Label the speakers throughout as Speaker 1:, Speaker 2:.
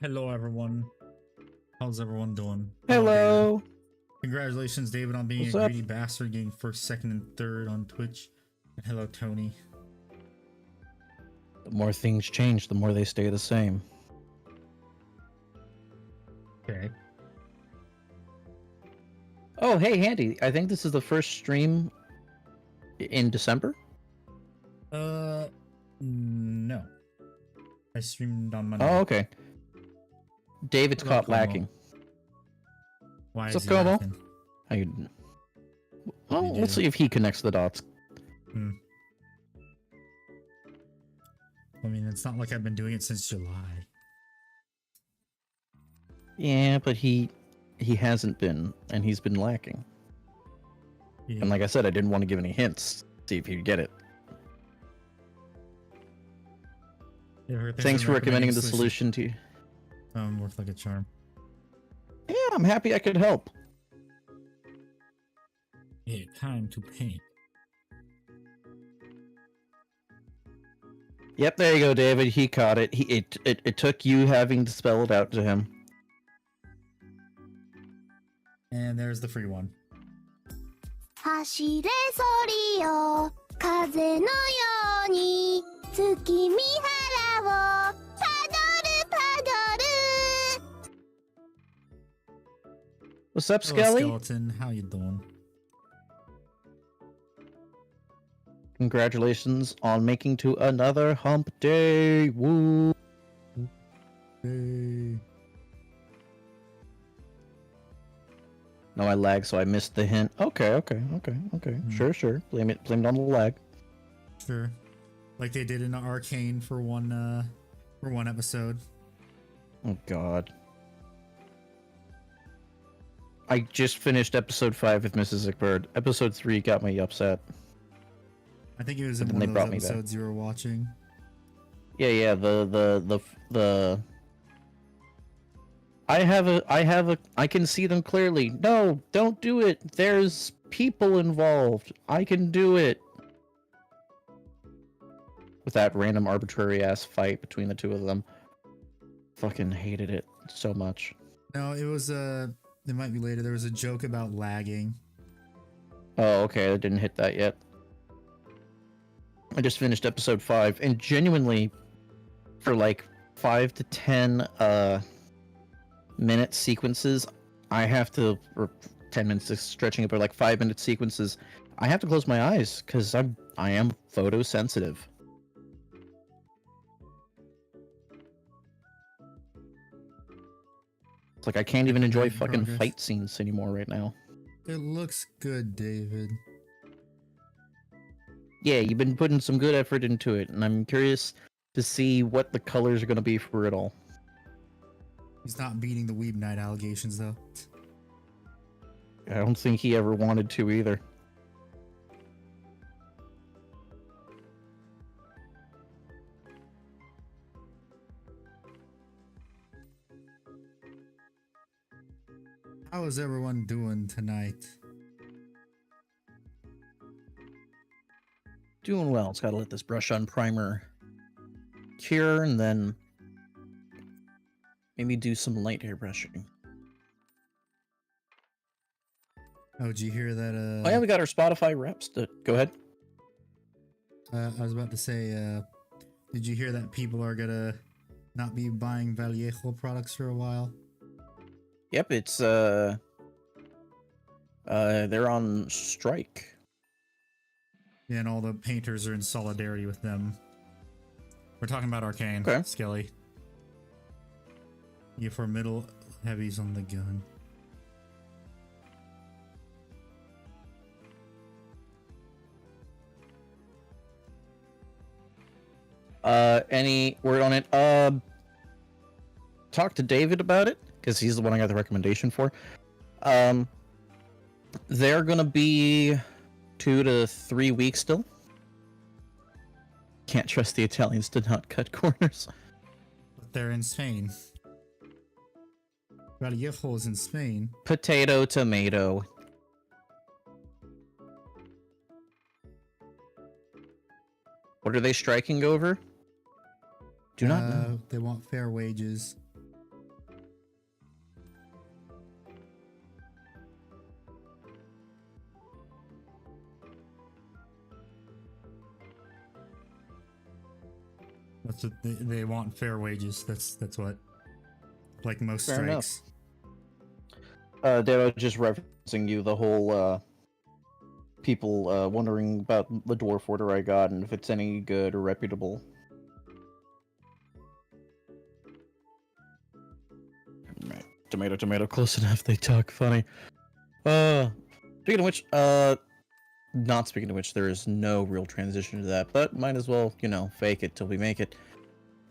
Speaker 1: Hello, everyone. How's everyone doing?
Speaker 2: Hello.
Speaker 1: Congratulations, David, on being
Speaker 2: What's
Speaker 1: a
Speaker 2: up?
Speaker 1: greedy bastard, getting first, second, and third on Twitch. And hello, Tony.
Speaker 2: The more things change, the more they stay the same.
Speaker 1: Okay.
Speaker 2: Oh, hey, Handy. I think this is the first stream in December.
Speaker 1: No. I streamed on Monday.
Speaker 2: Oh, okay. David's
Speaker 1: Hello,
Speaker 2: caught
Speaker 1: Como.
Speaker 2: lacking.
Speaker 1: Why
Speaker 2: What's
Speaker 1: is
Speaker 2: up,
Speaker 1: he
Speaker 2: Como?
Speaker 1: laughing?
Speaker 2: How you?
Speaker 1: you
Speaker 2: Well, let's
Speaker 1: do.
Speaker 2: see if he connects the dots.
Speaker 1: I mean, it's not like I've been doing it since July.
Speaker 2: Yeah, but he hasn't been, and he's been lacking.
Speaker 1: Yeah.
Speaker 2: And like I said, I didn't want to give any hints. See if he'd get it. Thanks for recommending the solution to you.
Speaker 1: Worth like a charm.
Speaker 2: Yeah, I'm happy I could help.
Speaker 1: Yeah, time to paint.
Speaker 2: Yep, there you go, David. He caught it. It took you having to spell it out to him.
Speaker 1: And there's the free one.
Speaker 3: 走れソリよ風のように月見原をパドルパドル
Speaker 2: What's up,
Speaker 1: Hello,
Speaker 2: Skelly?
Speaker 1: Skeleton. How you doing?
Speaker 2: Congratulations on making to another hump day. Woo!
Speaker 1: Hey.
Speaker 2: No, I lagged, so I missed the hint. Okay. Sure. Blame it on the lag.
Speaker 1: Sure. Like they did in Arcane for one episode.
Speaker 2: Oh God. I just finished episode 5 with Mrs. Zickbird. Episode 3 got me upset.
Speaker 1: I think it was in
Speaker 2: But
Speaker 1: one
Speaker 2: then
Speaker 1: of
Speaker 2: they
Speaker 1: those
Speaker 2: brought me back.
Speaker 1: episodes you were watching.
Speaker 2: Yeah. I can see them clearly. No, don't do it. There's people involved. I can do it. With that random arbitrary ass fight between the two of them. Fucking hated it so much.
Speaker 1: No, it was it might be later. There was a joke about lagging.
Speaker 2: Oh, okay, I didn't hit that yet. I just finished episode 5, and genuinely, for like 5 to 10 minute sequences, I have to, or 10 minutes is stretching it, but like 5-minute sequences, I have to close my eyes because I am photosensitive. It's like I can't even enjoy fucking fight scenes anymore right now.
Speaker 1: It looks good, David.
Speaker 2: Yeah, you've been putting some good effort into it, and I'm curious to see what the colors are going to be for it all.
Speaker 1: He's not beating the Weeb Night allegations, though.
Speaker 2: I don't think he ever wanted to either.
Speaker 1: How is everyone doing tonight?
Speaker 2: Doing well. It's got to let this brush on primer cure, and then maybe do some light hair brushing.
Speaker 1: Oh, did you hear that?
Speaker 2: Oh yeah, we got our Spotify reps. Go ahead.
Speaker 1: I was about to say, did you hear that people are gonna not be buying Vallejo products for a while?
Speaker 2: Yep, it's they're on strike.
Speaker 1: Yeah, and all the painters are in solidarity with them. We're talking about Arcane,
Speaker 2: Okay.
Speaker 1: Skelly. You for middle heavies on the gun.
Speaker 2: Any word on it? Talk to David about it, because he's the one I got the recommendation for. They're gonna be 2 to 3 weeks still. Can't trust the Italians to not cut corners.
Speaker 1: But they're in Spain. Vallejo is in Spain.
Speaker 2: Potato, tomato. What are they striking over? Do not know.
Speaker 1: They want fair wages. That's what they want, fair wages. That's what. Like most
Speaker 2: Fair enough.
Speaker 1: strikes.
Speaker 2: They were just referencing you the whole people wondering about the dwarf order I got and if it's any good or reputable. Right. Tomato, tomato, close enough. They talk funny. Speaking of which, not speaking of which, there is no real transition to that, but might as well, you know, fake it till we make it.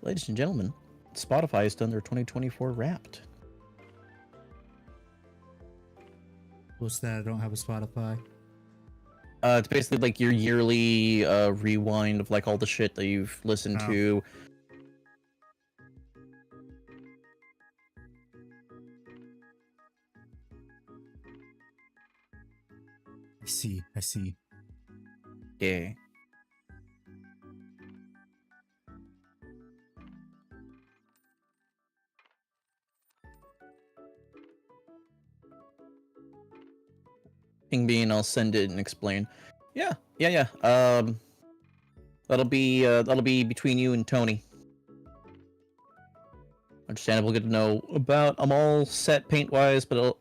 Speaker 2: Ladies and gentlemen, Spotify has done their 2024 Wrapped.
Speaker 1: What's that? I don't have a Spotify.
Speaker 2: It's basically like your yearly rewind of like all the shit that you've listened to.
Speaker 1: I see.
Speaker 2: Yeah. Thing being, I'll send it and explain. Yeah. That'll be between you and Tony. Understandable, good to know about. I'm all set paint wise, but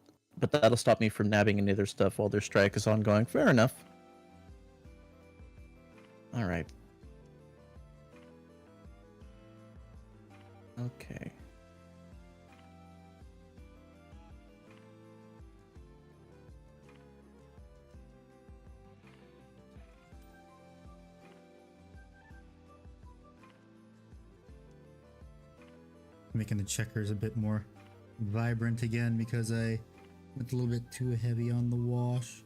Speaker 2: that'll stop me from nabbing any other stuff while their strike is ongoing. Fair enough. All right. Okay.
Speaker 1: Making the checkers a bit more vibrant again because I went a little bit too heavy on the wash.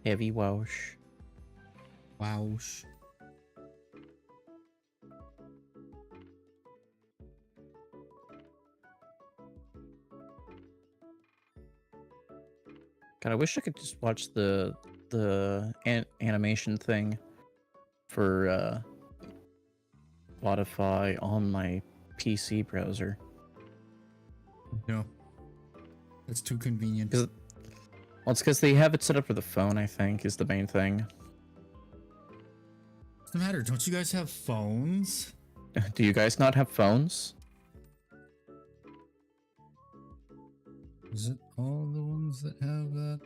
Speaker 2: Heavy wash.
Speaker 1: Wowsh.
Speaker 2: God, I wish I could just watch the animation thing for Spotify on my PC browser.
Speaker 1: No. That's too convenient.
Speaker 2: Well, it's because they have it set up for the phone, I think, is the main thing.
Speaker 1: What's the matter? Don't you guys have phones?
Speaker 2: Do you guys not have phones?
Speaker 1: Is it all the ones that have that?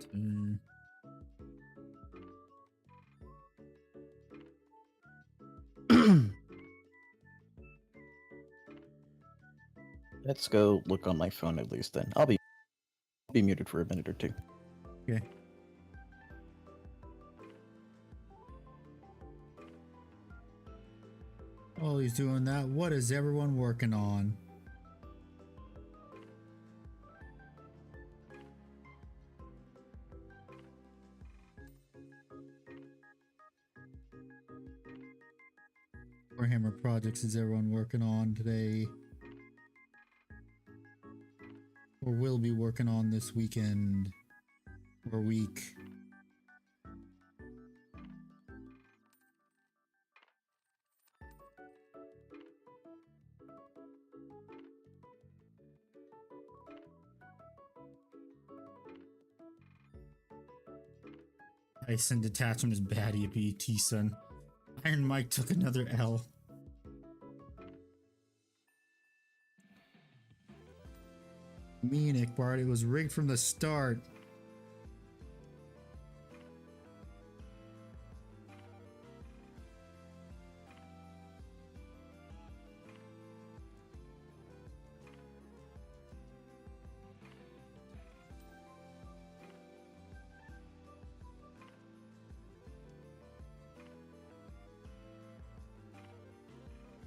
Speaker 2: Let's go look on my phone at least then. I'll be muted for a minute or two.
Speaker 1: Okay. While he's doing that, what is everyone working on? Warhammer projects is everyone working on today? Or will be working on this weekend or week? Ice and detachment is bad, yippee, T-Sun. Iron Mike took another L. Munich, Bart, it was rigged from the start.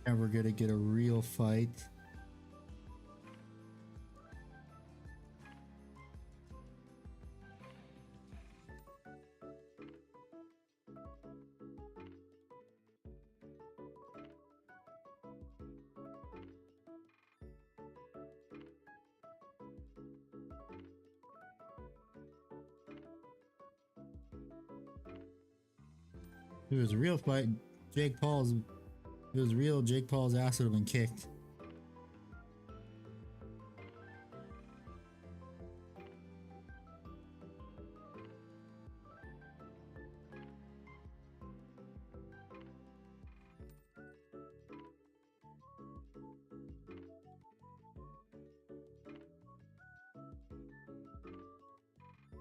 Speaker 1: And we're gonna get a real fight. If it was a real fight, Jake Paul's. If it was real, Jake Paul's ass would have been kicked.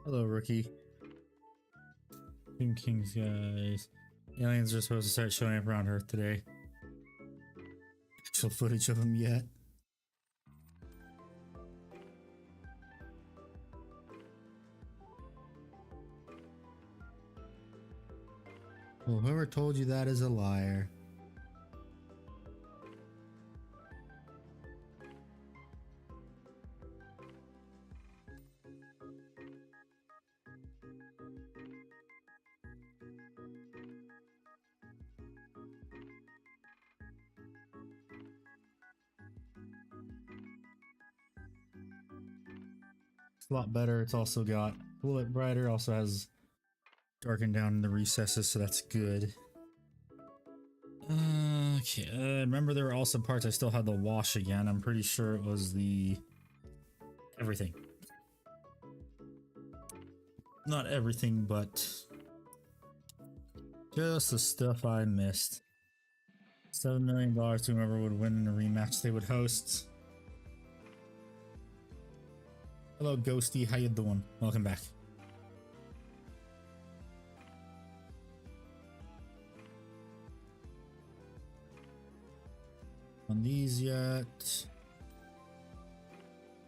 Speaker 1: Hello, rookie. King Kings, guys. Aliens are supposed to start showing up around Earth today. Actual footage of them yet? Well, whoever told you that is a liar. It's a lot better. It's also got a little bit brighter. Also has darkened down in the recesses, so that's good. Okay, remember there were also parts I still had the wash again. I'm pretty sure it was the everything. Not everything, but just the stuff I missed. $7 million to whoever would win in a rematch they would host. Hello, Ghosty. How you doing? Welcome back. On these yet?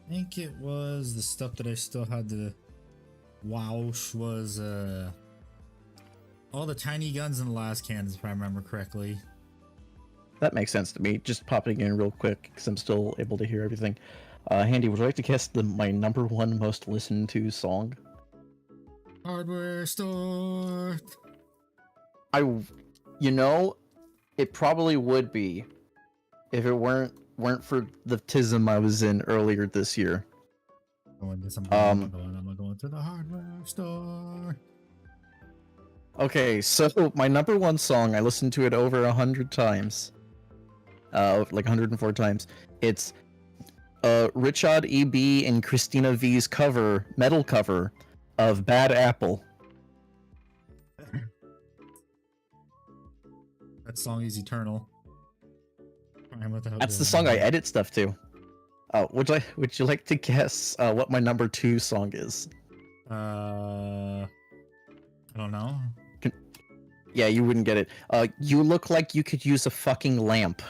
Speaker 1: I think it was the stuff that I still had to wowsh was all the tiny guns in the last cans, if I remember correctly.
Speaker 2: That makes sense to me. Just popping in real quick because I'm still able to hear everything. Handy, would you like to guess my #1 most listened to song?
Speaker 1: Hardware store.
Speaker 2: You know, it probably would be if it weren't for the tism I was in earlier this year.
Speaker 1: I'm going to the hardware store.
Speaker 2: Okay, so my #1 song, I listened to it over 100 times. Like 104 times. It's Richard E.B. and Christina V's metal cover of Bad Apple.
Speaker 1: That song is eternal.
Speaker 2: That's the song I edit stuff to. Would you like to guess what my #2 song is?
Speaker 1: I don't know.
Speaker 2: Yeah, you wouldn't get it. You look like you could use a fucking lamp.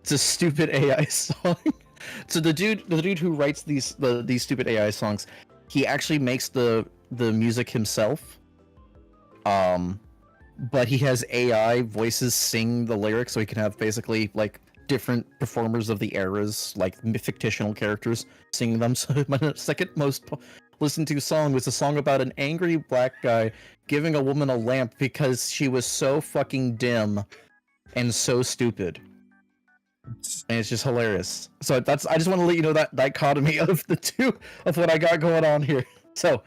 Speaker 2: It's a stupid AI song. So the dude who writes these stupid AI songs, he actually makes the music himself. But he has AI voices sing the lyrics, so he can have basically like different performers of the eras, like fictional characters, singing them. So my second most listened to song was a song about an angry black guy giving a woman a lamp because she was so fucking dim and so stupid. And it's just hilarious. So I just want to let you know that dichotomy of the two of what I got going on here. So,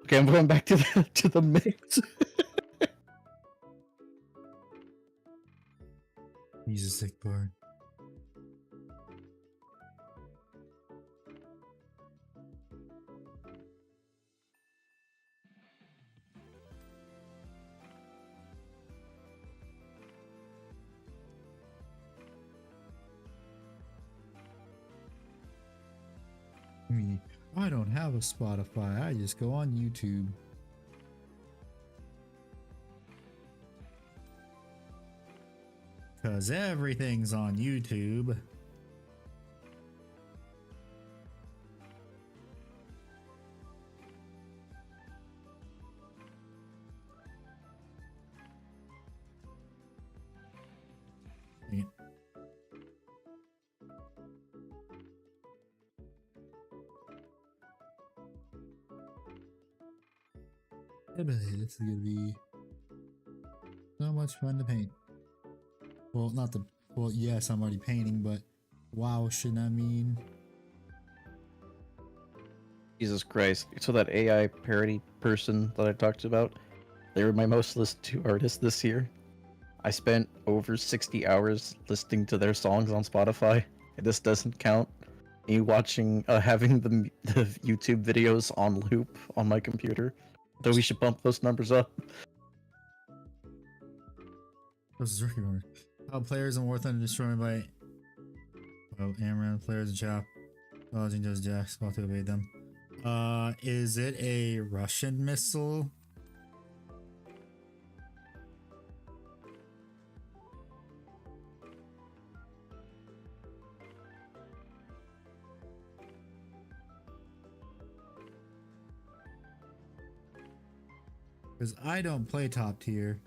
Speaker 2: okay, I'm going back to the mix.
Speaker 1: He's a sick bird. I don't have a Spotify. I just go on YouTube. Cause everything's on YouTube. This is gonna be so much fun to paint. Well, yes, I'm already painting, but wow, shouldn't I mean?
Speaker 2: Jesus Christ. So that AI parody person that I talked about, they were my most listened to artist this year. I spent over 60 hours listening to their songs on Spotify. And this doesn't count me watching, having the YouTube videos on loop on my computer. So we should bump those numbers up.
Speaker 1: This is rookie order. How players in War Thunder destroyed by Amaran players in Chop. Lodging does Jack, spot to evade them. Is it a Russian missile? Because I don't play top tier.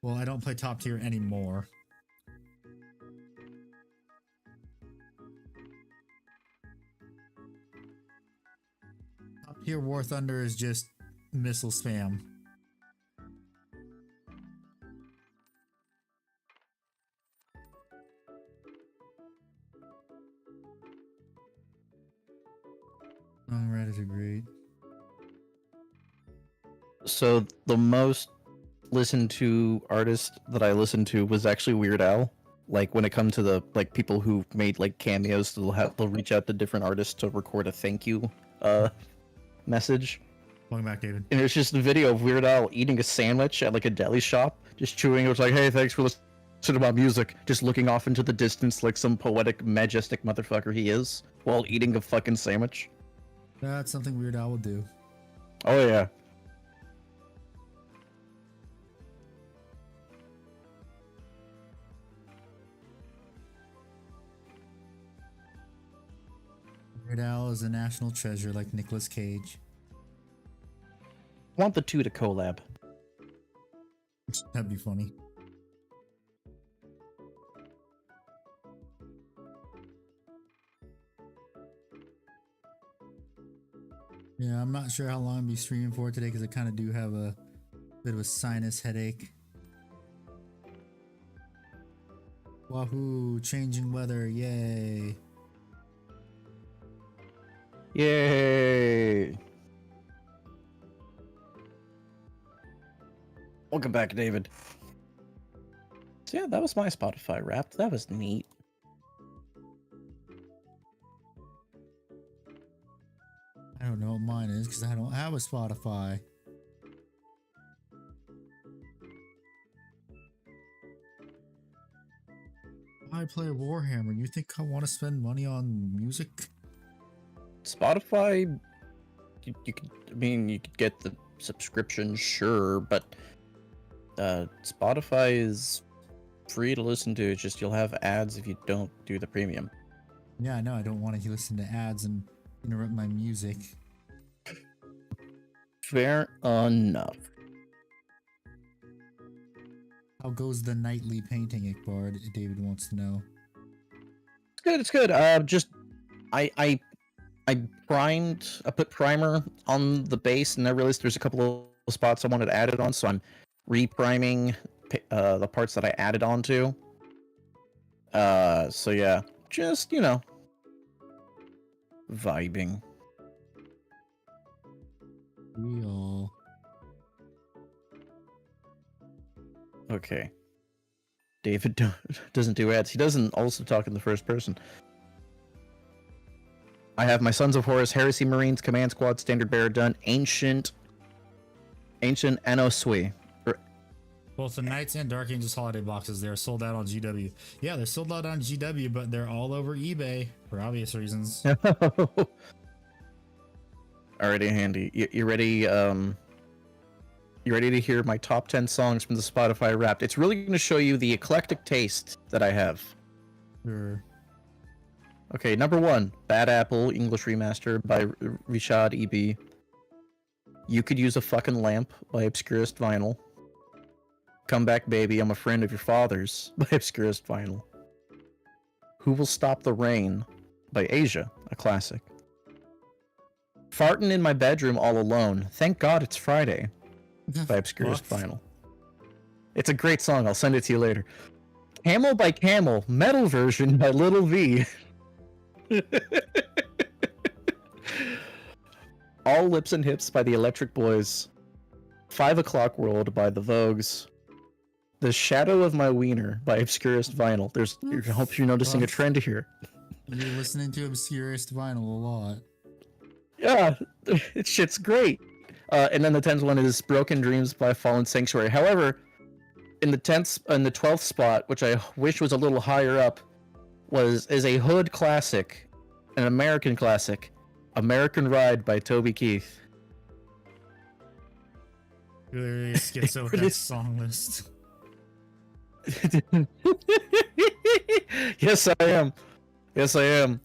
Speaker 1: Well, I don't play top tier anymore. Top tier War Thunder is just missile spam. Reddit agreed.
Speaker 2: So the most listened to artist that I listened to was actually Weird Al. Like when it comes to the like people who made like cameos, they'll reach out to different artists to record a thank you message.
Speaker 1: Welcome back, David.
Speaker 2: And it's just a video of Weird Al eating a sandwich at like a deli shop, just chewing. It was like, hey, thanks for listening to my music. Just looking off into the distance like some poetic, majestic motherfucker he is, while eating a fucking sandwich.
Speaker 1: That's something Weird Al will do.
Speaker 2: Oh yeah.
Speaker 1: Weird Al is a national treasure like Nicolas Cage.
Speaker 2: I want the two to collab.
Speaker 1: That'd be funny. Yeah, I'm not sure how long I'll be streaming for today because I kind of do have a bit of a sinus headache. Wahoo, changing weather, yay.
Speaker 2: Yay! Welcome back, David. So yeah, that was my Spotify Wrapped. That was neat.
Speaker 1: I don't know what mine is because I don't have a Spotify. I play Warhammer. You think I want to spend money on music?
Speaker 2: Spotify, you could, I mean, you could get the subscription, sure, but Spotify is free to listen to. It's just you'll have ads if you don't do the premium.
Speaker 1: Yeah, I know. I don't want to listen to ads and interrupt my music.
Speaker 2: Fair enough.
Speaker 1: How goes the nightly painting, Ickbard? David wants to know.
Speaker 2: It's good. It's good. Just I primed. I put primer on the base, and I realized there's a couple of spots I wanted to add it on, so I'm repriming the parts that I added on to. So yeah, just vibing.
Speaker 1: Real.
Speaker 2: Okay. David doesn't do ads. He doesn't also talk in the first person. I have my Sons of Horus, Heresy Marines, Command Squad, Standard Bearer done, Ancient Anosui.
Speaker 1: Both the Knights and Dark Angels holiday boxes, they are sold out on GW. Yeah, they're sold out on GW, but they're all over eBay for obvious reasons.
Speaker 2: Alrighty, Handy. You ready? You ready to hear my top 10 songs from the Spotify Wrapped? It's really going to show you the eclectic taste that I have.
Speaker 1: Sure.
Speaker 2: Okay, number 1, Bad Apple, English Remaster by Rishad EB. You Could Use a Fucking Lamp by Obscurest Vinyl. Come Back Baby, I'm a Friend of Your Father's by Obscurest Vinyl. Who Will Stop the Rain by Asia, a classic. Fartin' in My Bedroom All Alone, Thank God It's Friday by Obscurest Vinyl. It's a great song, I'll send it to you later. Camel by Camel, metal version by Little V. All Lips and Hips by the Electric Boys. 5 O'Clock World by the Vogues. The Shadow of My Wiener by Obscurest Vinyl. I hope you're noticing a trend here.
Speaker 1: You're listening to Obscurest Vinyl a lot.
Speaker 2: Yeah, it shit's great. And then the 10th one is Broken Dreams by Fallen Sanctuary. However, in the 12th spot, which I wish was a little higher up, is a Hood classic an American classic, American Ride by Toby Keith.
Speaker 1: Really schizo with that song list.
Speaker 2: Yes, I am. Yes, I am.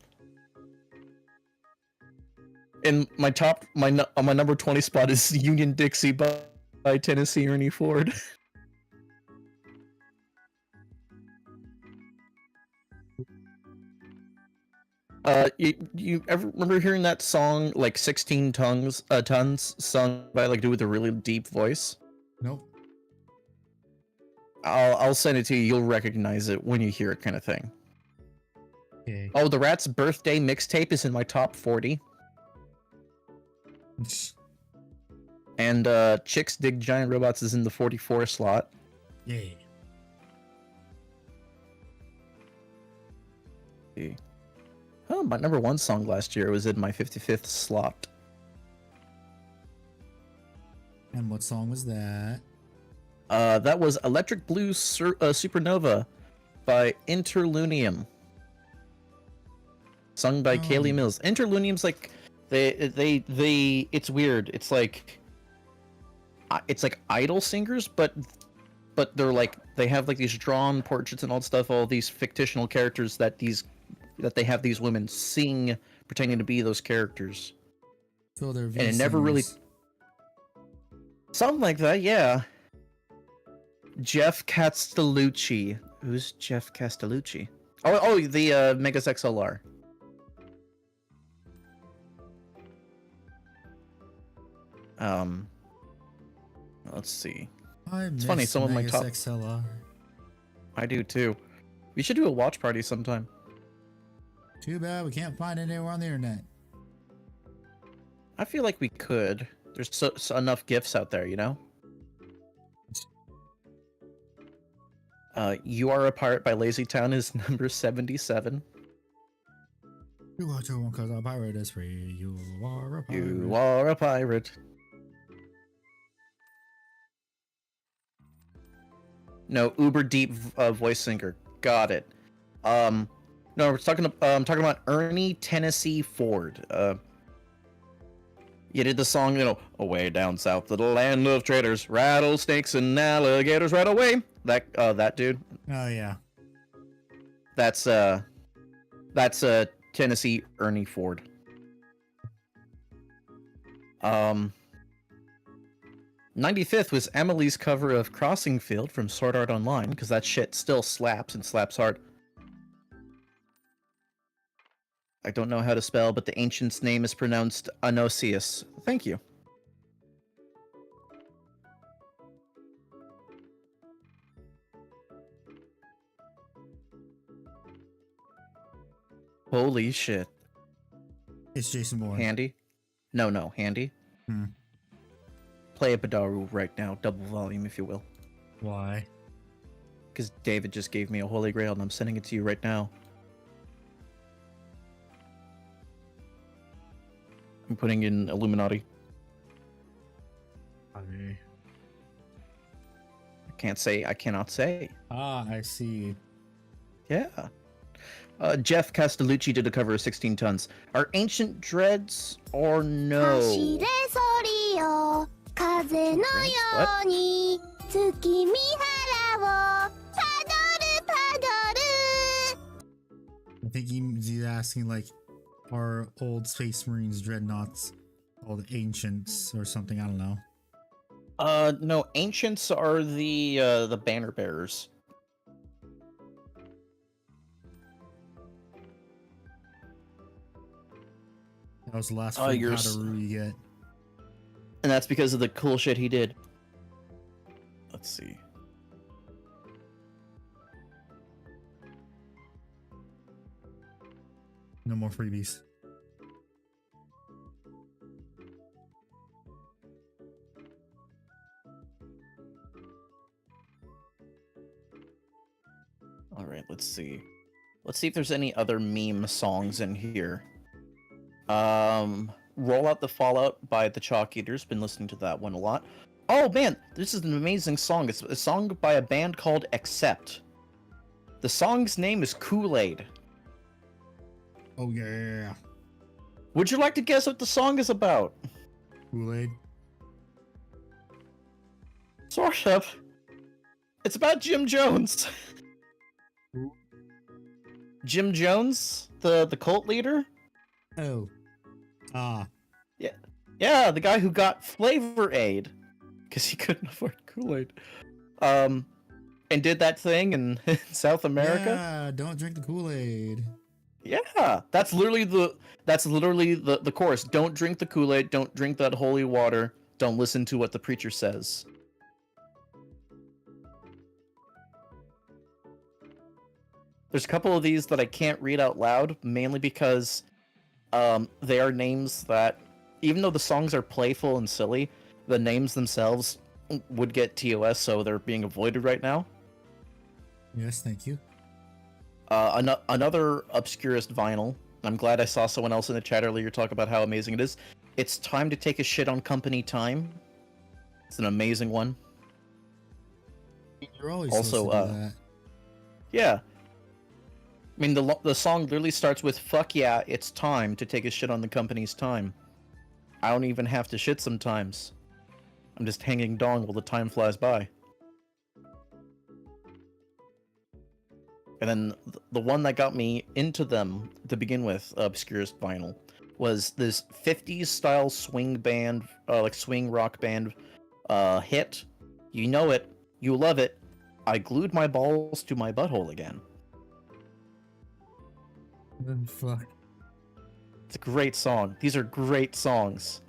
Speaker 2: In my top, on my number 20 spot is Union Dixie by Tennessee Ernie Ford. You ever remember hearing that song like 16 tons sung by like a dude with a really deep voice?
Speaker 1: Nope.
Speaker 2: I'll send it to you. You'll recognize it when you hear it, kind of thing.
Speaker 1: Okay.
Speaker 2: Oh, the Rat's birthday mixtape is in my top 40. And Chicks Dig Giant Robots is in the 44 slot.
Speaker 1: Yay.
Speaker 2: Oh, my number 1 song last year was in my 55th slot.
Speaker 1: And what song was that?
Speaker 2: That was Electric Blue Supernova by Interlunium. Sung by Kaylee Mills. Interlunium's like they it's weird. It's like idol singers, but they're like they have like these drawn portraits and all stuff, all these fictional characters that they have these women sing pretending to be those characters.
Speaker 1: So they're
Speaker 2: and it never really something like that, yeah. Jeff Castellucci. Who's Jeff Castellucci? Oh, the Megas XLR. Let's see.
Speaker 1: It's
Speaker 2: funny, some of my top-
Speaker 1: XLR.
Speaker 2: I do too. We should do a watch party sometime.
Speaker 1: Too bad we can't find it anywhere on the internet.
Speaker 2: I feel like we could. There's so enough gifts out there, you know? You Are a Pirate by Lazy Town is number 77.
Speaker 1: You are to one cause a pirate is free. You are a pirate.
Speaker 2: You are a pirate. No, uber deep voice singer. Got it. No, we're talking. I'm talking about Ernie Tennessee Ford. You did the song, you know, away down south to the land of traders, rattlesnakes and alligators right away. That dude.
Speaker 1: Oh yeah.
Speaker 2: That's Tennessee Ernie Ford. 95th was Emily's cover of Crossing Field from Sword Art Online, because that shit still slaps and slaps hard. I don't know how to spell, but the ancient's name is pronounced Anosius. Thank you. Holy shit.
Speaker 1: It's Jason Bourne.
Speaker 2: Handy? No, Handy. Play a Badaru right now, double volume if you will.
Speaker 1: Why?
Speaker 2: Because David just gave me a holy grail and I'm sending it to you right now. I'm putting in Illuminati.
Speaker 1: Okay.
Speaker 2: I cannot say.
Speaker 1: Ah, I see.
Speaker 2: Yeah. Jeff Castellucci did a cover of 16 Tons. Are Ancient Dreads or no?
Speaker 3: 走れソリよ風のように月見原をパドルパドル
Speaker 1: I think he's asking like, are old Space Marines dreadnoughts called Ancients or something? I don't know.
Speaker 2: No, Ancients are the banner bearers.
Speaker 1: That was the last
Speaker 2: Oh,
Speaker 1: full
Speaker 2: you're
Speaker 1: Padaru you get.
Speaker 2: And that's because of the cool shit he did. Let's see.
Speaker 1: No more freebies.
Speaker 2: All right, let's see. Let's see if there's any other meme songs in here. Roll Out the Fallout by the Chalk Eaters. Been listening to that one a lot. Oh man, this is an amazing song. It's a song by a band called Accept. The song's name is Kool-Aid.
Speaker 1: Oh yeah.
Speaker 2: Would you like to guess what the song is about?
Speaker 1: Kool-Aid.
Speaker 2: Sort of. It's about Jim Jones.
Speaker 1: Who?
Speaker 2: Jim Jones, the cult leader.
Speaker 1: Oh. Ah.
Speaker 2: Yeah, the guy who got Flavor Aid because he couldn't afford Kool-Aid. And did that thing in South America.
Speaker 1: Yeah, don't drink the Kool-Aid.
Speaker 2: Yeah, that's literally the chorus. Don't drink the Kool-Aid. Don't drink that holy water. Don't listen to what the preacher says. There's a couple of these that I can't read out loud, mainly because they are names that, even though the songs are playful and silly, the names themselves would get TOS, so they're being avoided right now.
Speaker 1: Yes, thank you.
Speaker 2: Another obscurest vinyl. I'm glad I saw someone else in the chat earlier talk about how amazing it is. It's Time to Take a Shit on Company Time. It's an amazing one.
Speaker 1: You're always
Speaker 2: Also,
Speaker 1: supposed to do that.
Speaker 2: Yeah. I mean, the song literally starts with, "Fuck yeah, it's time to take a shit on the company's time. I don't even have to shit sometimes. I'm just hanging dong while the time flies by." And then the one that got me into them to begin with, obscurest vinyl, was this 50s style swing band, like swing rock band hit. You know it. You love it. I glued my balls to my butthole again.
Speaker 1: Fuck.
Speaker 2: It's a great song. These are great songs.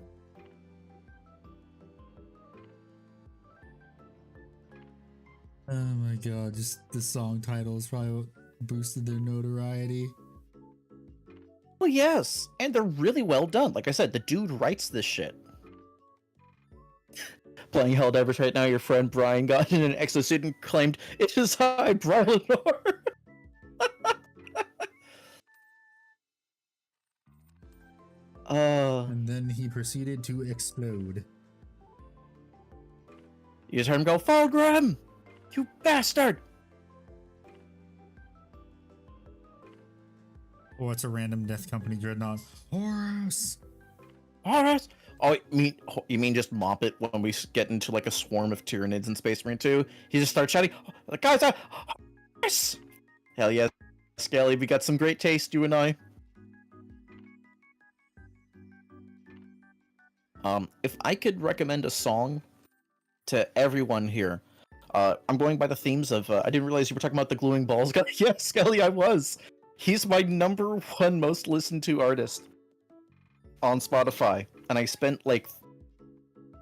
Speaker 1: Oh my god, just the song titles probably what boosted their notoriety.
Speaker 2: Well, yes, and they're really well done. Like I said, the dude writes this shit. Playing Helldivers right now, your friend Brian got in an exosuit and claimed, "It is I, Brian Lenore."
Speaker 1: And then he proceeded to explode.
Speaker 2: You just heard him go, "Fulgrim! You bastard!"
Speaker 1: Or it's a random Death Company dreadnought. Horus!
Speaker 2: Horus! Oh, you mean just mop it when we get into like a swarm of Tyranids in Space Marine 2? He just starts shouting, "The guy's out! Horus!" Hell yeah, Skelly, we got some great taste, you and I. If I could recommend a song to everyone here, I'm going by the themes of, I didn't realize you were talking about the gluing balls guy. Yeah, Skelly, I was. He's my #1 most listened to artist on Spotify, and I spent like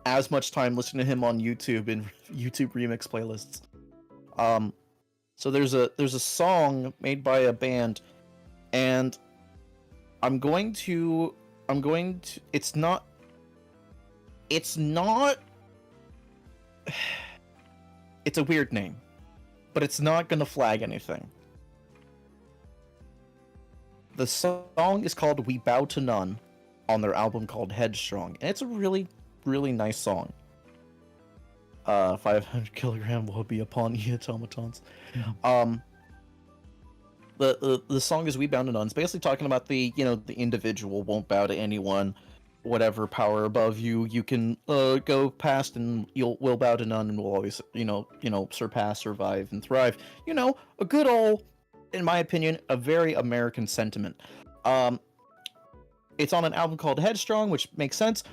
Speaker 2: as much time listening to him on YouTube in YouTube remix playlists. So there's a song made by a band, and it's a weird name, but it's not gonna flag anything. The song is called "We Bow to None" on their album called Headstrong, and it's a really, really nice song. 500 kilogram will be upon ye automatons. The song is "We Bow to None." It's basically talking about the individual won't bow to anyone. Whatever power above you, you can go past, and will bow to none, and will always surpass, survive, and thrive. A good old, in my opinion, a very American sentiment. It's on an album called Headstrong, which makes sense.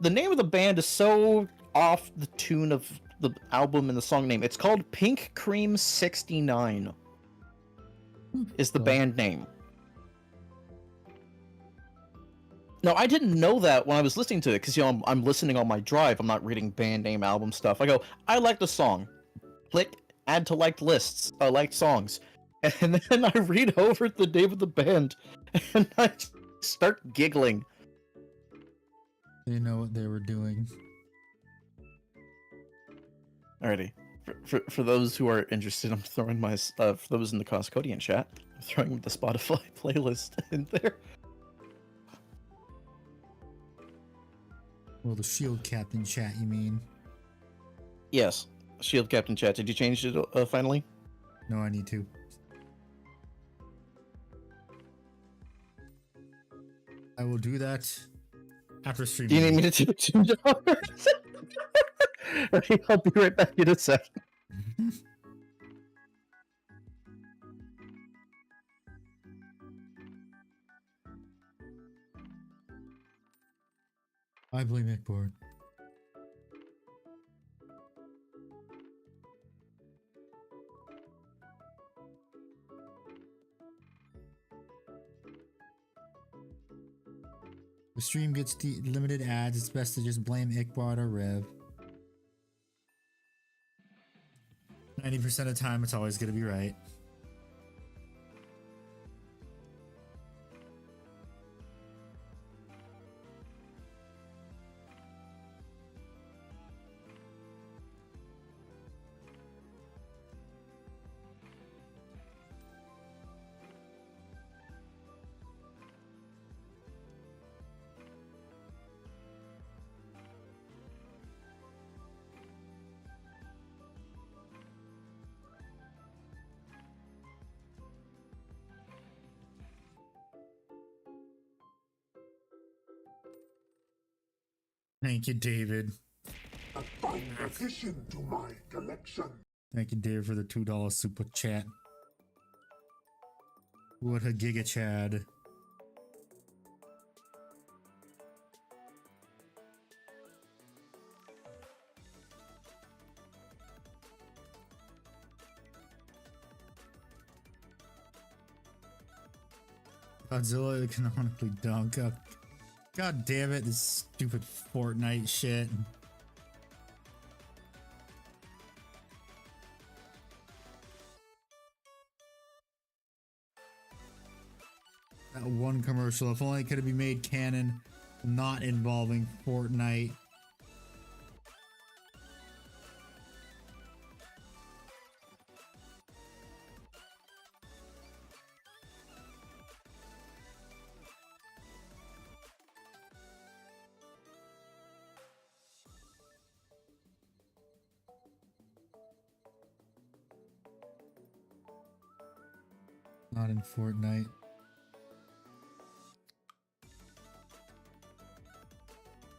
Speaker 2: The name of the band is so off the tune of the album and the song name. It's called Pink Cream 69. Is the band name. No, I didn't know that when I was listening to it, because I'm listening on my drive. I'm not reading band name, album stuff. I go, I like the song. Click, add to liked lists, liked songs. And then I read over the name of the band, and I start giggling.
Speaker 1: They know what they were doing.
Speaker 2: Alrighty. For those who are interested, I'm throwing my for those in the Coscodian chat, I'm throwing the Spotify playlist in there.
Speaker 1: Well, the Shield Captain chat, you mean?
Speaker 2: Yes, Shield Captain chat. Did you change it finally?
Speaker 1: No, I need to. I will do that after stream.
Speaker 2: Do you need me to take $2? Right, I'll be right back in a second.
Speaker 1: I blame Ickboard. The stream gets limited ads. It's best to just blame Ickboard or Rev. 90% of the time, it's always going to be right. Thank you, David.
Speaker 4: A fine addition to my collection.
Speaker 1: Thank you, David, for the $2 super chat. What a giga chad. Godzilla canonically dunk up. God damn it, this stupid Fortnite shit. That one commercial, if only it could have been made canon, not involving Fortnite. Not in Fortnite.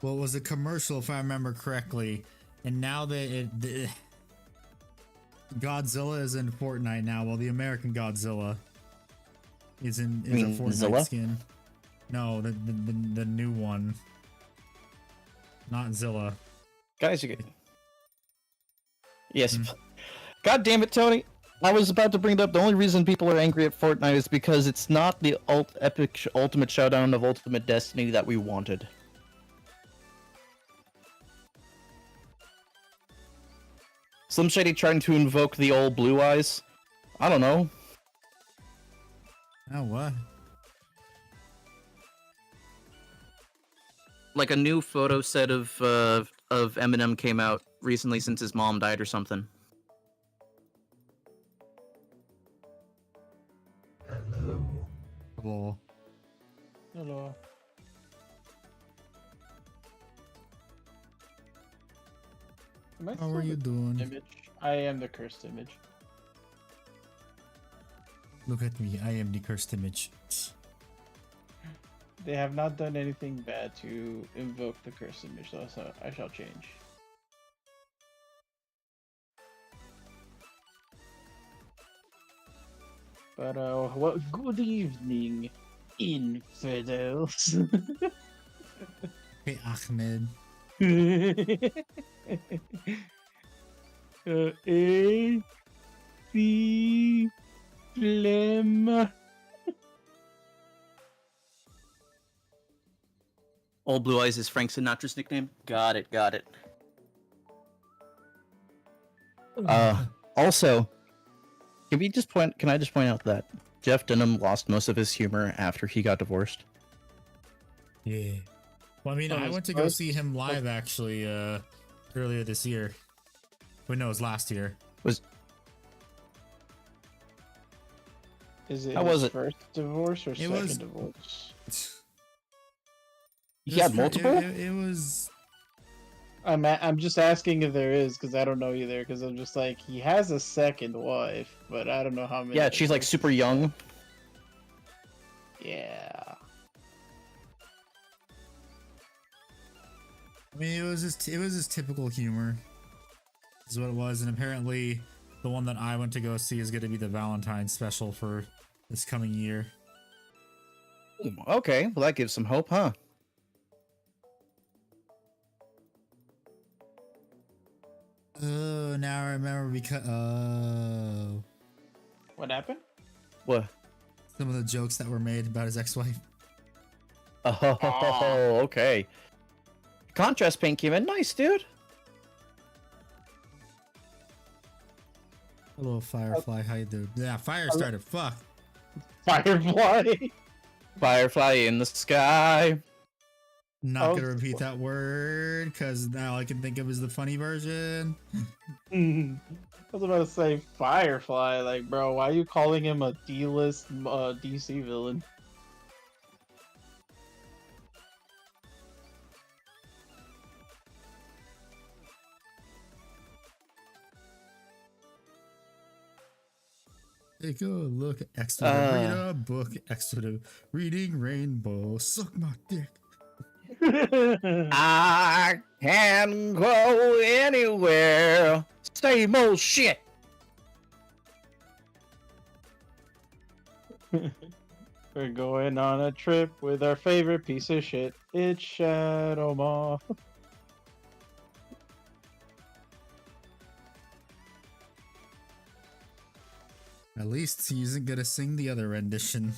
Speaker 1: Well, it was a commercial, if I remember correctly, and now that Godzilla is in Fortnite now. Well, the American Godzilla is a Fortnite
Speaker 2: Zilla?
Speaker 1: skin. No, the new one, not Zilla.
Speaker 2: Guys, you get. Yes. God damn it, Tony. I was about to bring it up. The only reason people are angry at Fortnite is because it's not the epic ultimate showdown of Ultimate Destiny that we wanted. Slim Shady trying to invoke the old blue eyes. I don't know.
Speaker 1: Oh, what?
Speaker 2: Like a new photo set of Eminem came out recently since his mom died or something.
Speaker 1: Hello.
Speaker 5: Hello. Am I
Speaker 1: How
Speaker 5: still
Speaker 1: are you
Speaker 5: the
Speaker 1: doing?
Speaker 5: image? I am the cursed image.
Speaker 1: Look at me. I am the cursed image.
Speaker 5: They have not done anything bad to invoke the cursed image, though, so I shall change. But well, good evening, infidels.
Speaker 1: Hey, Ahmed.
Speaker 5: A C Phlegm.
Speaker 2: Old Blue Eyes is Frank Sinatra's nickname. Got it, got it. Also, can I just point out that Jeff Dunham lost most of his humor after he got divorced?
Speaker 1: Yeah. Well, I mean, I went to go see him live actually earlier this year. Wait, no, it was last year.
Speaker 5: Is it
Speaker 2: How was
Speaker 5: his
Speaker 2: it?
Speaker 5: first divorce or second
Speaker 1: was-
Speaker 5: divorce?
Speaker 2: He had multiple?
Speaker 1: It was.
Speaker 5: I'm just asking if there is, because I don't know either. Because I'm just like, he has a second wife, but I don't know how many.
Speaker 2: Yeah, she's like super young.
Speaker 5: Yeah.
Speaker 1: I mean, it was just typical humor. Is what it was, and apparently, the one that I went to go see is going to be the Valentine's special for this coming year.
Speaker 2: Okay, well that gives some hope, huh?
Speaker 1: Oh, now I remember because
Speaker 5: What happened?
Speaker 2: What?
Speaker 1: some of the jokes that were made about his ex-wife.
Speaker 2: Oh, okay. Contrast paint came in nice, dude.
Speaker 1: Hello, Firefly. How you doing? Yeah, fire started. Fuck.
Speaker 5: Firefly.
Speaker 2: Firefly in the sky.
Speaker 1: Not
Speaker 5: Oh,
Speaker 1: gonna repeat that word because now all I can think of is the funny version.
Speaker 5: I was about to say Firefly. Like, bro, why are you calling him a D-list DC villain?
Speaker 1: Take a look. Expletive. Read a book. Expletive. Reading Rainbow. Suck my dick.
Speaker 2: I can go anywhere. Same old shit.
Speaker 5: We're going on a trip with our favorite piece of shit. It's Shadow Moth.
Speaker 1: At least he isn't gonna sing the other rendition.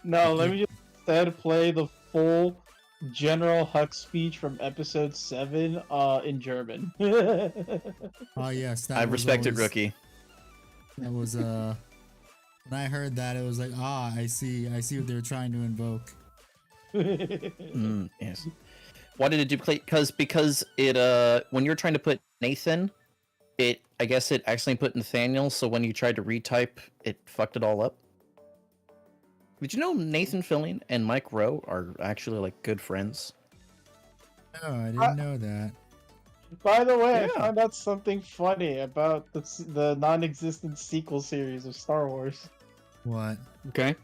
Speaker 5: No, let me just instead play the full General Huck speech from episode 7 in German.
Speaker 1: Oh yes, that
Speaker 2: I
Speaker 1: was
Speaker 2: respect it,
Speaker 1: always-
Speaker 2: rookie.
Speaker 1: That was when I heard that, it was like, I see what they were trying to invoke.
Speaker 2: Yes. Why did it duplicate? Because it when you're trying to put Nathan, I guess it accidentally put Nathaniel, so when you tried to retype, it fucked it all up. Did you know Nathan Fillion and Mike Rowe are actually like good friends?
Speaker 1: No, I didn't know that.
Speaker 5: By the way,
Speaker 2: Yeah.
Speaker 5: I found out something funny about the non-existent sequel series of Star Wars.
Speaker 1: What?
Speaker 2: Okay.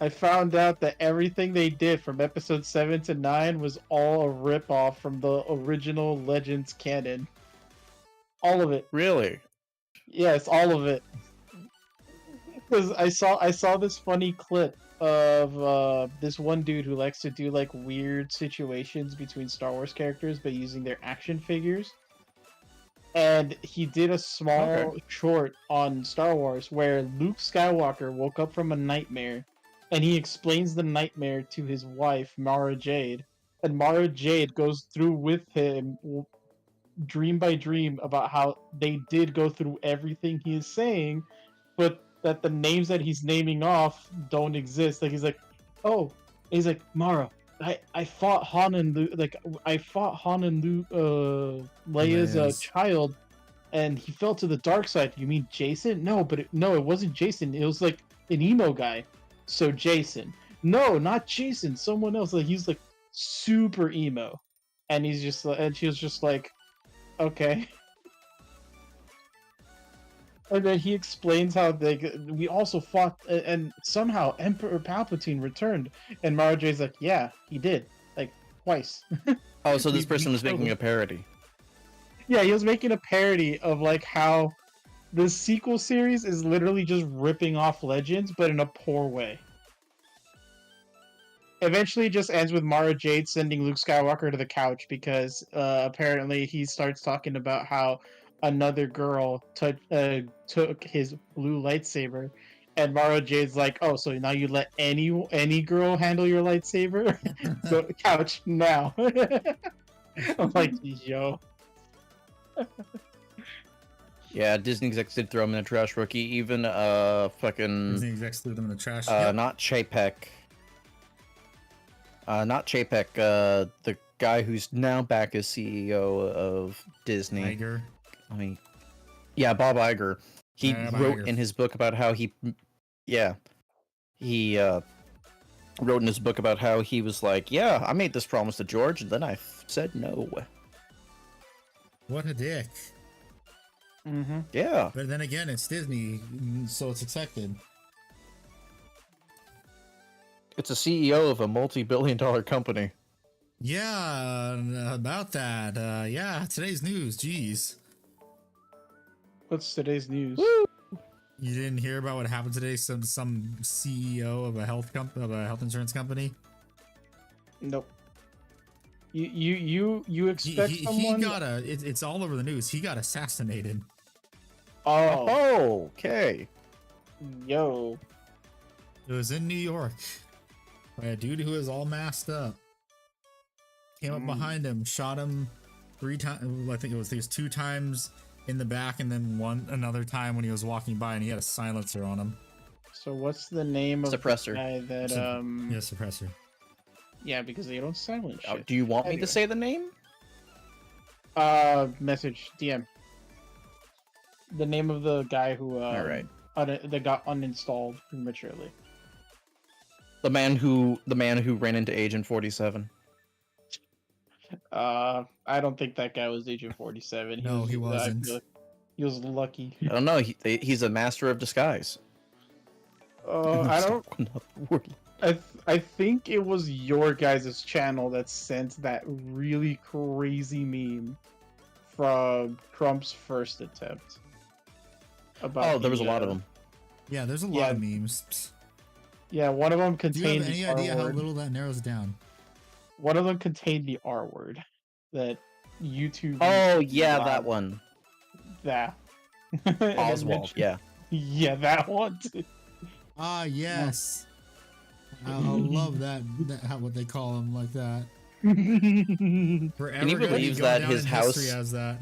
Speaker 5: I found out that everything they did from episode 7 to 9 was all a ripoff from the original Legends canon. All of it.
Speaker 2: Really?
Speaker 5: Yes, all of it. Because I saw this funny clip of this one dude who likes to do like weird situations between Star Wars characters by using their action figures. And he did a small short on Star Wars where Luke Skywalker woke up from a nightmare and he explains the nightmare to his wife, Mara Jade. And Mara Jade goes through with him dream by dream about how they did go through everything he is saying, but that the names that he's naming off don't exist. Like he's like, oh, he's like, Mara, I fought Han and Luke, like I fought Han and Luke, Leia's
Speaker 1: Leia's.
Speaker 5: child, and he fell to the dark side. You mean Jason? No, but it wasn't Jason. It was like an emo guy. So Jason. No, not Jason. Someone else. Like he's like super emo, and he's just and she was just like, okay. And then he explains how we also fought, and somehow Emperor Palpatine returned. And Mara Jade's like, yeah, he did, like twice.
Speaker 2: Oh, so this
Speaker 5: We
Speaker 2: person was
Speaker 5: killed
Speaker 2: making
Speaker 5: him.
Speaker 2: a parody.
Speaker 5: Yeah, he was making a parody of like how the sequel series is literally just ripping off Legends, but in a poor way. Eventually, it just ends with Mara Jade sending Luke Skywalker to the couch because apparently he starts talking about how another girl took his blue lightsaber, and Mara Jade's like, "Oh, so now you let any girl handle your lightsaber? Go to the couch now." I'm like, yo.
Speaker 2: Yeah, Disney execs did throw him in the trash, rookie. Even fucking
Speaker 1: Disney execs threw them in the trash. Yep.
Speaker 2: not Chapek. Not Chapek, the guy who's now back as CEO of Disney.
Speaker 1: Iger.
Speaker 2: I mean, yeah, Bob Iger. He
Speaker 1: Bob
Speaker 2: wrote
Speaker 1: Iger.
Speaker 2: in his book about how he wrote in his book about how he was like, yeah, I made this promise to George, and then I said no.
Speaker 1: What a dick.
Speaker 5: Mm-hmm.
Speaker 2: Yeah.
Speaker 1: But then again, it's Disney, so it's expected.
Speaker 2: It's a CEO of a multi-billion-dollar company.
Speaker 1: Yeah, about that. Yeah, today's news. Jeez.
Speaker 5: What's today's news?
Speaker 1: You didn't hear about what happened today? Some CEO of a health insurance company.
Speaker 5: Nope. You expect someone?
Speaker 1: He got it's all over the news. He got assassinated.
Speaker 5: Oh,
Speaker 2: Okay.
Speaker 5: yo.
Speaker 1: It was in New York by a dude who was all masked up. Came up behind him, shot him 3 times. I think it was 2 times in the back, and then another time when he was walking by, and he had a silencer on him.
Speaker 5: So what's the name of
Speaker 2: Suppressor.
Speaker 5: the guy that
Speaker 1: Yeah, suppressor.
Speaker 5: Yeah, because they don't silence shit.
Speaker 2: Do you want me
Speaker 5: Anyway.
Speaker 2: to say the name?
Speaker 5: Message DM. The name of the guy who
Speaker 2: All right.
Speaker 5: that got uninstalled prematurely.
Speaker 2: The man who ran into Agent 47.
Speaker 5: I don't think that guy was Agent 47.
Speaker 1: No, he wasn't.
Speaker 5: He was lucky.
Speaker 2: I don't know. He's a master of disguise.
Speaker 5: I don't. I think it was your guys' channel that sent that really crazy meme from Trump's first attempt.
Speaker 2: Oh, there was a lot of them.
Speaker 1: Yeah, there's a lot of memes.
Speaker 5: Yeah, one of them
Speaker 1: Do you
Speaker 5: contained
Speaker 1: have any
Speaker 5: the
Speaker 1: idea
Speaker 5: R
Speaker 1: how
Speaker 5: word.
Speaker 1: little that narrows it down?
Speaker 5: One of them contained the R word that YouTube.
Speaker 2: Oh yeah,
Speaker 5: allowed.
Speaker 2: that one.
Speaker 5: That. And it
Speaker 2: Oswald.
Speaker 5: mentioned-
Speaker 2: Yeah.
Speaker 5: Yeah, that one. Too.
Speaker 1: Ah, yes. I love that. What they call him like that. Forever
Speaker 2: Can you
Speaker 1: gonna
Speaker 2: believe
Speaker 1: go
Speaker 2: that
Speaker 1: down
Speaker 2: his
Speaker 1: in
Speaker 2: house-
Speaker 1: history as that?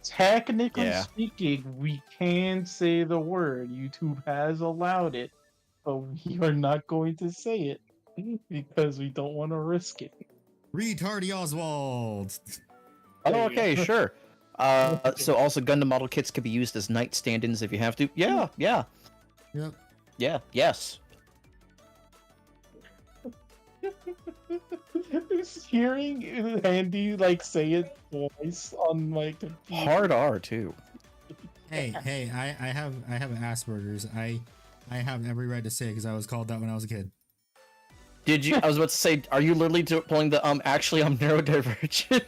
Speaker 5: Technically
Speaker 2: Yeah.
Speaker 5: speaking, we can say the word. YouTube has allowed it, but we are not going to say it because we don't want to risk it.
Speaker 1: Retardy Oswald.
Speaker 2: Oh,
Speaker 5: There you
Speaker 2: okay,
Speaker 5: go.
Speaker 2: sure. So also Gundam model kits can be used as night stand-ins if you have to. Yeah, yeah,
Speaker 1: Yep.
Speaker 2: yeah, yes.
Speaker 5: Just hearing Andy like say it twice on my computer.
Speaker 2: Hard R too.
Speaker 1: Hey, I have Asperger's. I have every right to say it because I was called that when I was a kid.
Speaker 2: Did you? I was about to say, are you literally pulling the Actually, I'm neurodivergent.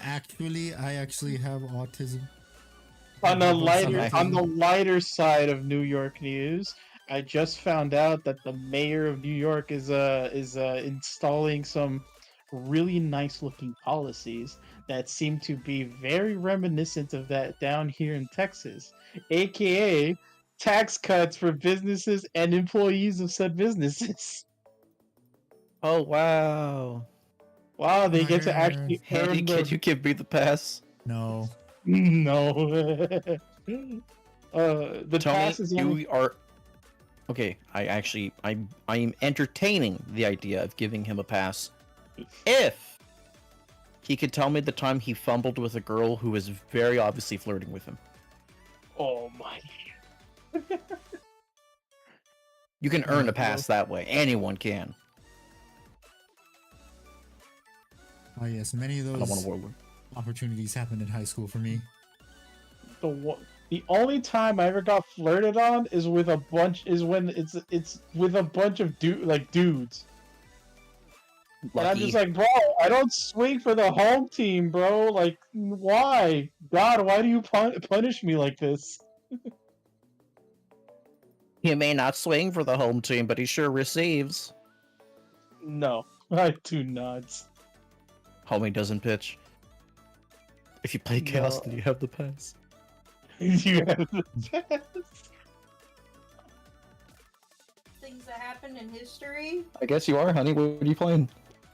Speaker 1: Actually, I actually have autism.
Speaker 5: On the
Speaker 2: Some
Speaker 5: lighter side of New York news, I just found out that the mayor of New York is installing some really nice looking policies that seem to be very reminiscent of that down here in Texas, aka tax cuts for businesses and employees of said businesses.
Speaker 2: Oh wow.
Speaker 5: Wow, they get to actually
Speaker 2: Andy,
Speaker 5: earn
Speaker 2: can
Speaker 5: their
Speaker 2: you give me the pass?
Speaker 1: No.
Speaker 5: no. The pass is
Speaker 2: Tony,
Speaker 5: only
Speaker 2: you are. Okay, I'm entertaining the idea of giving him a pass. If he could tell me the time he fumbled with a girl who was very obviously flirting with him.
Speaker 5: oh my.
Speaker 2: You can earn a pass that way. Anyone can.
Speaker 1: Oh yes, many of
Speaker 2: I don't want
Speaker 1: those
Speaker 2: to war.
Speaker 1: opportunities happened in high school for me.
Speaker 5: The only time I ever got flirted on is with a bunch when it's with a bunch of dudes. And I'm just like, bro, I don't swing for the home team, bro. Like, why? God, why do you punish me like this?
Speaker 2: He may not swing for the home team, but he sure receives.
Speaker 5: No, I do not.
Speaker 2: Homie doesn't pitch. If you play chaos,
Speaker 5: No.
Speaker 2: then you have the pass.
Speaker 5: You have the chance.
Speaker 6: Things that happened in history.
Speaker 2: I guess you are, honey. What are you playing?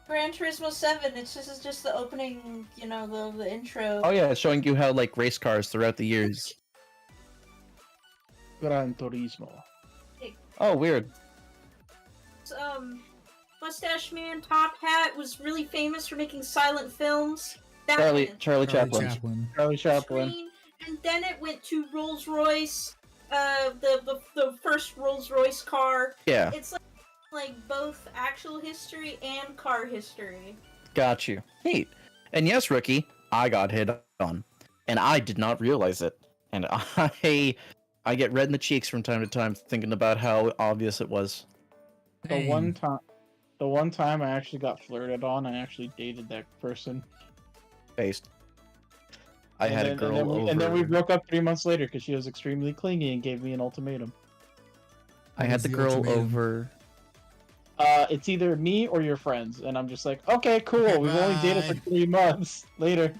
Speaker 6: Gran Turismo 7. This is just the opening, the intro.
Speaker 2: Oh yeah, it's showing you how like race cars throughout the years.
Speaker 5: Gran Turismo.
Speaker 2: Oh, weird.
Speaker 6: Mustache Man, Top Hat was really famous for making silent films. That
Speaker 2: Charlie
Speaker 6: went
Speaker 1: Charlie
Speaker 2: Chaplin.
Speaker 1: Chaplin.
Speaker 5: Charlie Chaplin.
Speaker 6: screen, and then it went to Rolls Royce, the first Rolls Royce car.
Speaker 2: Yeah,
Speaker 6: It's like both actual history and car history.
Speaker 2: got you. Neat. And yes, Rookie, I got hit on, and I did not realize it. And I get red in the cheeks from time to time thinking about how obvious it was.
Speaker 5: The one
Speaker 1: Dang.
Speaker 5: time, the one time I actually got flirted on, I actually dated that person.
Speaker 2: Based. I had a girl
Speaker 5: and then we
Speaker 2: over.
Speaker 5: broke up 3 months later because she was extremely clingy and gave me an ultimatum.
Speaker 2: I
Speaker 1: What
Speaker 2: had
Speaker 1: was
Speaker 2: the
Speaker 1: the
Speaker 2: girl
Speaker 1: ultimatum?
Speaker 2: over.
Speaker 5: It's either me or your friends, and I'm just like, okay, cool.
Speaker 1: Okay,
Speaker 5: We've only dated for
Speaker 1: bye.
Speaker 5: 3 months. Later.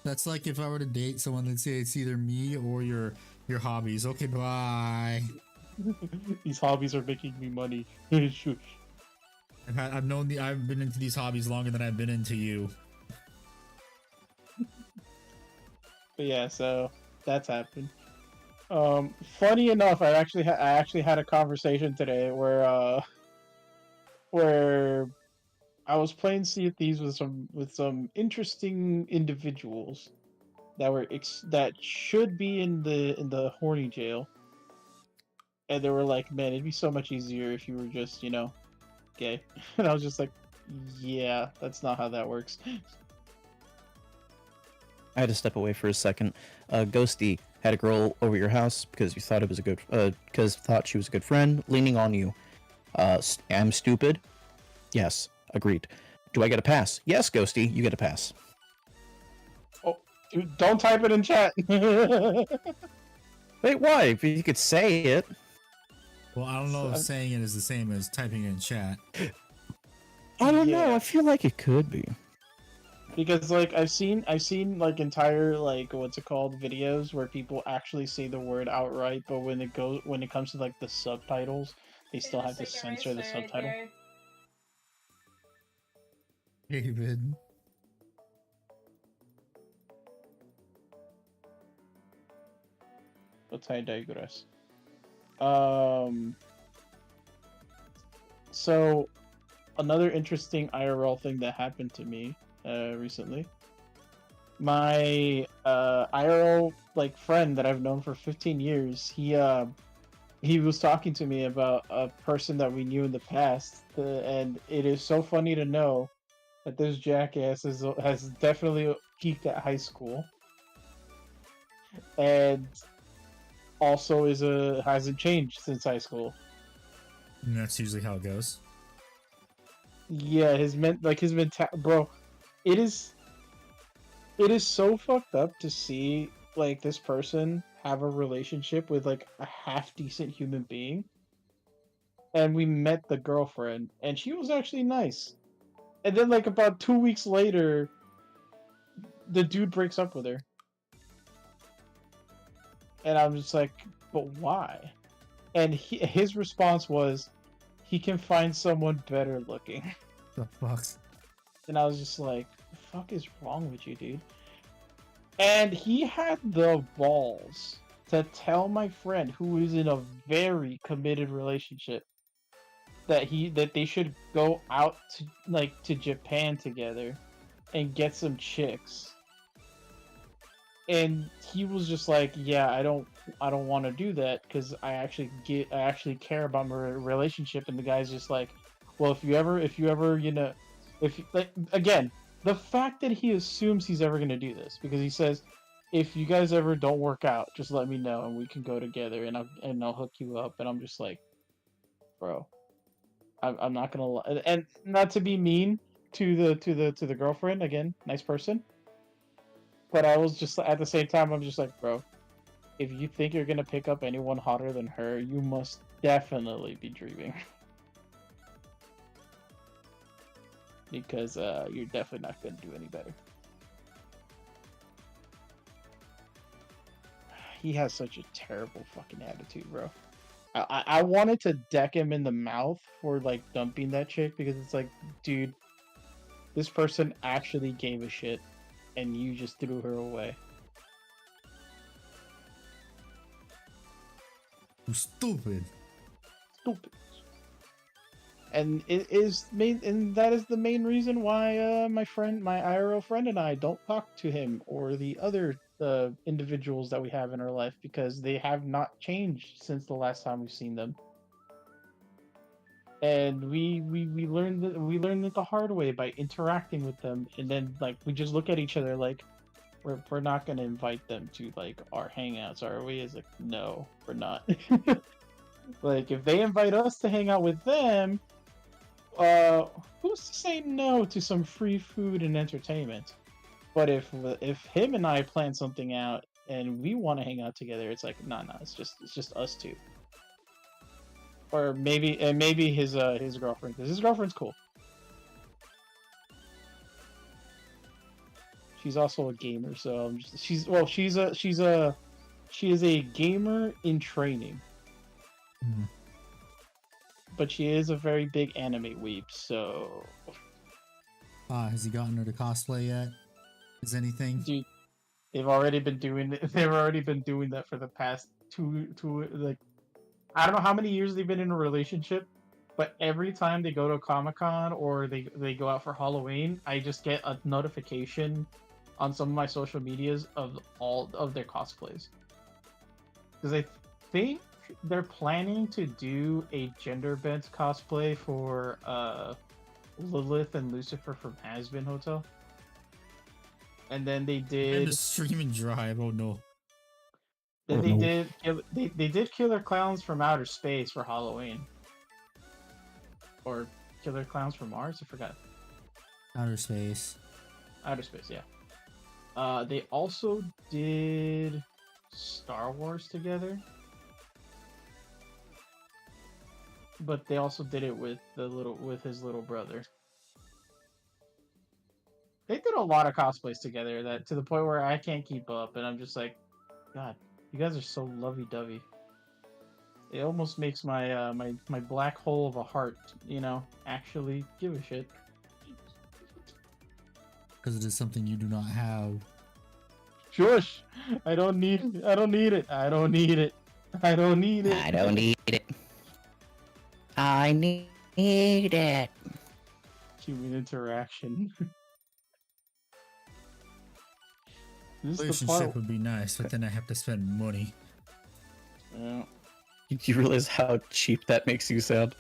Speaker 1: That's like if I were to date someone, they'd say it's either me or your hobbies. Okay, bye.
Speaker 5: These hobbies are making me money. Shush.
Speaker 1: I've been into these hobbies longer than I've been into you.
Speaker 5: But yeah, so that's happened. Funny enough, I actually had a conversation today where I was playing Sea of Thieves with some interesting individuals that should be in the horny jail, and they were like, "Man, it'd be so much easier if you were just, gay." And I was just like, "Yeah, that's not how that works."
Speaker 2: I had to step away for a second. Ghosty had a girl over your house because you thought it was a good, because thought she was a good friend, leaning on you. I'm stupid. Yes, agreed. Do I get a pass? Yes, Ghosty, you get a pass.
Speaker 5: Oh, dude, don't type it in chat.
Speaker 2: Wait, why? If you could say it.
Speaker 1: Well, I don't know if saying it is the same as typing it in chat.
Speaker 2: I don't know.
Speaker 5: Yeah.
Speaker 2: I feel like it could be.
Speaker 5: Because like I've seen like entire like what's it called videos where people actually say the word outright, but when it comes to like the subtitles, they still have to censor the subtitle.
Speaker 1: David.
Speaker 5: But I digress. So another interesting IRL thing that happened to me recently. My IRL like friend that I've known for 15 years, he was talking to me about a person that we knew in the past, and it is so funny to know that this jackass has definitely peaked at high school, and also hasn't changed since high school.
Speaker 1: And that's usually how it goes.
Speaker 5: Yeah, bro, it is so fucked up to see like this person have a relationship with like a half decent human being. And we met the girlfriend, and she was actually nice. And then like about 2 weeks later, the dude breaks up with her. And I'm just like, but why? And his response was, he can find someone better looking.
Speaker 1: The fuck?
Speaker 5: And I was just like, the fuck is wrong with you, dude? And he had the balls to tell my friend, who is in a very committed relationship, that they should go out to Japan together and get some chicks. And he was just like, yeah, I don't want to do that because I actually care about my relationship. And the guy's just like, well, if you ever again, the fact that he assumes he's ever going to do this, because he says, if you guys ever don't work out, just let me know and we can go together and I'll hook you up. And I'm just like, bro, I'm not gonna lie, and not to be mean to the girlfriend. Again, nice person, but I was just at the same time, I'm just like, bro, if you think you're gonna pick up anyone hotter than her, you must definitely be dreaming. Because you're definitely not gonna do any better. He has such a terrible fucking attitude, bro. I wanted to deck him in the mouth for like dumping that chick, because it's like, dude, this person actually gave a shit and you just threw her away.
Speaker 1: You stupid.
Speaker 5: Stupid. And that is the main reason why my IRL friend and I don't talk to him or the other individuals that we have in our life, because they have not changed since the last time we've seen them. And we learned it the hard way by interacting with them, and then like we just look at each other like we're not gonna invite them to like our hangouts, are we? Is like, no, we're not. Like, if they invite us to hang out with them, who's to say no to some free food and entertainment? But if him and I plan something out and we want to hang out together, it's like, nah, it's just us two. Or maybe his girlfriend, because his girlfriend's cool. She's also a gamer, so she is a gamer in training.
Speaker 1: Hmm.
Speaker 5: But she is a very big anime weeb, so
Speaker 1: Has he gotten her to cosplay yet? Is anything?
Speaker 5: dude, they've already been doing that for the past two like, I don't know how many years they've been in a relationship, but every time they go to Comic-Con or they go out for Halloween, I just get a notification on some of my social medias of all of their cosplays. Because I think they're planning to do a gender bent cosplay for Lilith and Lucifer from Hazbin Hotel. And then they
Speaker 1: And
Speaker 5: did
Speaker 1: the streaming drive. Oh no.
Speaker 5: then
Speaker 2: Oh,
Speaker 5: they did Killer Clowns from Outer Space for Halloween. Or Killer Clowns from Mars, I forgot.
Speaker 1: Outer space.
Speaker 5: Outer Space, yeah. They also did Star Wars together. But they also did it with his little brother. They did a lot of cosplays together, that to the point where I can't keep up, and I'm just like, God, you guys are so lovey-dovey. It almost makes my my black hole of a heart, actually give a shit.
Speaker 1: Because it is something you do not have.
Speaker 5: Shush! I don't need it. I don't need it. I don't need it. I don't need it.
Speaker 2: I don't need it. I need it.
Speaker 5: Human interaction. This is the
Speaker 1: Relationship
Speaker 5: part.
Speaker 1: would be nice, but then I have to spend money.
Speaker 5: Yeah.
Speaker 2: Do you realize how cheap that makes you sound?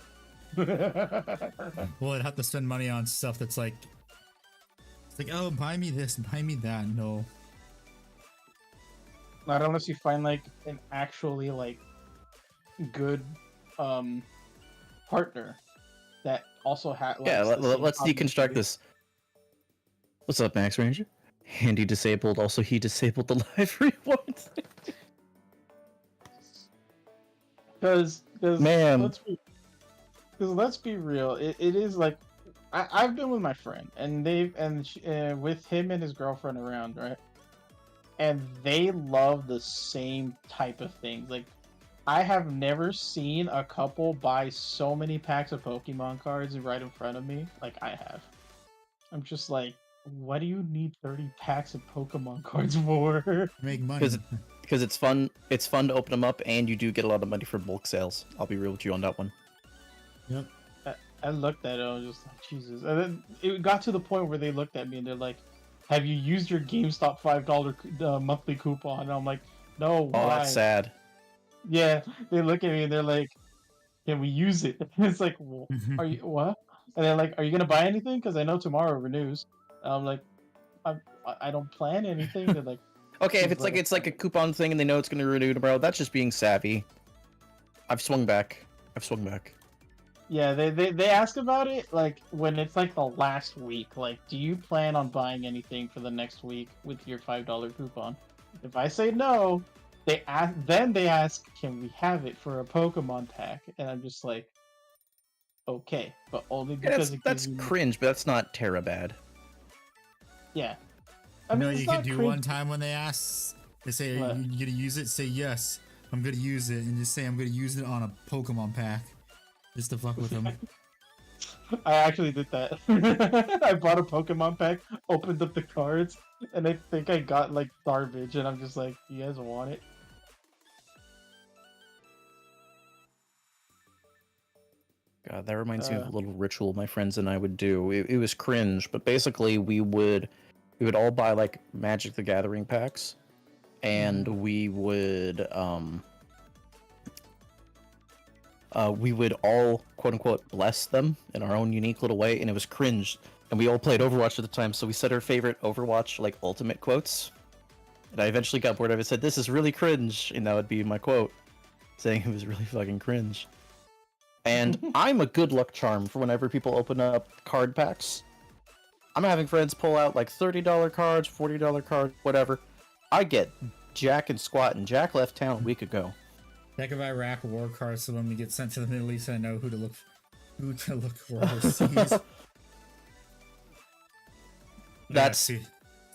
Speaker 1: Well, I'd have to spend money on stuff that's like, it's like, oh, buy me this, buy me that. No.
Speaker 5: Not unless you find like an actually like good partner that also has.
Speaker 2: Yeah, let's deconstruct this. What's up, Max Ranger? Handy disabled. Also, he disabled the live rewards.
Speaker 5: Because
Speaker 2: Man.
Speaker 5: let's be real. It is like I've been with my friend, and with him and his girlfriend around, right? And they love the same type of things. Like, I have never seen a couple buy so many packs of Pokemon cards right in front of me like I have. I'm just like, what do you need 30 packs of Pokemon cards for?
Speaker 1: Make money.
Speaker 2: Because it's fun. It's fun to open them up, and you do get a lot of money for bulk sales. I'll be real with you on that one.
Speaker 1: Yep.
Speaker 5: I looked at it, I was just like, Jesus. And then it got to the point where they looked at me and they're like, have you used your GameStop $5 monthly coupon? And I'm like, no, why?
Speaker 2: Oh, that's sad.
Speaker 5: Yeah, they look at me and they're like, can we use it? And it's like, well, are you, what? And they're like, are you going to buy anything? Because I know tomorrow renews. And I'm like, I don't plan anything. They're like,
Speaker 2: Okay, if it's like a coupon thing and they know it's going to renew tomorrow, that's just being savvy. I've swung back.
Speaker 5: yeah, they ask about it like when it's like the last week. Like, do you plan on buying anything for the next week with your $5 coupon? If I say no, they ask, can we have it for a Pokemon pack? And I'm just like, okay, but only
Speaker 2: Yeah,
Speaker 5: because
Speaker 2: that's cringe, but that's not Terra bad.
Speaker 5: Yeah.
Speaker 1: You know,
Speaker 5: it's
Speaker 1: you can
Speaker 5: not
Speaker 1: do
Speaker 5: cringe.
Speaker 1: one time when they ask, they say, are
Speaker 5: What?
Speaker 1: you gonna use it? Say yes, I'm gonna use it, and just say I'm gonna use it on a Pokemon pack, just to fuck with them.
Speaker 5: I actually did that. I bought a Pokemon pack, opened up the cards, and I think I got like garbage, and I'm just like, you guys want it?
Speaker 2: God, that reminds me of a little ritual my friends and I would do. It was cringe, but basically we would all buy like Magic the Gathering packs, and we would all quote unquote bless them in our own unique little way, and it was cringe. And we all played Overwatch at the time, so we said our favorite Overwatch like ultimate quotes. And I eventually got bored of it, said, "This is really cringe," and that would be my quote. saying it was really fucking cringe. And I'm a good luck charm for whenever people open up card packs. I'm having friends pull out like $30 cards, $40 cards, whatever. I get Jack and Squat, and Jack left town a week ago.
Speaker 1: Deck of Iraq war cards, so when we get sent to the Middle East, I know who to look for overseas.
Speaker 2: That's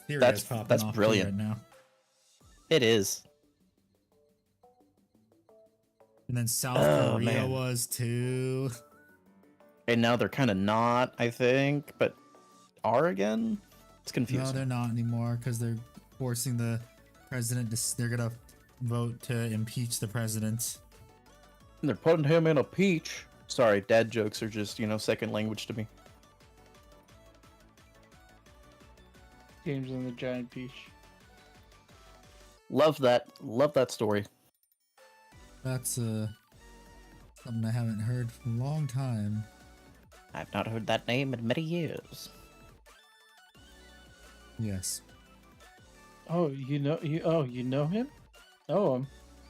Speaker 1: That's
Speaker 2: brilliant.
Speaker 1: right now.
Speaker 2: It is.
Speaker 1: And then South
Speaker 2: Oh,
Speaker 1: Korea
Speaker 2: man.
Speaker 1: was too.
Speaker 2: And now they're kind of not, I think, but are again? It's
Speaker 1: No,
Speaker 2: confusing.
Speaker 1: they're not anymore because they're forcing the president to. They're gonna vote to impeach the president.
Speaker 2: They're putting him in a peach. Sorry, dad jokes are just, second language to me.
Speaker 5: James and the Giant Peach.
Speaker 2: Love that. Love that story.
Speaker 1: That's something I haven't heard for a long time.
Speaker 2: I've not heard that name in many years.
Speaker 1: Yes.
Speaker 5: Oh, you know him? Oh,
Speaker 2: Of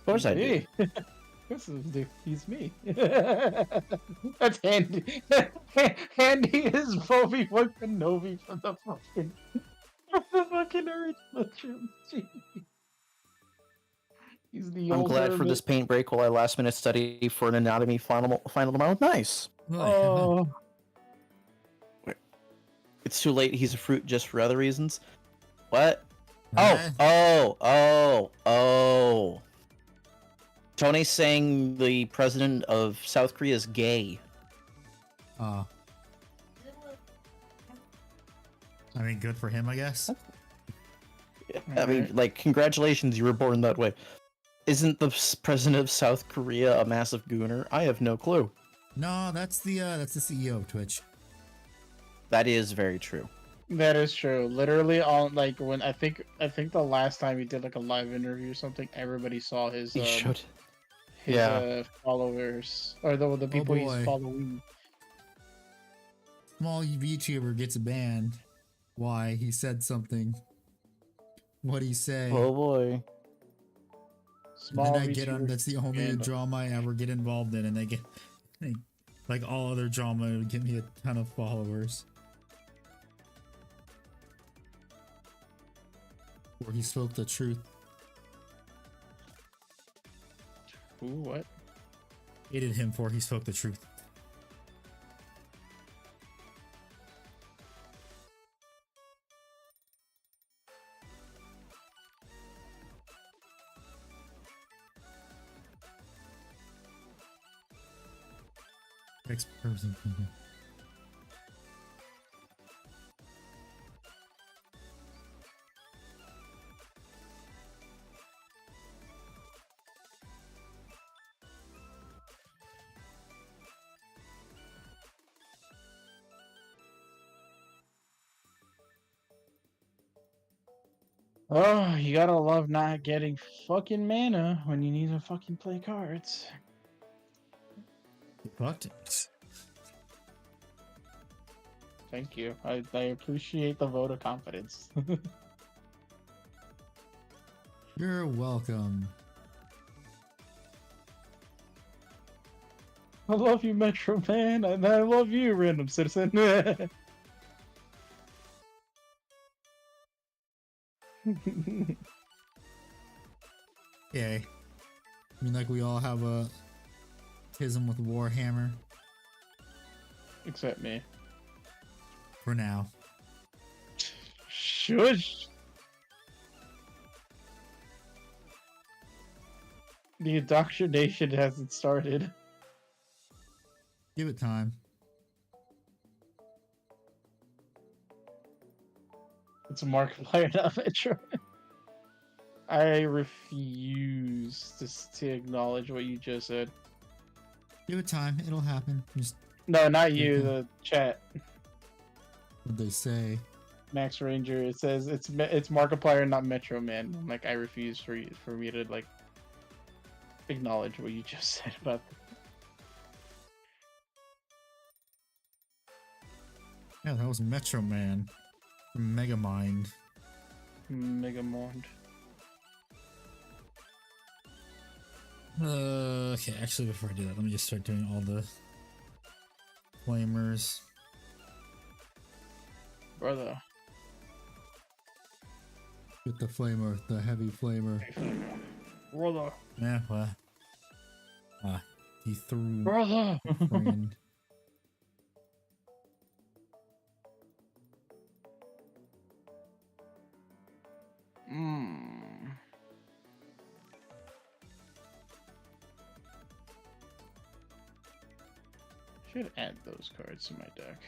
Speaker 2: course I do.
Speaker 5: This is he's me. That's Handy. Handy is Obi-Wan Kenobi from the fucking original trilogy. He's the
Speaker 2: I'm
Speaker 5: older
Speaker 2: glad for
Speaker 5: bit-
Speaker 2: this paint break while I last minute study for an anatomy final tomorrow. Nice.
Speaker 5: Oh,
Speaker 2: It's too late. He's a fruit just for other reasons. What?
Speaker 1: Eh?
Speaker 2: Oh. Tony's saying the president of South Korea is gay.
Speaker 1: I mean, good for him, I guess.
Speaker 2: I mean, like, congratulations, you were born that way. Isn't the president of South Korea a massive gooner? I have no clue.
Speaker 1: No, that's the CEO of Twitch.
Speaker 2: That is very true.
Speaker 5: that is true. Literally, on like when I think the last time he did like a live interview or something, everybody saw his
Speaker 2: He should.
Speaker 5: his
Speaker 2: Yeah.
Speaker 5: Followers or the people
Speaker 1: boy.
Speaker 5: he's following.
Speaker 1: Small VTuber gets banned. Why? He said something. What'd he say?
Speaker 2: Oh boy.
Speaker 5: Small
Speaker 1: then I get on.
Speaker 5: VTuber
Speaker 1: That's the only
Speaker 5: scandal.
Speaker 1: drama I ever get involved in, and like all other drama, it would give me a ton of followers. Where he spoke the truth.
Speaker 5: Ooh, what?
Speaker 1: Hated him for he spoke the truth. Next person.
Speaker 5: Oh, you gotta love not getting fucking mana when you need to fucking play cards.
Speaker 1: Fucked it.
Speaker 5: Thank you. I appreciate the vote of confidence.
Speaker 1: You're welcome.
Speaker 5: I love you, Metro Man, and I love you, random citizen.
Speaker 1: Yay. I mean, like we all have a tism with Warhammer
Speaker 5: Except me.
Speaker 1: for now.
Speaker 5: Shush. The indoctrination hasn't started.
Speaker 1: Give it time.
Speaker 5: It's a Markiplier, not Metro. I refuse to acknowledge what you just said.
Speaker 1: Give it time. It'll happen. Just
Speaker 5: No, not you.
Speaker 1: Mhm.
Speaker 5: The chat.
Speaker 1: what they say.
Speaker 5: Max Ranger. It says it's Markiplier, not Metro Man. I'm like, I refuse for me to like acknowledge what you just said about.
Speaker 1: Yeah, that was Metro Man from Megamind.
Speaker 5: Megamond.
Speaker 1: Okay, actually, before I do that, let me just start doing all the flamers.
Speaker 5: Brother.
Speaker 1: Get the flamer, the heavy flamer.
Speaker 5: Brother.
Speaker 1: Yeah, well. He threw.
Speaker 5: Brother.
Speaker 1: Friggin-
Speaker 5: Should add those cards to my deck.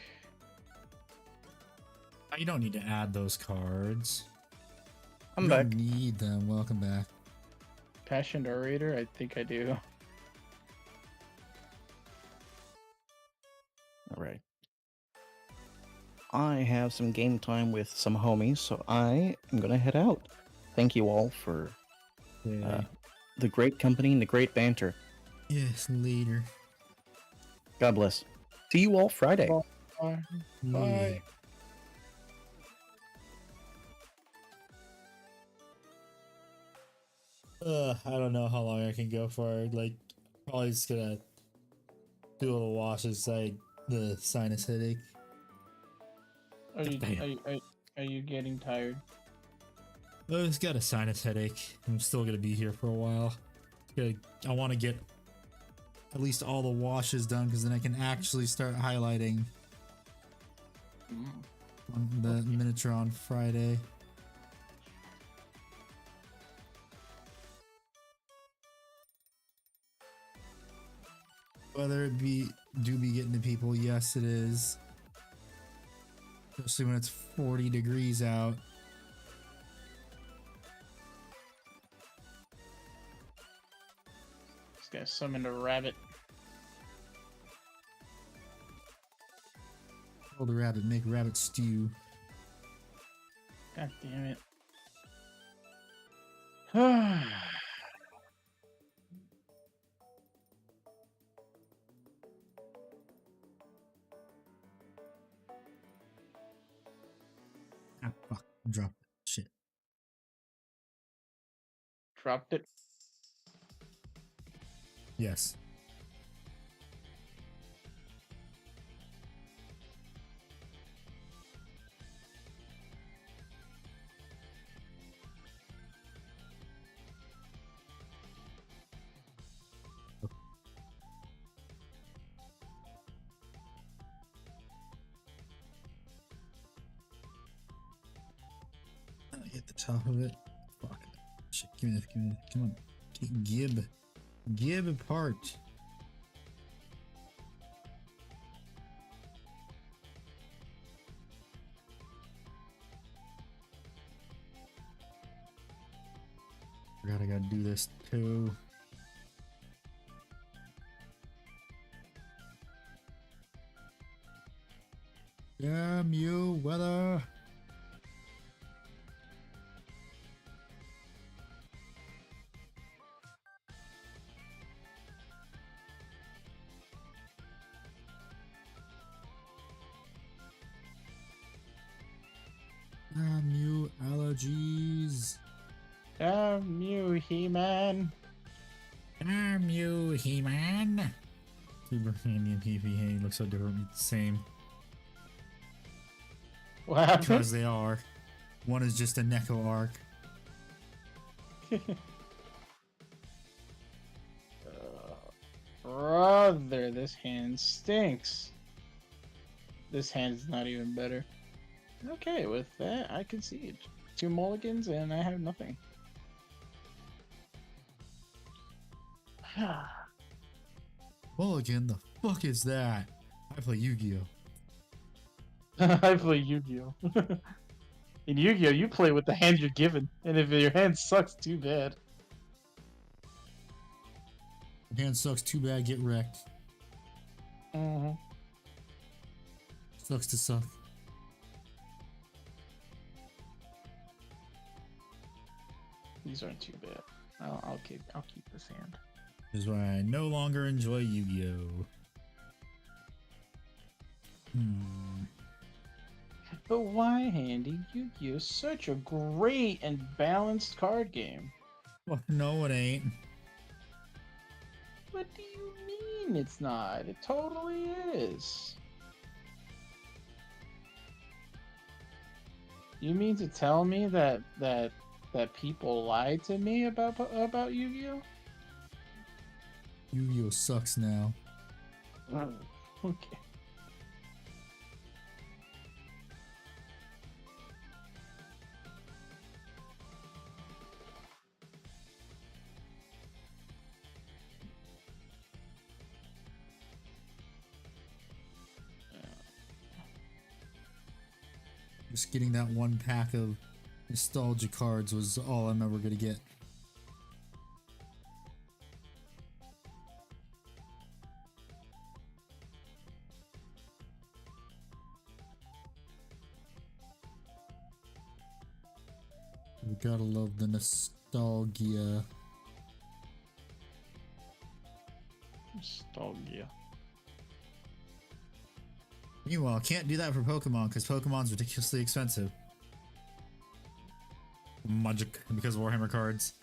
Speaker 1: You don't need to add those cards.
Speaker 2: I'm
Speaker 1: you
Speaker 2: back.
Speaker 1: don't need them. Welcome back.
Speaker 5: Passionate Orator? I think I do.
Speaker 2: All right. I have some game time with some homies, so I am gonna head out. Thank you all for the great company and the great banter.
Speaker 1: Yes, later.
Speaker 2: God bless. See you all Friday.
Speaker 5: Bye.
Speaker 1: Yeah.
Speaker 5: Bye.
Speaker 1: I don't know how long I can go for. Like, probably just gonna do a little washes, like the sinus headache.
Speaker 5: Are you getting tired?
Speaker 1: I just got a sinus headache. I'm still gonna be here for a while. I want to get at least all the washes done, because then I can actually start highlighting on the miniature on Friday. Whether it be getting to people, yes it is. Especially when it's 40 degrees out.
Speaker 5: This guy summoned a rabbit.
Speaker 1: Kill the rabbit, make rabbit stew.
Speaker 5: God damn it.
Speaker 1: Ah, fuck. Drop it. Shit.
Speaker 5: Dropped it.
Speaker 1: Yes. Hit the top of it. Fuck. Shit, give me that, come on. Gib apart. Forgot I gotta do this too. Damn you, weather. Damn you, allergies.
Speaker 5: Damn you, He-Man.
Speaker 1: Damn you, He-Man. Super Handy and PvP look so different, it's the same.
Speaker 5: What happened?
Speaker 1: Because they are. One is just a Neko arc.
Speaker 5: Brother, this hand stinks. This hand is not even better. Okay, with that, I concede. 2 mulligans and I have nothing.
Speaker 1: Mulligan, the fuck is that? I play Yu-Gi-Oh!
Speaker 5: I play Yu-Gi-Oh! In Yu-Gi-Oh, you play with the hand you're given, and if your hand sucks, too bad.
Speaker 1: Hand sucks, too bad, get wrecked. Sucks to suck.
Speaker 5: These aren't too bad. I'll keep this hand.
Speaker 1: This is why I no longer enjoy Yu-Gi-Oh!
Speaker 5: But why, Handy? Yu-Gi-Oh is such a great and balanced card game.
Speaker 1: Well, no, it ain't.
Speaker 5: What do you mean it's not? It totally is. You mean to tell me that people lied to me about Yu-Gi-Oh?
Speaker 1: Yu-Gi-Oh sucks now.
Speaker 5: Okay.
Speaker 1: Just getting that one pack of nostalgia cards was all I'm ever gonna get. We gotta love the nostalgia.
Speaker 5: Nostalgia.
Speaker 1: Meanwhile, can't do that for Pokemon because Pokemon's ridiculously expensive. Magic because of Warhammer cards.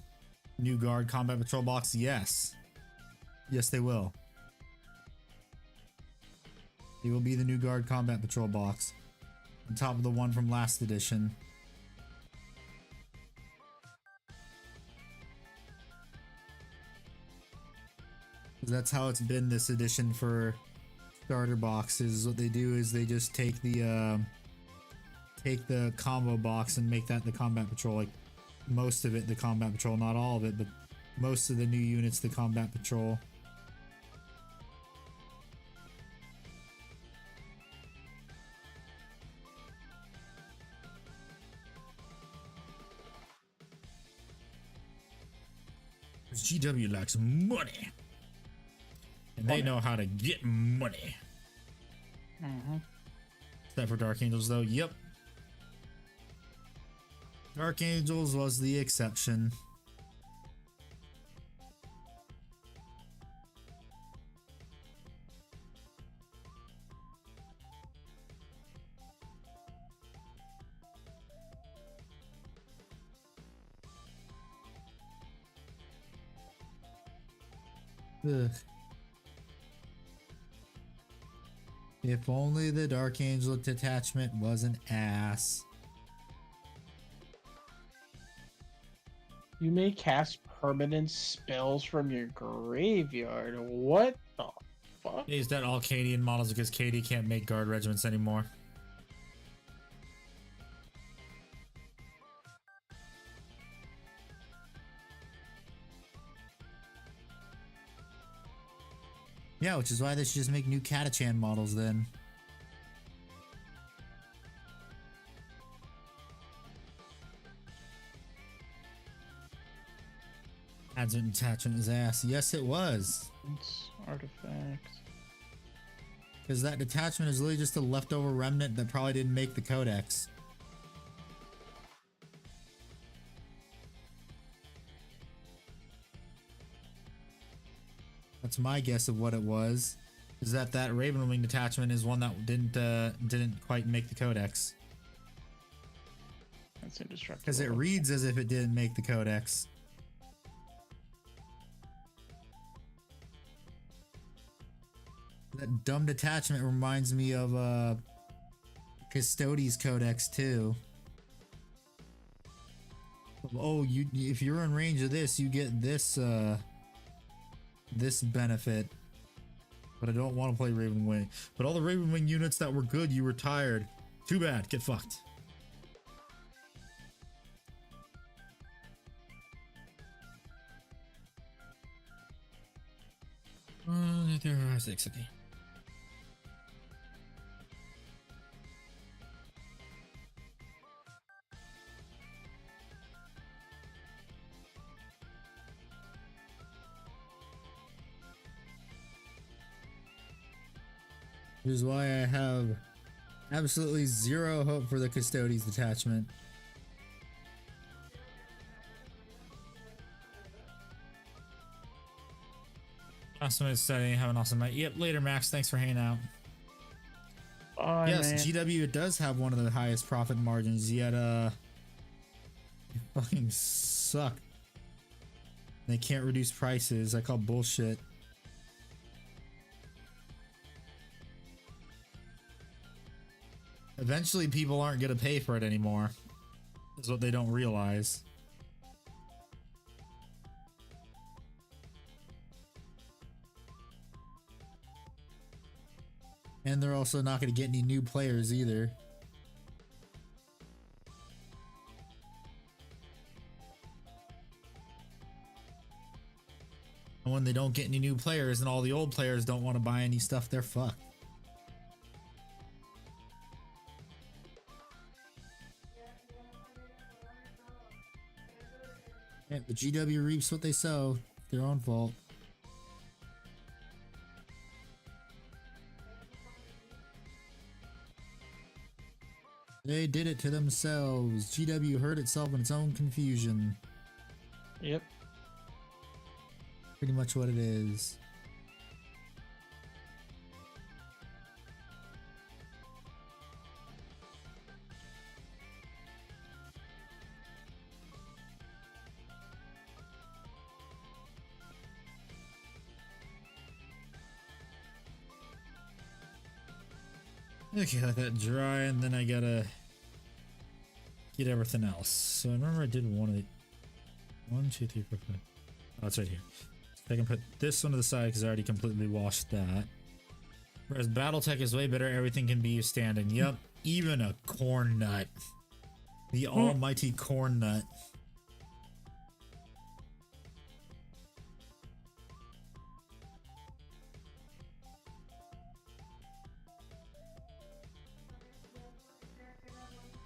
Speaker 1: New Guard Combat Patrol box, yes. Yes, they will. They will be the New Guard Combat Patrol box. On top of the one from last edition. That's how it's been this edition for starter boxes. What they do is they just take the combo box and make that the combat patrol. Like most of it the combat patrol, not all of it, but most of the new units the combat patrol. GW likes money. And they know how to get money. Except for Dark Angels, though. Yep. Dark Angels was the exception. Ugh. If only the Dark Angel detachment was an ass.
Speaker 5: You may cast permanent spells from your graveyard. What the fuck?
Speaker 1: Is that all Cadian models because Katie can't make guard regiments anymore? Yeah, which is why they should just make new Catachan models then. Advent detachment is ass. Yes, it was.
Speaker 5: It's artifact.
Speaker 1: Because that detachment is literally just a leftover remnant that probably didn't make the codex. That's my guess of what it was. Is that Ravenwing detachment is one that didn't quite make the codex.
Speaker 5: That's indestructible.
Speaker 1: Because it reads as if it didn't make the codex. That dumb detachment reminds me of Custodes Codex too. Oh, if you're in range of this, you get this this benefit. But I don't want to play Ravenwing. But all the Ravenwing units that were good, you retired. Too bad. Get fucked. There are 6, okay. Which is why I have absolutely zero hope for the Custodes detachment. Awesome is studying. Have an awesome night. Yep, later, Max. Thanks for hanging out.
Speaker 5: Bye,
Speaker 1: yes,
Speaker 5: man.
Speaker 1: GW does have one of the highest profit margins, yet they fucking suck. They can't reduce prices. I call bullshit. Eventually, people aren't gonna pay for it anymore. Is what they don't realize. And they're also not gonna get any new players either. And when they don't get any new players and all the old players don't want to buy any stuff, they're fucked. Yeah, the GW reaps what they sow. Their own fault. They did it to themselves. GW hurt itself in its own confusion.
Speaker 5: Yep.
Speaker 1: Pretty much what it is. Okay, let that dry, and then I gotta get everything else. So I remember I did one of the 1, 2, 3, 4, 5. Oh, it's right here. So I can put this one to the side because I already completely washed that. Whereas BattleTech is way better. Everything can be standing. Yep, even a corn nut. The almighty corn nut.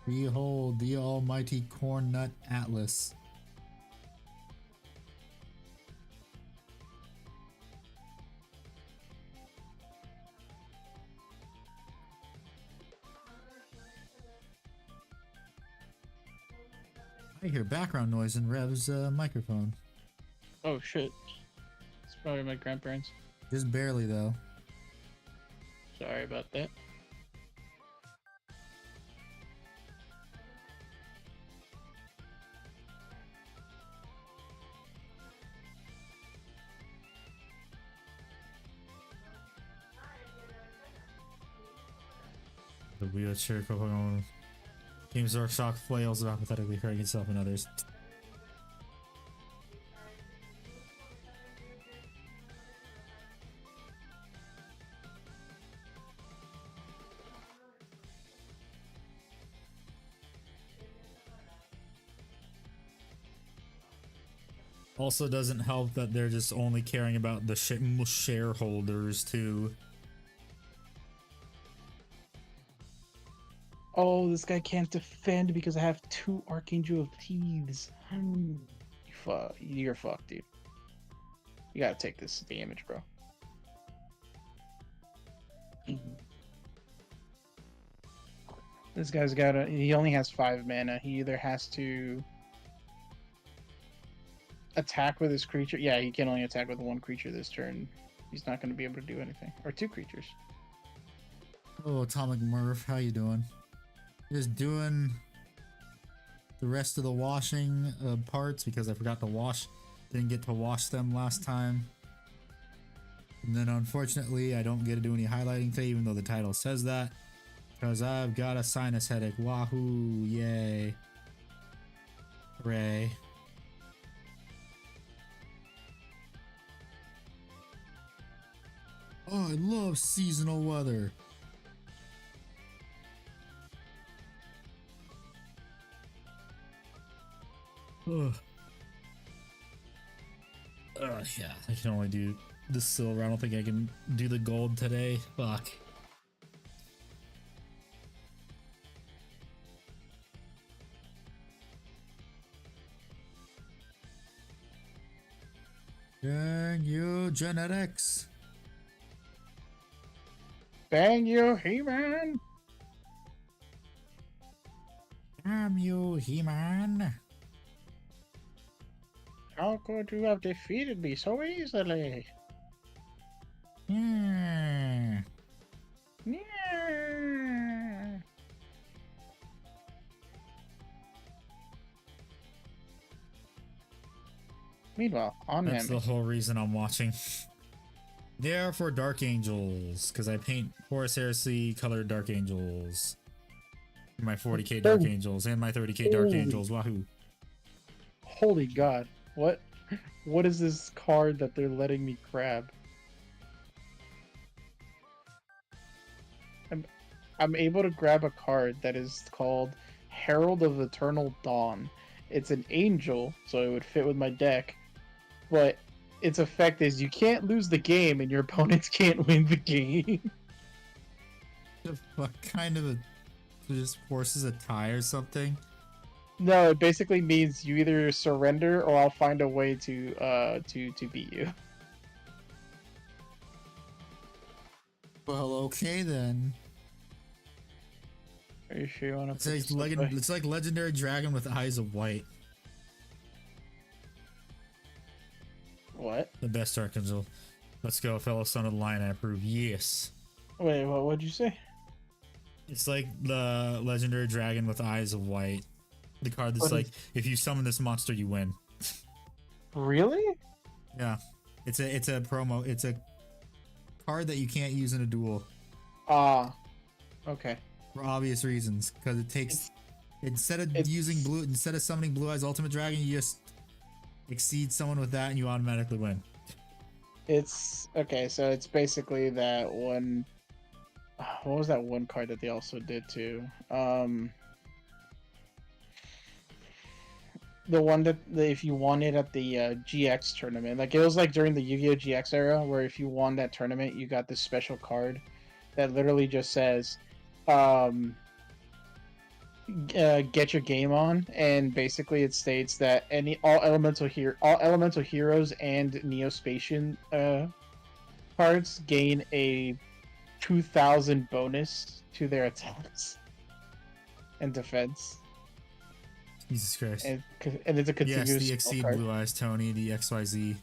Speaker 1: Behold the almighty corn nut atlas. I hear background noise in Rev's microphone.
Speaker 5: Oh shit. It's probably my grandparents.
Speaker 1: Just barely though.
Speaker 5: Sorry about that.
Speaker 1: The wheelchair Pokemon. Games Shock flails about pathetically hurting itself and others. Also doesn't help that they're just only caring about the shareholders too.
Speaker 5: Oh, this guy can't defend because I have 2 Archangel of Thieves. You're fucked, dude. You gotta take this damage, bro. This guy's he only has 5 mana. He either has to attack with his creature. Yeah, he can only attack with 1 creature this turn. He's not gonna be able to do anything. Or 2 creatures.
Speaker 1: Oh, Atomic Murph, how you doing? Just doing the rest of the washing parts because I forgot to wash. Didn't get to wash them last time. And then unfortunately I don't get to do any highlighting today even though the title says that. Because I've got a sinus headache. Wahoo! Yay. Hooray. Oh, I love seasonal weather. Ugh. Yeah, I can only do the silver. I don't think I can do the gold today. Fuck. Dang you, genetics.
Speaker 5: Bang you, He-Man!
Speaker 1: Damn you, He-Man.
Speaker 5: How could you have defeated me so easily?
Speaker 1: Yeah.
Speaker 5: Yeah. Meanwhile, on
Speaker 1: That's
Speaker 5: him.
Speaker 1: the whole reason I'm watching. They are for Dark Angels, because I paint Forest Heresy colored Dark Angels. My 40k Dark
Speaker 5: Oh.
Speaker 1: Angels and my 30k Dark
Speaker 5: Holy-
Speaker 1: Angels. Wahoo!
Speaker 5: Holy God! What is this card that they're letting me grab? I'm able to grab a card that is called Herald of Eternal Dawn. It's an angel, so it would fit with my deck. But its effect is you can't lose the game and your opponents can't win the game.
Speaker 1: What kind of a just forces a tie or something?
Speaker 5: No, it basically means you either surrender or I'll find a way to beat you.
Speaker 1: Well, okay then.
Speaker 5: Are you sure you want to?
Speaker 1: It's like legendary dragon with eyes of white.
Speaker 5: What?
Speaker 1: The best Archangel. Let's go, fellow son of the lion. I approve. Yes.
Speaker 5: Wait, what'd you say?
Speaker 1: It's like the legendary dragon with eyes of white. The card that's
Speaker 5: What
Speaker 1: like,
Speaker 5: is-
Speaker 1: if you summon this monster, you win.
Speaker 5: Really?
Speaker 1: Yeah. It's a promo. It's a card that you can't use in a duel
Speaker 5: Ah. Okay.
Speaker 1: for obvious reasons. Because it takes instead of summoning Blue Eyes Ultimate Dragon, you just exceed someone with that and you automatically win.
Speaker 5: It's okay. So it's basically that one. What was that one card that they also did too? The one that if you won it at the GX tournament, like it was like during the Yu-Gi-Oh GX era, where if you won that tournament, you got this special card that literally just says, "Get your game on," and basically it states that all elemental heroes and Neospatian cards gain a 2,000 bonus to their attacks and defense.
Speaker 1: Jesus Christ.
Speaker 5: And it's a continuous
Speaker 1: Yes, the
Speaker 5: spell
Speaker 1: Exceed
Speaker 5: card.
Speaker 1: Blue Eyes Tony, the XYZ.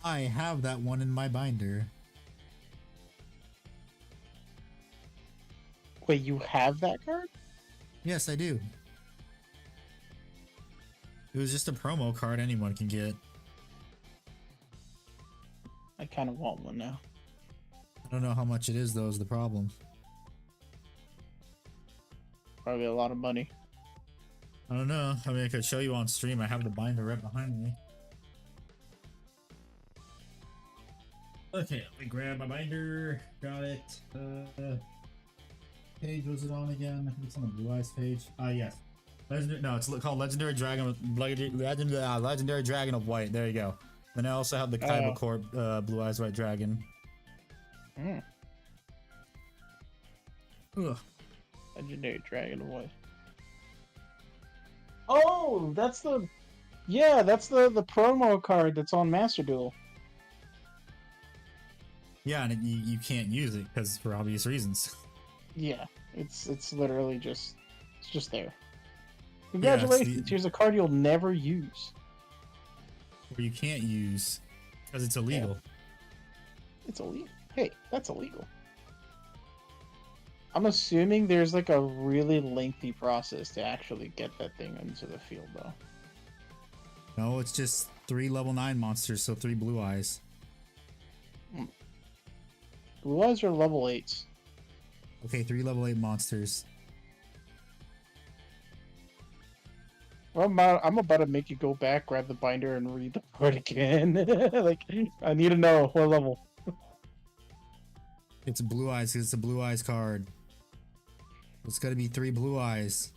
Speaker 1: I have that one in my binder.
Speaker 5: Wait, you have that card?
Speaker 1: Yes, I do. It was just a promo card anyone can get.
Speaker 5: I kind of want one now.
Speaker 1: I don't know how much it is though, is the problem.
Speaker 5: Probably a lot of money.
Speaker 1: I don't know. I mean, I could show you on stream. I have the binder right behind me. Okay, let me grab my binder. Got it. Page was it on again? I think it's on the Blue Eyes page. Yes. It's called Legendary Dragon. Legendary Dragon of White. There you go. Then I also have the Kaiba Corp Blue Eyes White Dragon.
Speaker 5: Mm.
Speaker 1: Ugh.
Speaker 5: Legendary Dragon of White. Oh, that's the promo card that's on Master Duel.
Speaker 1: Yeah, and you can't use it because for obvious reasons.
Speaker 5: Yeah, it's literally just there. Congratulations! Here's a card you'll never use.
Speaker 1: Or you can't use because it's illegal.
Speaker 5: It's illegal. Hey, that's illegal. I'm assuming there's like a really lengthy process to actually get that thing into the field, though.
Speaker 1: No, it's just 3 level 9 monsters, so 3 Blue Eyes.
Speaker 5: Blue Eyes are level 8s.
Speaker 1: Okay, 3 level 8 monsters.
Speaker 5: Well, I'm about to make you go back, grab the binder, and read the card again. Like, I need to know what level.
Speaker 1: It's Blue Eyes because it's a Blue Eyes card. It's gotta be 3 Blue Eyes.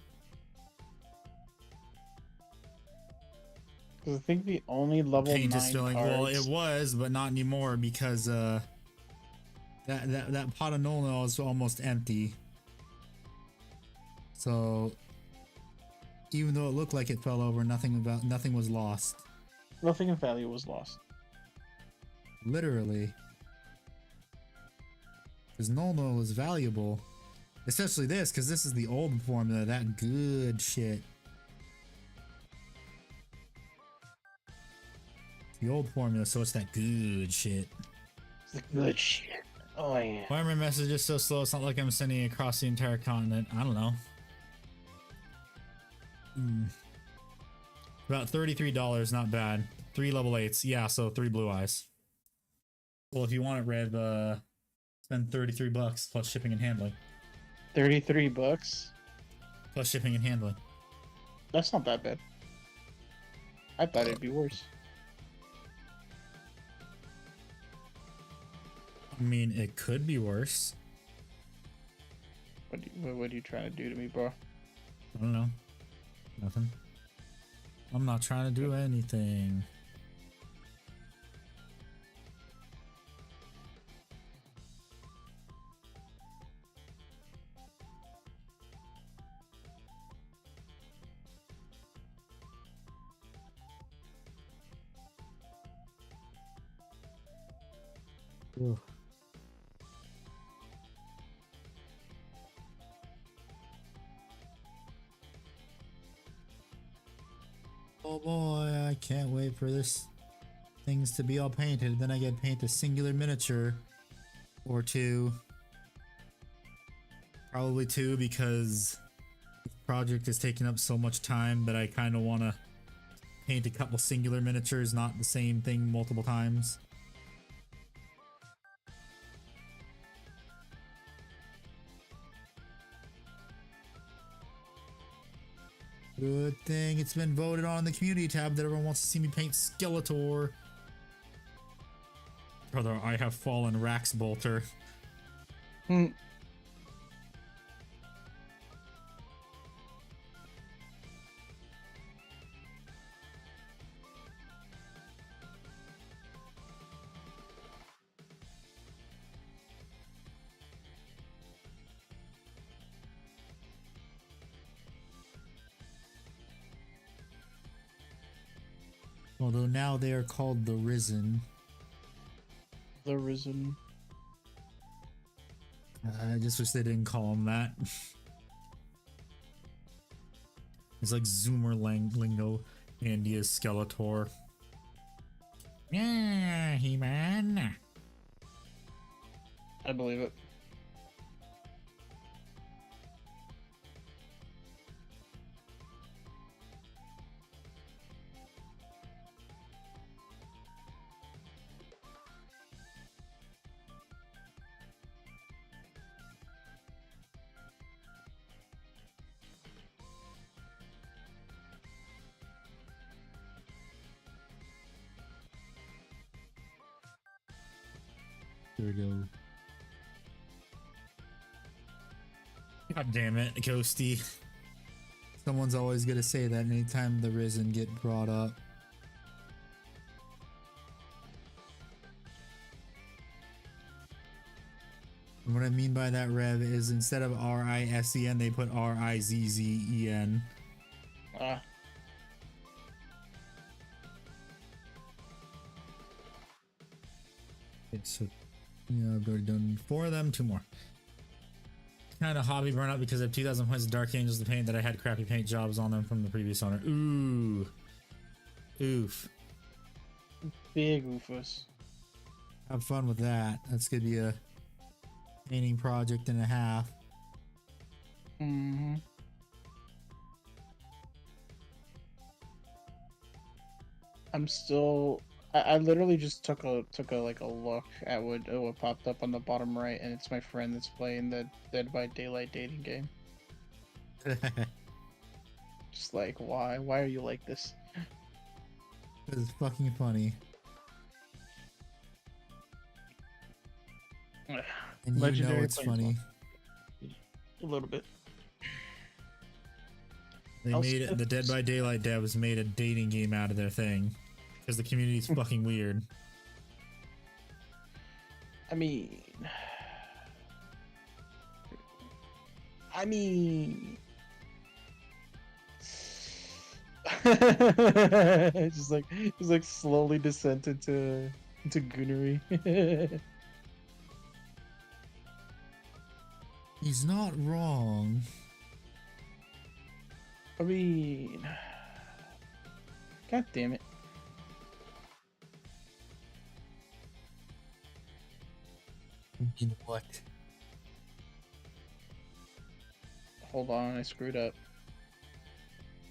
Speaker 5: Because I think the only level 9
Speaker 1: Paint is filling.
Speaker 5: cards...
Speaker 1: Well, it was, but not anymore because that pot of Nolno is almost empty. So even though it looked like it fell over, nothing was lost.
Speaker 5: Nothing of value was lost.
Speaker 1: Literally. Because Nolno is valuable. Especially this, because this is the old formula, that good shit. The old formula, so it's that good shit.
Speaker 5: It's the good shit. Oh, yeah.
Speaker 1: Why are my messages so slow? It's not like I'm sending it across the entire continent. I don't know. About $33, not bad. 3 level 8s. Yeah, so 3 Blue Eyes. Well, if you want it red, Spend $33 plus shipping and handling.
Speaker 5: $33.
Speaker 1: Plus shipping and handling.
Speaker 5: That's not that bad. I thought it'd be worse.
Speaker 1: I mean, it could be worse.
Speaker 5: What are you trying to do to me, bro?
Speaker 1: I don't know. Nothing. I'm not trying to do anything. Ugh. Oh boy, I can't wait for this things to be all painted. Then I get to paint a singular miniature or two. Probably two, because this project is taking up so much time that I kind of want to paint a couple singular miniatures, not the same thing multiple times. Good thing it's been voted on in the community tab that everyone wants to see me paint Skeletor. Brother, I have fallen Rax Bolter.
Speaker 5: Hmm.
Speaker 1: Although now they are called the Risen.
Speaker 5: The Risen.
Speaker 1: I just wish they didn't call them that. It's like Zoomer lingo. Andy is Skeletor. Yeah, He-Man.
Speaker 5: I believe it.
Speaker 1: Here we go. God damn it, Ghosty. Someone's always gonna say that anytime the Risen get brought up. And what I mean by that, Rev, is instead of R-I-S-E-N, they put R-I-Z-Z-E-N.
Speaker 5: Ah.
Speaker 1: Okay, so yeah, I've already done 4 of them, 2 more. Kind of hobby burnout because I have 2,000 points of Dark Angels to paint that I had crappy paint jobs on them from the previous owner. Ooh. Oof.
Speaker 5: Big oofus.
Speaker 1: Have fun with that. That's gonna be a painting project and a half.
Speaker 5: Mm-hmm. I'm still. I literally just took a like a look at what popped up on the bottom right, and it's my friend that's playing the Dead by Daylight dating game. Just like, why? Why are you like this?
Speaker 1: It's fucking funny. And you know it's funny.
Speaker 5: A little bit.
Speaker 1: They made it. The Dead by Daylight devs made a dating game out of their thing because the community's fucking weird.
Speaker 5: I mean, just like slowly descent into goonery.
Speaker 1: He's not wrong.
Speaker 5: I mean, god damn it.
Speaker 1: You know what?
Speaker 5: Hold on, I screwed up.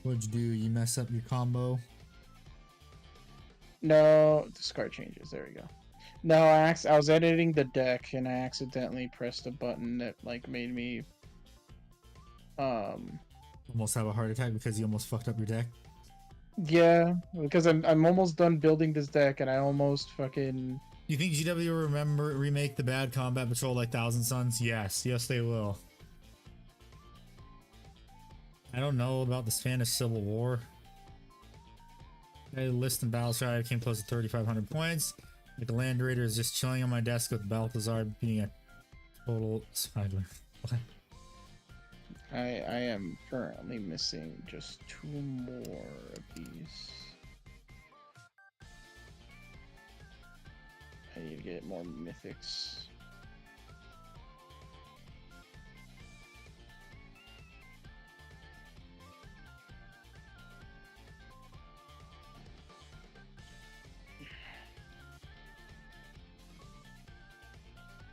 Speaker 1: What'd you do? You mess up your combo?
Speaker 5: No, discard changes. There we go. No, I was editing the deck and I accidentally pressed a button that like made me
Speaker 1: Almost have a heart attack because you almost fucked up your deck.
Speaker 5: yeah, because I'm almost done building this deck and I almost fucking
Speaker 1: You think GW will remake the bad combat patrol like Thousand Suns? Yes, yes they will. I don't know about the Spanish Civil War. I list in Battleship came close to 3,500 points. Like the Land Raider is just chilling on my desk with Balthazar being a total smuggler. What?
Speaker 5: I am currently missing just 2 more of these. I need to get more mythics.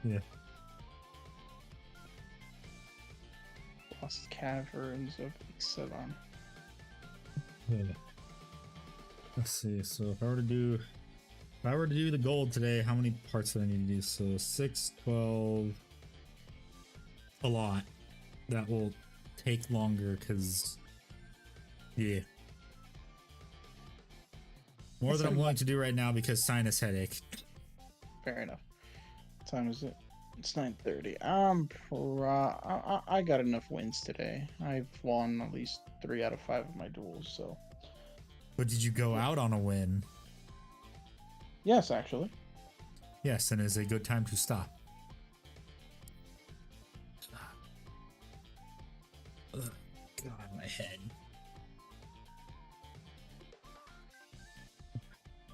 Speaker 1: Yeah.
Speaker 5: Lost Caverns of Ixalan.
Speaker 1: Yeah. Let's see. So if I were to do the gold today, how many parts do I need to do? So 6, 12, a lot. That will take longer because, yeah. More than I'm willing to do right now because sinus headache.
Speaker 5: Fair enough. What time is it? It's 9:30. I got enough wins today. I've won at least 3 out of 5 of my duels, so.
Speaker 1: But did you go out on a win?
Speaker 5: Yes, actually.
Speaker 1: Yes, and is a good time to stop. Ugh, God, my head.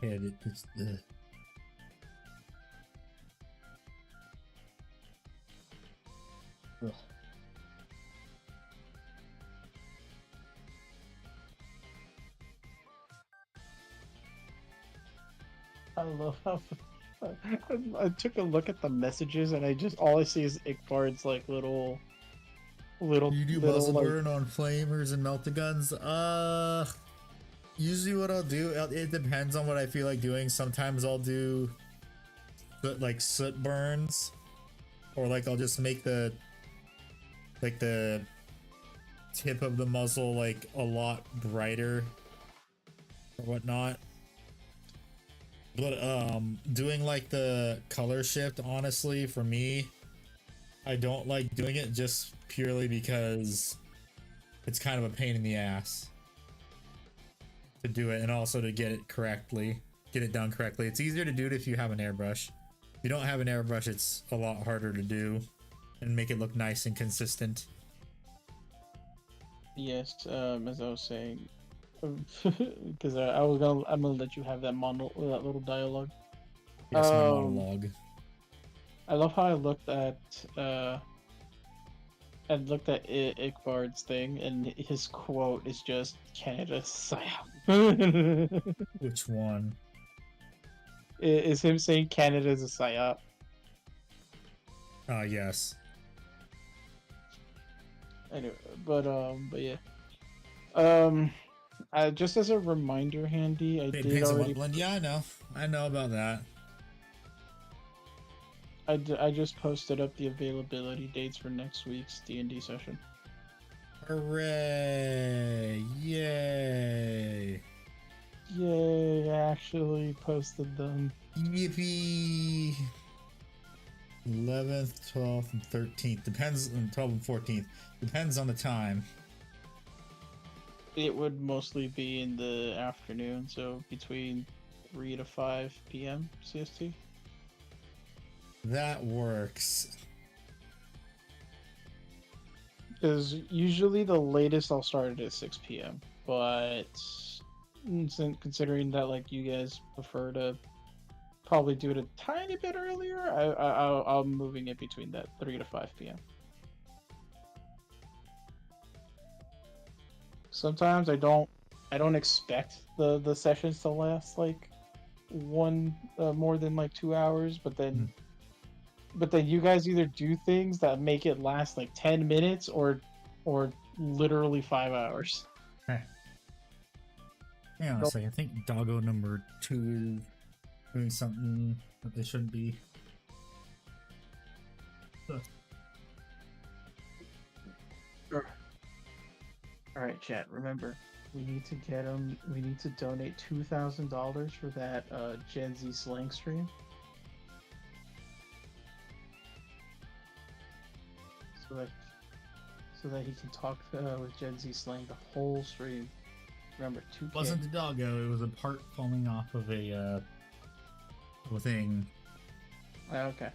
Speaker 1: It's ugh.
Speaker 5: I love how I took a look at the messages and all I see is Ickbard's like little
Speaker 1: You do muzzle
Speaker 5: like,
Speaker 1: burn on flamers and melta guns. Usually what I'll do, it depends on what I feel like doing. Sometimes I'll do like soot burns, or like I'll just make the tip of the muzzle like a lot brighter or whatnot. But doing like the color shift, honestly, for me, I don't like doing it just purely because it's kind of a pain in the ass to do it, and also to get it done correctly. It's easier to do it if you have an airbrush. If you don't have an airbrush, it's a lot harder to do and make it look nice and consistent.
Speaker 5: yes, as I was saying, because I'm gonna let you have that little dialogue.
Speaker 1: Yes, my monologue.
Speaker 5: I love how I looked at Ickbard's thing, and his quote is just Canada psyop.
Speaker 1: Which one?
Speaker 5: Is him saying Canada's a psyop.
Speaker 1: Yes.
Speaker 5: Anyway, but yeah. Just as a reminder, Handy, I did already.
Speaker 1: Yeah, I know about that.
Speaker 5: I just posted up the availability dates for next week's D&D session.
Speaker 1: Hooray! Yay!
Speaker 5: Yay! I actually posted them.
Speaker 1: Yippee! 11th, 12th, and 13th. Depends on 12th and 14th. Depends on the time.
Speaker 5: It would mostly be in the afternoon, so between 3 to 5 p.m. CST.
Speaker 1: That works.
Speaker 5: Because usually the latest I'll start it at 6 p.m. But considering that like you guys prefer to probably do it a tiny bit earlier, I'm moving it between that 3 to 5 p.m. Sometimes I don't expect the sessions to last like more than like 2 hours, but then you guys either do things that make it last like 10 minutes or literally 5 hours.
Speaker 1: Hang on a second. I think doggo number 2 is doing something. but they shouldn't be.
Speaker 5: All right, chat. Remember, we need to get them. We need to donate $2,000 for that Gen Z slang stream. So that he can talk with Gen Z slang the whole stream. Remember, 2K.
Speaker 1: It wasn't the doggo, it was a part falling off of a thing.
Speaker 5: Okay.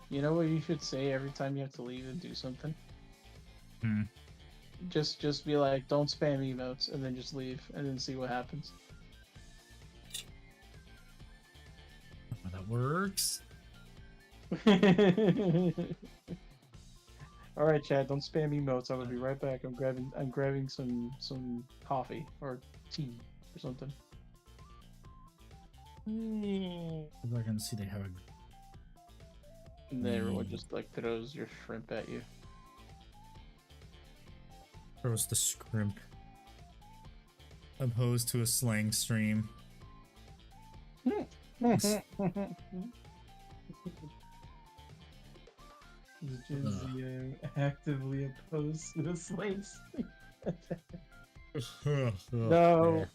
Speaker 5: You know what you should say every time you have to leave and do something?
Speaker 1: Hmm.
Speaker 5: Just be like, don't spam emotes, and then just leave, and then see what happens.
Speaker 1: How that works.
Speaker 5: All right, Chad, don't spam emotes. I'm gonna be right back. I'm grabbing some coffee or tea or something.
Speaker 1: I can see they have a.
Speaker 5: And then everyone just like throws your shrimp at you.
Speaker 1: Throws the scrimp. Opposed to a slang stream.
Speaker 5: The Gen Z actively opposed to the slaves. No.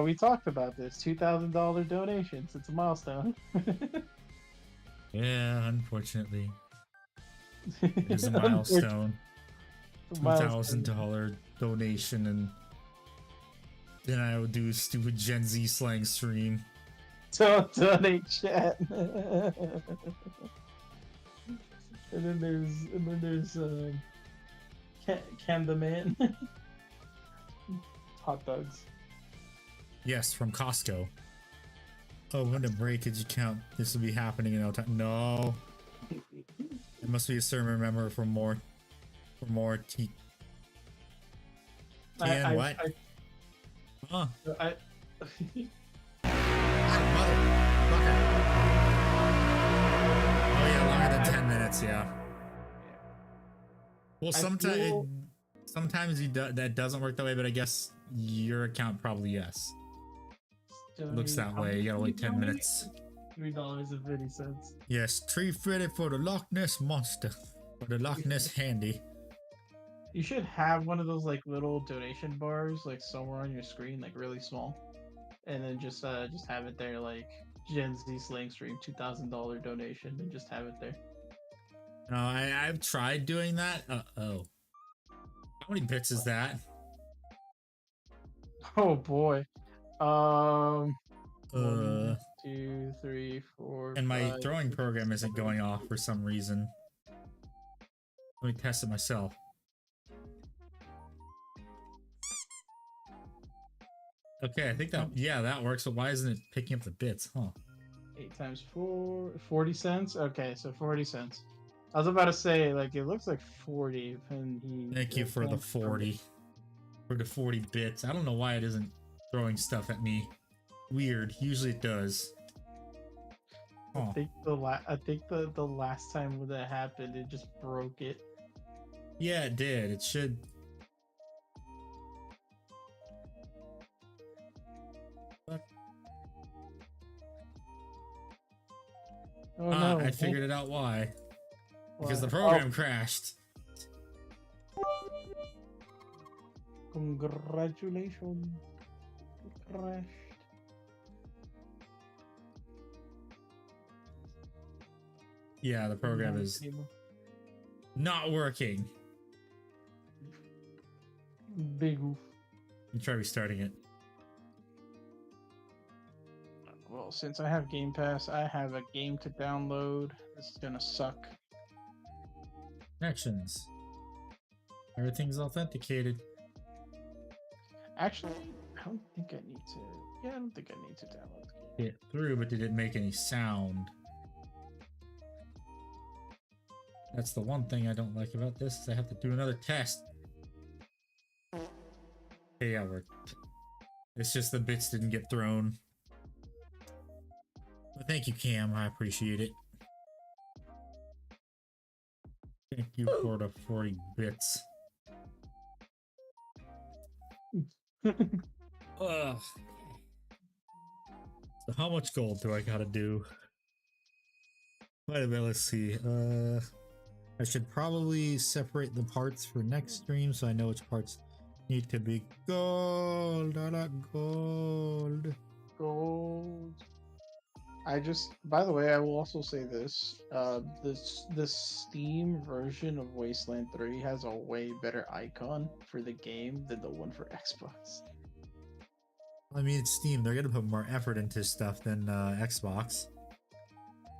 Speaker 5: We talked about this. $2,000 donations. It's a milestone.
Speaker 1: Yeah, unfortunately. It's a milestone. $2,000 donation, and then I will do a stupid Gen Z slang stream.
Speaker 5: Don't donate, chat. And then there's Can the Man. Hot dogs.
Speaker 1: Yes, from Costco. Oh, when a breakage count, this will be happening in no time. No. It must be a server member for more T. And what? Huh. Oh yeah, longer than 10 minutes, yeah. Well, sometimes that doesn't work that way, but I guess your account probably yes. Looks that way. You gotta wait 10 minutes.
Speaker 5: $3.50.
Speaker 1: Yes, tree fitted for the Loch Ness monster, for the Loch Ness handy.
Speaker 5: You should have one of those like little donation bars like somewhere on your screen, like really small, and then just have it there like Gen Z slang stream $2,000 donation, and just have it there.
Speaker 1: No, I've tried doing that. Oh, how many bits is that?
Speaker 5: Oh boy. 1, 2, 3, 4.
Speaker 1: And my
Speaker 5: 5,
Speaker 1: throwing
Speaker 5: 6,
Speaker 1: program isn't
Speaker 5: 7.
Speaker 1: going off for some reason. Let me test it myself. Okay, I think that works, but why isn't it picking up the bits, huh?
Speaker 5: 8 times 4, 40 cents? Okay, so 40 cents. I was about to say, like, it looks like 40, and he...
Speaker 1: Thank you for the 40. For the 40 bits. I don't know why it isn't throwing stuff at me. Weird. Usually it does. Huh.
Speaker 5: I think the last time that happened, it just broke it.
Speaker 1: Yeah, it did. It should...
Speaker 5: Oh no!
Speaker 1: I figured it out why. Because the
Speaker 5: Why?
Speaker 1: program crashed.
Speaker 5: Congratulations. It crashed.
Speaker 1: Yeah, the program is not working.
Speaker 5: Big oof.
Speaker 1: Let me try restarting it.
Speaker 5: Well, since I have Game Pass, I have a game to download. This is gonna suck.
Speaker 1: Connections. Everything's authenticated.
Speaker 5: Actually, I don't think I need to. Yeah, I don't think I need to download the game.
Speaker 1: Hit through, but did it make any sound? That's the one thing I don't like about this, is I have to do another test. Okay, yeah, it worked. It's just the bits didn't get thrown. But thank you, Cam. I appreciate it. Thank you for the 40 bits. Ugh. So how much gold do I gotta do? Wait a minute, let's see. I should probably separate the parts for next stream so I know which parts need to be gold. I like gold.
Speaker 5: Gold. By the way, I will also say this. The Steam version of Wasteland 3 has a way better icon for the game than the one for Xbox.
Speaker 1: I mean, it's Steam. They're gonna put more effort into stuff than Xbox.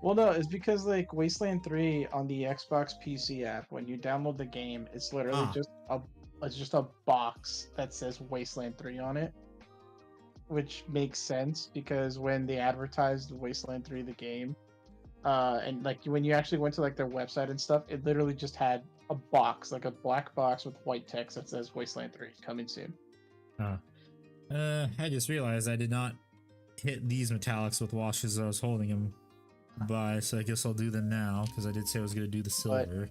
Speaker 5: Well, no, it's because like Wasteland 3 on the Xbox PC app, when you download the game, it's literally just a box that says Wasteland 3 on it. Which makes sense because when they advertised Wasteland 3 the game, and like when you actually went to like their website and stuff, it literally just had a box, like a black box with white text that says Wasteland 3 coming soon.
Speaker 1: I just realized I did not hit these metallics with washes as I was holding them by, so I guess I'll do them now because I did say I was gonna do the silver.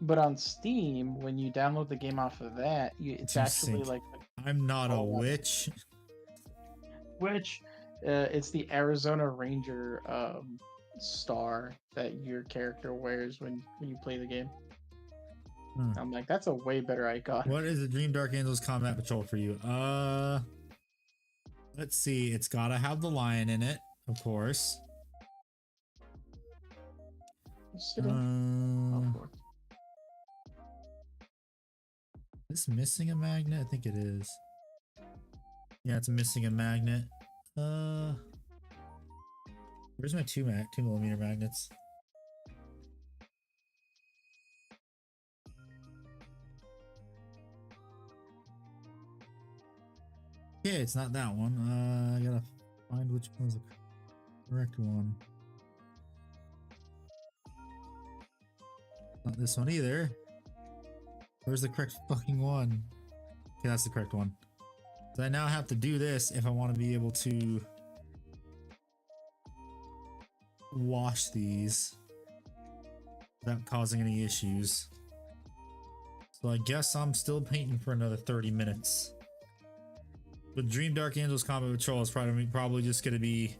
Speaker 5: But on Steam, when you download the game off of that, it's actually like
Speaker 1: I'm not a witch.
Speaker 5: It's the Arizona Ranger star that your character wears when you play the game. I'm like, that's a way better icon.
Speaker 1: What is the Dream Dark Angels Combat Patrol for you? Let's see. It's gotta have the lion in it, of course. Is this missing a magnet? I think it is. Yeah, it's missing a magnet. Where's my 2mm magnets? Yeah, it's not that one. I gotta find which one's the correct one. Not this one either. Where's the correct fucking one? Okay, that's the correct one. So I now have to do this if I want to be able to wash these without causing any issues. So I guess I'm still painting for another 30 minutes. But Dream Dark Angels Combat Patrol is probably just going to be,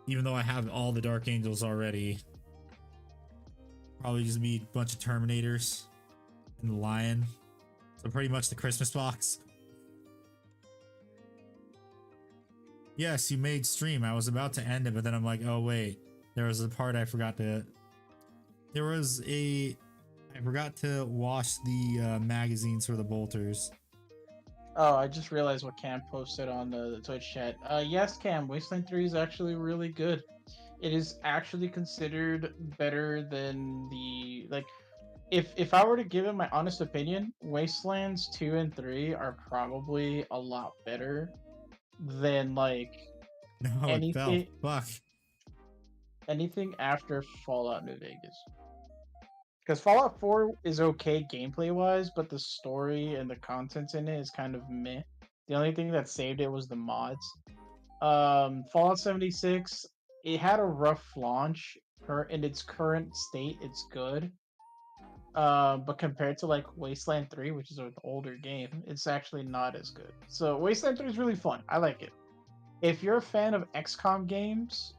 Speaker 1: even though I have all the Dark Angels already, probably just be a bunch of Terminators and the Lion. So pretty much the Christmas box. Yes, you made stream. I was about to end it, but then I'm like, oh wait, there was a part I forgot to. I forgot to wash the magazines for the bolters.
Speaker 5: Oh, I just realized what Cam posted on the Twitch chat. Yes, Cam, Wasteland 3 is actually really good. It is actually considered better than the if I were to give it my honest opinion, Wastelands 2 and 3 are probably a lot better than like anything after Fallout New Vegas. Because Fallout 4 is okay gameplay wise, but the story and the contents in it is kind of meh. The only thing that saved it was the mods. Fallout 76, it had a rough launch. In its current state, it's good. But compared to like Wasteland 3, which is an older game, it's actually not as good. So Wasteland 3 is really fun. I like it. If you're a fan of XCOM games,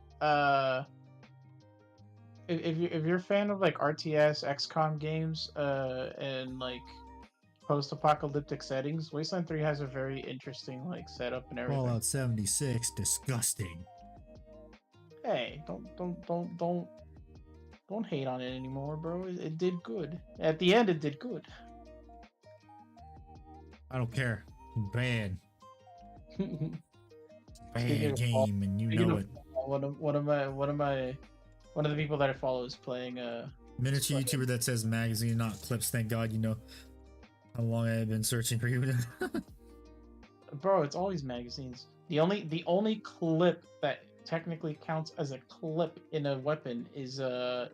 Speaker 5: if you're a fan of like RTS, XCOM games, and like post-apocalyptic settings, Wasteland 3 has a very interesting like setup and everything.
Speaker 1: Fallout 76, disgusting.
Speaker 5: Hey, don't hate on it anymore, bro. It did good. At the end, it did good.
Speaker 1: I don't care. Bad.
Speaker 5: Speaking
Speaker 1: Bad game, and you know it.
Speaker 5: One of the people that I follow is playing
Speaker 1: Miniature YouTuber that says magazine, not clips. Thank God you know how long I've been searching for you.
Speaker 5: Bro, it's always magazines. The only clip that technically counts as a clip in a weapon is the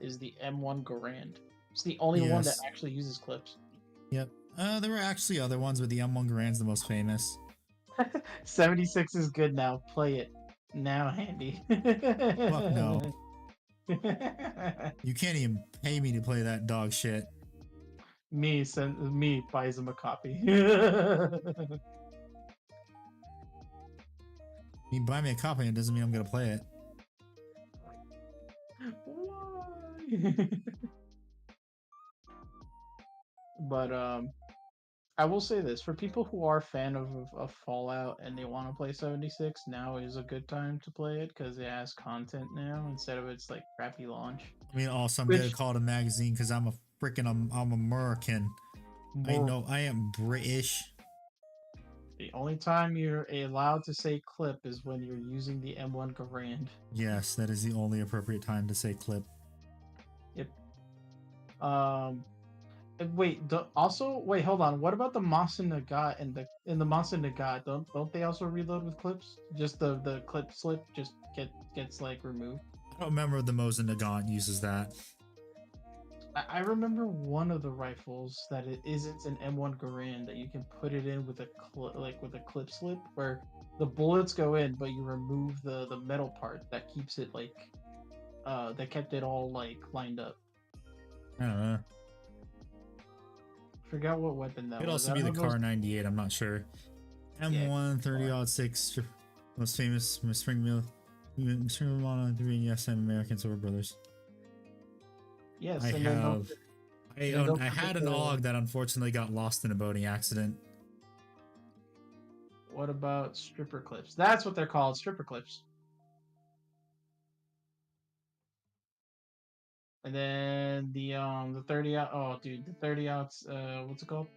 Speaker 5: M1 Garand. It's the only one that actually uses clips.
Speaker 1: Yep. There were actually other ones, but the M1 Garand's the most famous.
Speaker 5: 76 is good now. Play it now, Handy.
Speaker 1: Fuck no. You can't even pay me to play that dog shit.
Speaker 5: Me buys him a copy.
Speaker 1: You buy me a copy, it doesn't mean I'm gonna play it.
Speaker 5: Why? But I will say this for people who are a fan of Fallout and they want to play 76, now is a good time to play it because it has content now instead of its like crappy launch.
Speaker 1: I mean, also I'm gonna
Speaker 5: Which
Speaker 1: call it a magazine because I'm a freaking I'm American. I
Speaker 5: more
Speaker 1: know I am British.
Speaker 5: the only time you're allowed to say clip is when you're using the M1 Garand.
Speaker 1: Yes, that is the only appropriate time to say clip.
Speaker 5: Yep. And wait, also wait, hold on. What about the Moss and Nagat and the Moss and Nagat? Don't they also reload with clips? Just the clip slip just gets like removed.
Speaker 1: I don't remember if the Mosin Nagant uses that.
Speaker 5: I remember one of the rifles that it isn't an M1 Garand that you can put it in with a with a clip slip where the bullets go in, but you remove the metal part that keeps it like that kept it all like lined up.
Speaker 1: I don't know.
Speaker 5: Forgot what weapon that
Speaker 1: It'd
Speaker 5: was.
Speaker 1: also
Speaker 5: I
Speaker 1: be the
Speaker 5: don't know if
Speaker 1: Car 98. I'm not sure. M1 30-06, most famous spring mill on 3 yes, I'm American Silver Brothers.
Speaker 5: Yes,
Speaker 1: I
Speaker 5: and then
Speaker 1: have.
Speaker 5: don't
Speaker 1: I had
Speaker 5: forget
Speaker 1: an
Speaker 5: the-
Speaker 1: AUG that unfortunately got lost in a boating accident.
Speaker 5: what about stripper clips? That's what they're called, stripper clips. And then the 30 out. Oh, dude, the 30 outs. What's it called?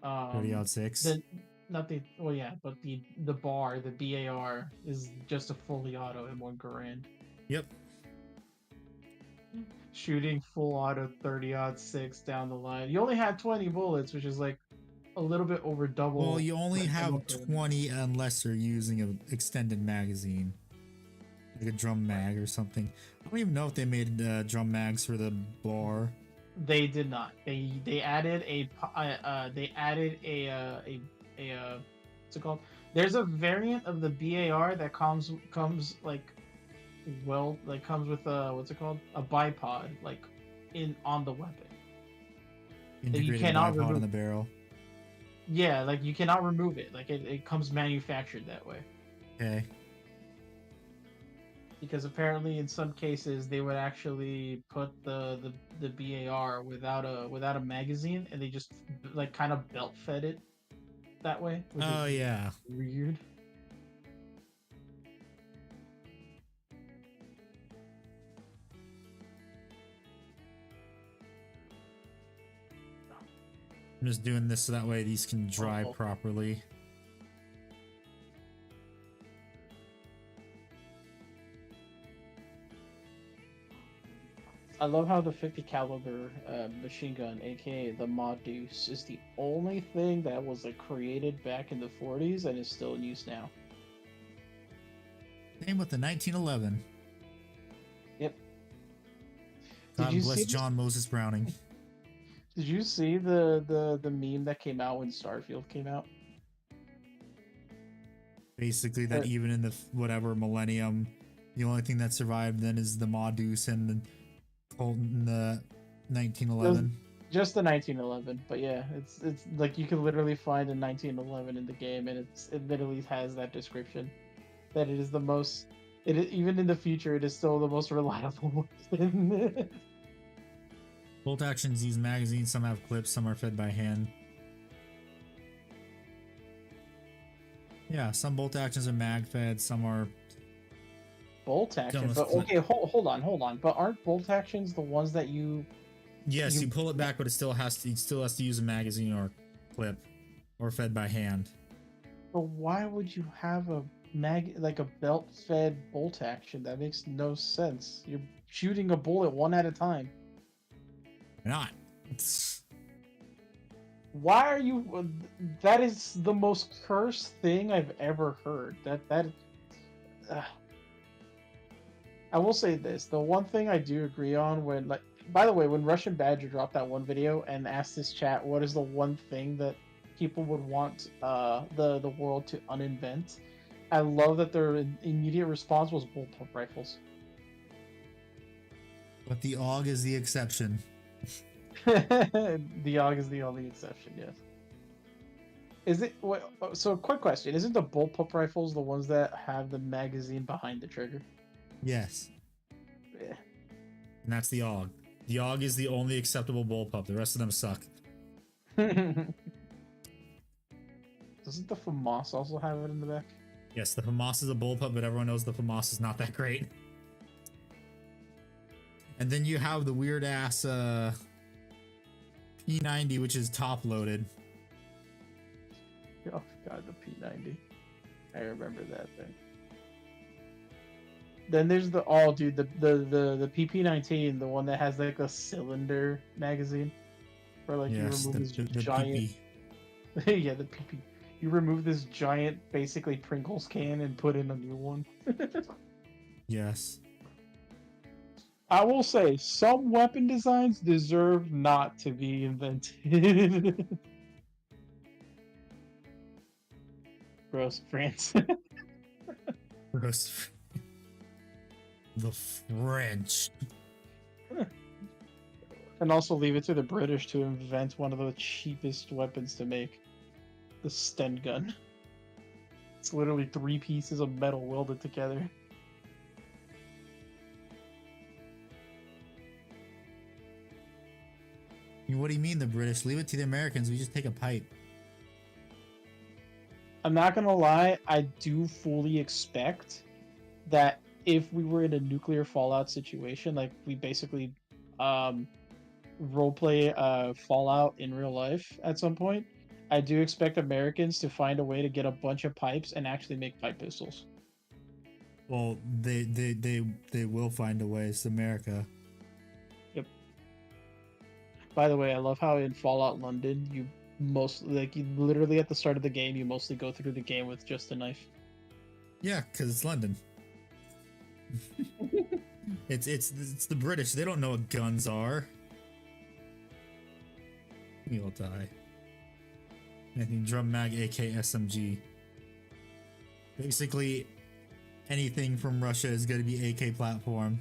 Speaker 1: 30-06.
Speaker 5: The not the well yeah, but the bar, the BAR is just a fully auto M1 Garand.
Speaker 1: Yep.
Speaker 5: Shooting full auto 30-06 down the line. You only had 20 bullets, which is like a little bit over double.
Speaker 1: Well, you only
Speaker 5: what
Speaker 1: have
Speaker 5: M1 Garand.
Speaker 1: 20 unless you're using an extended magazine, like a drum mag or something. I don't even know if they made drum mags for the bar.
Speaker 5: They did not. They added a what's it called? There's a variant of the BAR that comes like comes with a what's it called? A bipod like on the weapon.
Speaker 1: Integrated
Speaker 5: cannot
Speaker 1: bipod in
Speaker 5: remove-
Speaker 1: the barrel.
Speaker 5: Yeah, like you cannot remove it. Like it comes manufactured that way.
Speaker 1: Okay.
Speaker 5: Because apparently in some cases they would actually put the BAR without a magazine and they just like kind of belt fed it that way. Which
Speaker 1: Oh
Speaker 5: is
Speaker 1: yeah.
Speaker 5: weird.
Speaker 1: I'm just doing this so that way these can dry
Speaker 5: Oh.
Speaker 1: properly.
Speaker 5: I love how the 50 caliber machine gun, aka the Mod Deuce, is the only thing that was like created back in the 40s and is still in use now.
Speaker 1: Same with the 1911.
Speaker 5: Yep.
Speaker 1: God
Speaker 5: you
Speaker 1: bless
Speaker 5: see this-
Speaker 1: John Moses Browning.
Speaker 5: Did you see the meme that came out when Starfield came out?
Speaker 1: Basically, that even in the whatever millennium, the only thing that survived then is the Modus and the 1911.
Speaker 5: Just the 1911, but yeah, it's like you can literally find a 1911 in the game, and it literally has that description that it is the most. Even in the future, it is still the most reliable weapon.
Speaker 1: Bolt actions use magazines. Some have clips. Some are fed by hand. Yeah, some bolt actions are mag fed. Some are.
Speaker 5: Bolt action,
Speaker 1: Done with
Speaker 5: but
Speaker 1: clip.
Speaker 5: okay, hold on. But aren't bolt actions the ones that you?
Speaker 1: Yes, you pull it back, but it still has to. It still has to use a magazine or clip, or fed by hand.
Speaker 5: But why would you have a like a belt-fed bolt action? That makes no sense. You're shooting a bullet one at a time.
Speaker 1: Why not? It's,
Speaker 5: Why are you? That is the most cursed thing I've ever heard. I will say this: the one thing I do agree on when, like, by the way, when Russian Badger dropped that one video and asked his chat, what is the one thing that people would want the world to uninvent? I love that their immediate response was bullpup rifles.
Speaker 1: but the AUG is the exception.
Speaker 5: The AUG is the only exception. Yes. Is it? So, quick question: isn't the bullpup rifles the ones that have the magazine behind the trigger?
Speaker 1: Yes.
Speaker 5: Yeah.
Speaker 1: and that's the Og. The Og is the only acceptable bullpup. The rest of them suck.
Speaker 5: Doesn't the FAMAS also have it in the back?
Speaker 1: Yes, the FAMAS is a bullpup, but everyone knows the FAMAS is not that great. And then you have the weird ass P90, which is top loaded.
Speaker 5: Oh god, the P90. I remember that thing. Then there's the the PP19, the one that has like a cylinder magazine, where like
Speaker 1: Yes,
Speaker 5: you remove
Speaker 1: the
Speaker 5: this giant.
Speaker 1: PP.
Speaker 5: Yeah, the PP. You remove this giant, basically Pringles can and put in a new one.
Speaker 1: Yes.
Speaker 5: I will say some weapon designs deserve not to be invented. Gross, France.
Speaker 1: Gross. The French.
Speaker 5: And also leave it to the British to invent one of the cheapest weapons to make. The Sten gun. It's literally 3 pieces of metal welded together.
Speaker 1: What do you mean the British? Leave it to the Americans. We just take a pipe.
Speaker 5: I'm not gonna lie, I do fully expect that if we were in a nuclear fallout situation, like we basically roleplay Fallout in real life at some point, I do expect Americans to find a way to get a bunch of pipes and actually make pipe pistols.
Speaker 1: Well, they will find a way. It's America.
Speaker 5: Yep. By the way, I love how in Fallout London you literally at the start of the game you mostly go through the game with just a knife.
Speaker 1: Yeah, because it's London. it's the British. They don't know what guns are. You'll die. Anything drum mag, AK, SMG. Basically, anything from Russia is going to be AK platform.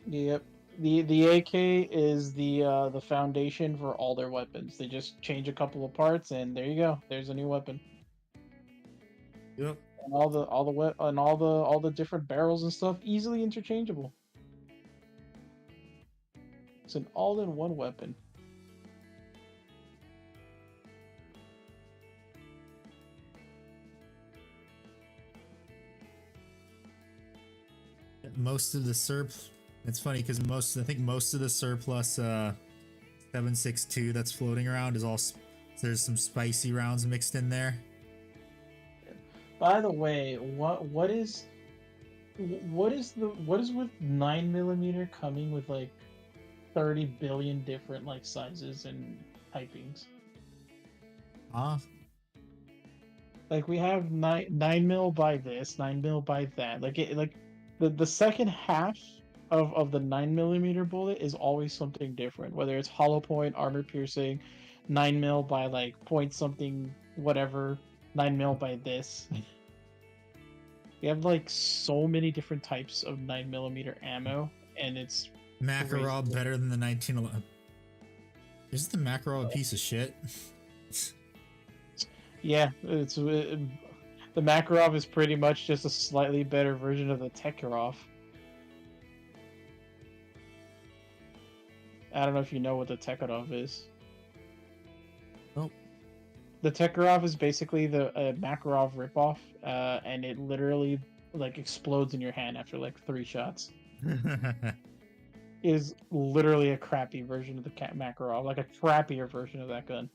Speaker 5: Yep. The AK is the foundation for all their weapons. They just change a couple of parts, and there you go. There's a new weapon.
Speaker 1: Yep.
Speaker 5: And all the different barrels and stuff easily interchangeable. It's an all-in-one weapon.
Speaker 1: Most of the it's funny because I think most of the surplus 7.62 that's floating around is all there's some spicy rounds mixed in there.
Speaker 5: By the way, what is with 9mm coming with like 30 billion different like sizes and typings? Like we have 9mm by this, 9mm by that. The second half of the 9mm bullet is always something different. Whether it's hollow point, armor piercing, 9mm by like point something, whatever, 9mm by this. We have like so many different types of 9mm ammo, and it's
Speaker 1: Makarov
Speaker 5: crazy.
Speaker 1: better than the 1911. Isn't the Makarov a piece of shit?
Speaker 5: Yeah, the Makarov is pretty much just a slightly better version of the Tekirov. I don't know if you know what the Tekirov is.
Speaker 1: Nope.
Speaker 5: The Tekirov is basically the Makarov ripoff, and it literally like explodes in your hand after like 3 shots. Is literally a crappy version of the Makarov, like a crappier version of that gun.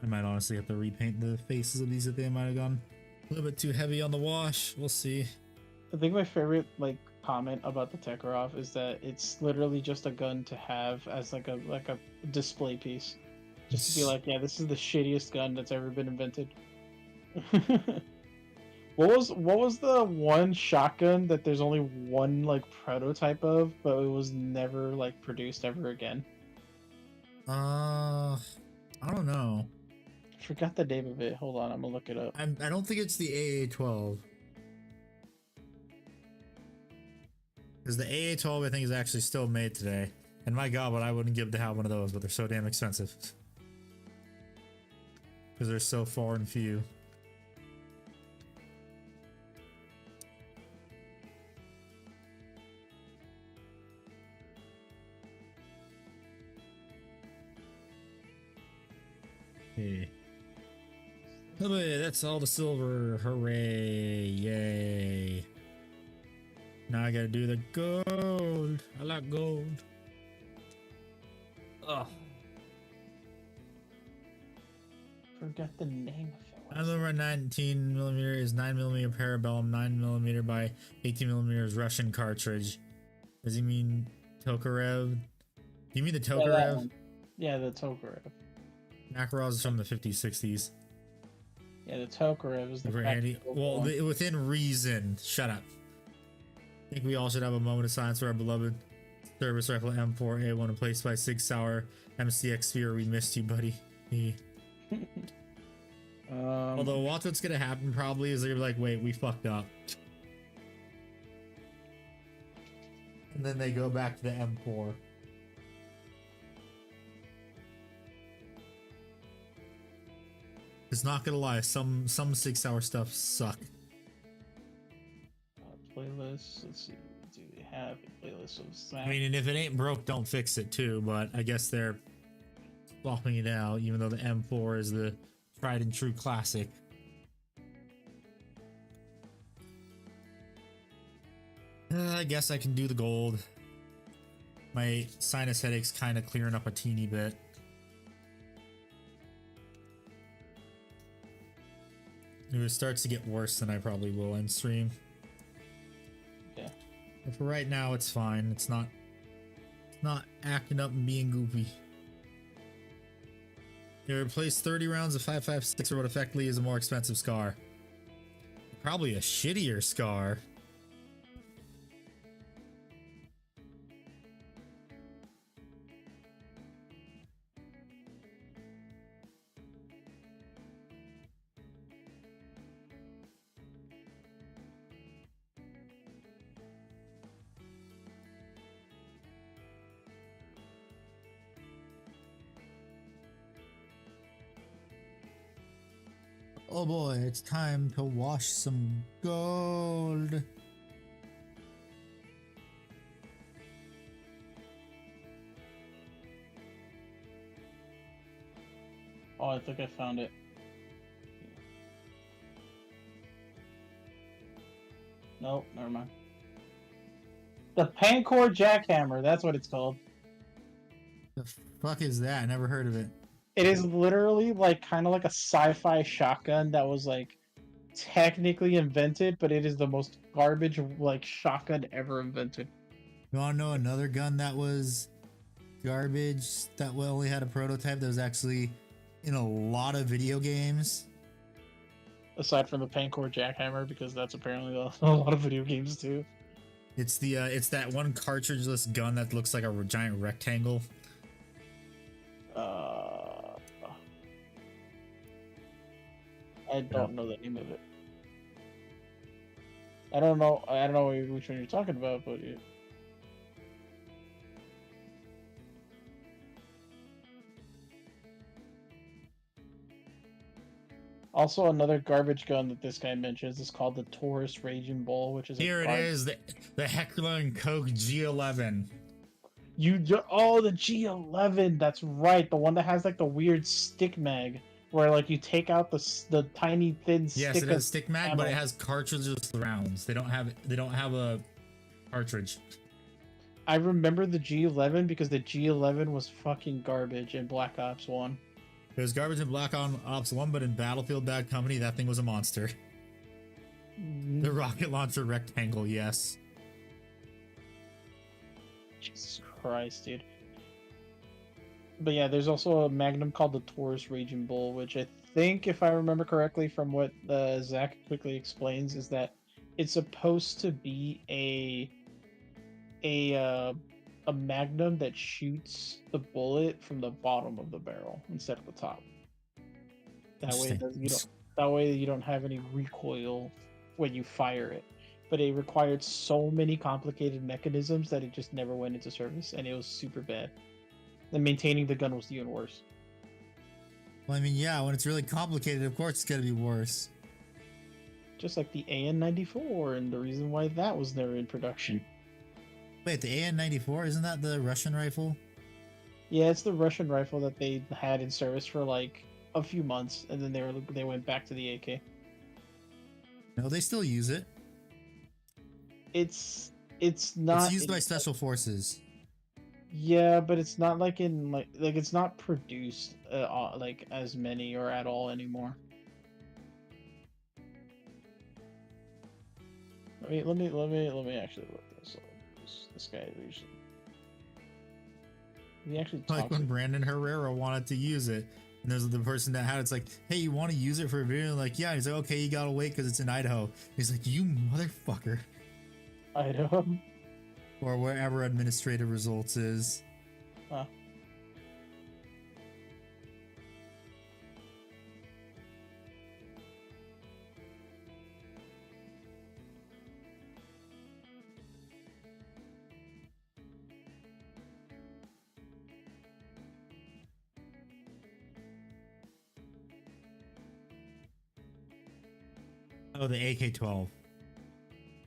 Speaker 1: I might honestly have to repaint the faces of these if they might have gone a little bit too heavy on the wash. We'll see.
Speaker 5: I think my favorite like comment about the Tekirov is that it's literally just a gun to have as like a display piece, just to be like, yeah, this is the shittiest gun that's ever been invented. What was the one shotgun that there's only one like prototype of, but it was never like produced ever again?
Speaker 1: I don't know.
Speaker 5: I forgot the name of it. Hold on, I'm gonna look it up.
Speaker 1: I don't think it's the AA-12. Because the AA-12 I think is actually still made today. And my god, what I wouldn't give to have one of those, but they're so damn expensive. Because they're so far and few. Oh, yeah, that's all the silver. Hooray. Yay. Now I gotta do the gold. I like gold. Ugh.
Speaker 5: Forgot the name of it.
Speaker 1: I remember 19mm is 9mm Parabellum, 9mm by 18mm Russian cartridge. Does he mean Tokarev? Do you mean the
Speaker 5: Yeah, that
Speaker 1: Tokarev?
Speaker 5: one. Yeah, the Tokarev.
Speaker 1: Makarov is from the 50s, 60s.
Speaker 5: Yeah, the Tokarev is the
Speaker 1: Super handy.
Speaker 5: practical
Speaker 1: Well,
Speaker 5: one.
Speaker 1: within reason. Shut up. I think we all should have a moment of silence for our beloved service rifle M4A1 replaced by Sig Sauer MCX Sphere. We missed you, buddy. Although watch what's gonna happen probably is they're gonna be like, wait, we fucked up. And then they go back to the M4. It's not gonna lie, some 6 hour stuff suck.
Speaker 5: Playlist. Let's see. Do we have a playlist of that?
Speaker 1: I mean, and if it ain't broke, don't fix it too, but I guess they're swapping it out, even though the M4 is the tried and true classic. I guess I can do the gold. My sinus headache's kind of clearing up a teeny bit. If it starts to get worse, then I probably will end stream.
Speaker 5: Yeah.
Speaker 1: But for right now, it's fine. It's not acting up and being goofy. You replace 30 rounds of 5.56 or what effectively is a more expensive scar. Probably a shittier scar. Oh boy, it's time to wash some gold.
Speaker 5: Oh, I think I found it. Nope, never mind. The Pancor Jackhammer, that's what it's called.
Speaker 1: The fuck is that? I never heard of it.
Speaker 5: It is literally like kind of like a sci-fi shotgun that was like technically invented, but it is the most garbage like shotgun ever invented.
Speaker 1: You wanna know another gun that was garbage that only had a prototype that was actually in a lot of video games?
Speaker 5: Aside from the Pancor Jackhammer, because that's apparently a lot of video games too.
Speaker 1: It's the it's that one cartridgeless gun that looks like a giant rectangle.
Speaker 5: I don't know the name of it. I don't know which one you're talking about, but yeah. Also, another garbage gun that this guy mentions is called the Taurus Raging Bull, which is
Speaker 1: Here it is, the Heckler & Koch G11.
Speaker 5: Oh, the G11. That's right, the one that has like the weird stick mag, where like you take out the tiny thin stick.
Speaker 1: Yes, it has stick mag,
Speaker 5: ammo.
Speaker 1: but it has cartridges rounds. They don't have a cartridge.
Speaker 5: I remember the G11 because the G11 was fucking garbage in Black Ops 1.
Speaker 1: It was garbage in Black Ops 1, but in Battlefield Bad Company, that thing was a monster. The rocket launcher rectangle, yes.
Speaker 5: Jesus Christ, dude. But yeah, there's also a Magnum called the Taurus Raging Bull, which I think, if I remember correctly from what Zach quickly explains, is that it's supposed to be a Magnum that shoots the bullet from the bottom of the barrel instead of the top. That way you don't have any recoil when you fire it. But it required so many complicated mechanisms that it just never went into service, and it was super bad. And maintaining the gun was even worse.
Speaker 1: Well, I mean, yeah, when it's really complicated, of course it's gonna be worse.
Speaker 5: Just like the AN-94, and the reason why that was never in production.
Speaker 1: Wait, the AN-94, isn't that the Russian rifle?
Speaker 5: Yeah, it's the Russian rifle that they had in service for like a few months, and then they went back to the AK.
Speaker 1: No, they still use it.
Speaker 5: It's not
Speaker 1: It's used by special forces.
Speaker 5: Yeah, but it's not like in like it's not produced like as many or at all anymore. Let me actually look this up. This guy usually he actually
Speaker 1: Like
Speaker 5: talks
Speaker 1: when Brandon Herrera wanted to use it, and there's the person that had it's like, hey, you want to use it for a video? Like, yeah. He's like, okay, you gotta wait because it's in Idaho. He's like, you motherfucker.
Speaker 5: Idaho.
Speaker 1: Or wherever administrative results is.
Speaker 5: Huh.
Speaker 1: Oh, the AK-12.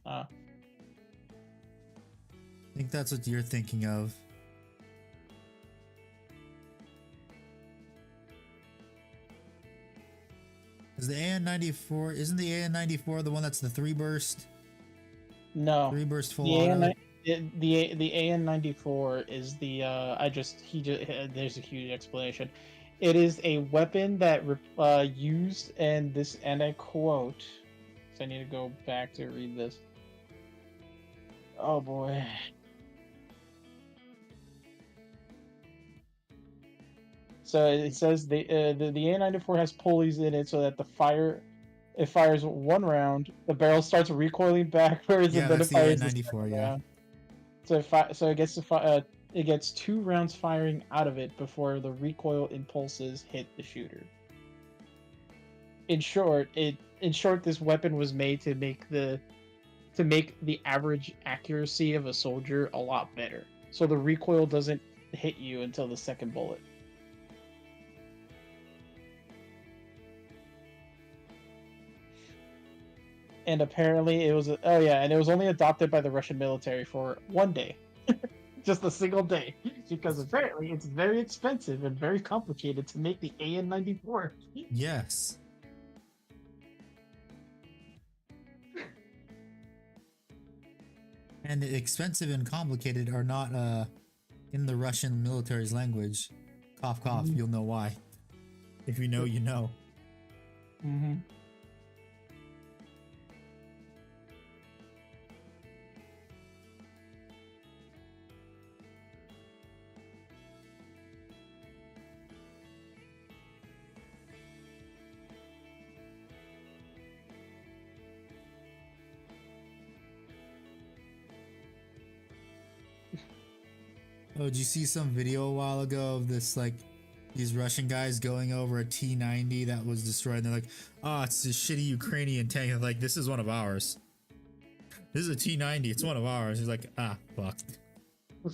Speaker 5: Uh,
Speaker 1: I think that's what you're thinking of. Is the AN-94, isn't the AN-94 the one that's the 3-burst?
Speaker 5: no.
Speaker 1: 3-burst full
Speaker 5: The
Speaker 1: auto?
Speaker 5: the AN-94 is the there's a huge explanation. It is a weapon that used and I quote. So I need to go back to read this. Oh boy. So it says the A94 has pulleys in it so that it fires one round, the barrel starts recoiling backwards,
Speaker 1: Yeah,
Speaker 5: and then
Speaker 1: that's
Speaker 5: it
Speaker 1: the
Speaker 5: fires the
Speaker 1: A94,
Speaker 5: second
Speaker 1: yeah.
Speaker 5: round. So it gets 2 rounds firing out of it before the recoil impulses hit the shooter. In short, this weapon was made to make the average accuracy of a soldier a lot better. So the recoil doesn't hit you until the second bullet. And apparently it was and it was only adopted by the Russian military for 1 day. Just a single day. Because apparently it's very expensive and very complicated to make the AN-94.
Speaker 1: Yes. And expensive and complicated are not in the Russian military's language. Cough, cough, you'll know why. If you know, you know.
Speaker 5: Mm-hmm.
Speaker 1: Oh, did you see some video a while ago of this, like, these Russian guys going over a T-90 that was destroyed? And they're like, oh, it's a shitty Ukrainian tank. And like, this is one of ours. This is a T-90. It's one of ours. He's like, ah, fuck.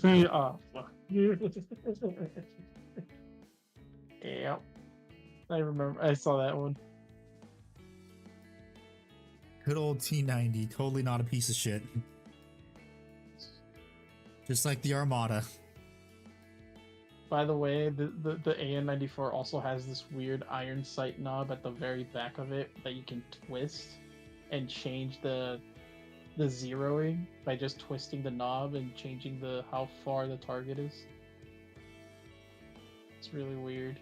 Speaker 5: Oh, fuck. Yep. I remember. I saw that one.
Speaker 1: Good old T-90. Totally not a piece of shit. Just like the Armada.
Speaker 5: By the way, the AN-94 also has this weird iron sight knob at the very back of it that you can twist and change the zeroing by just twisting the knob and changing how far the target is. It's really weird.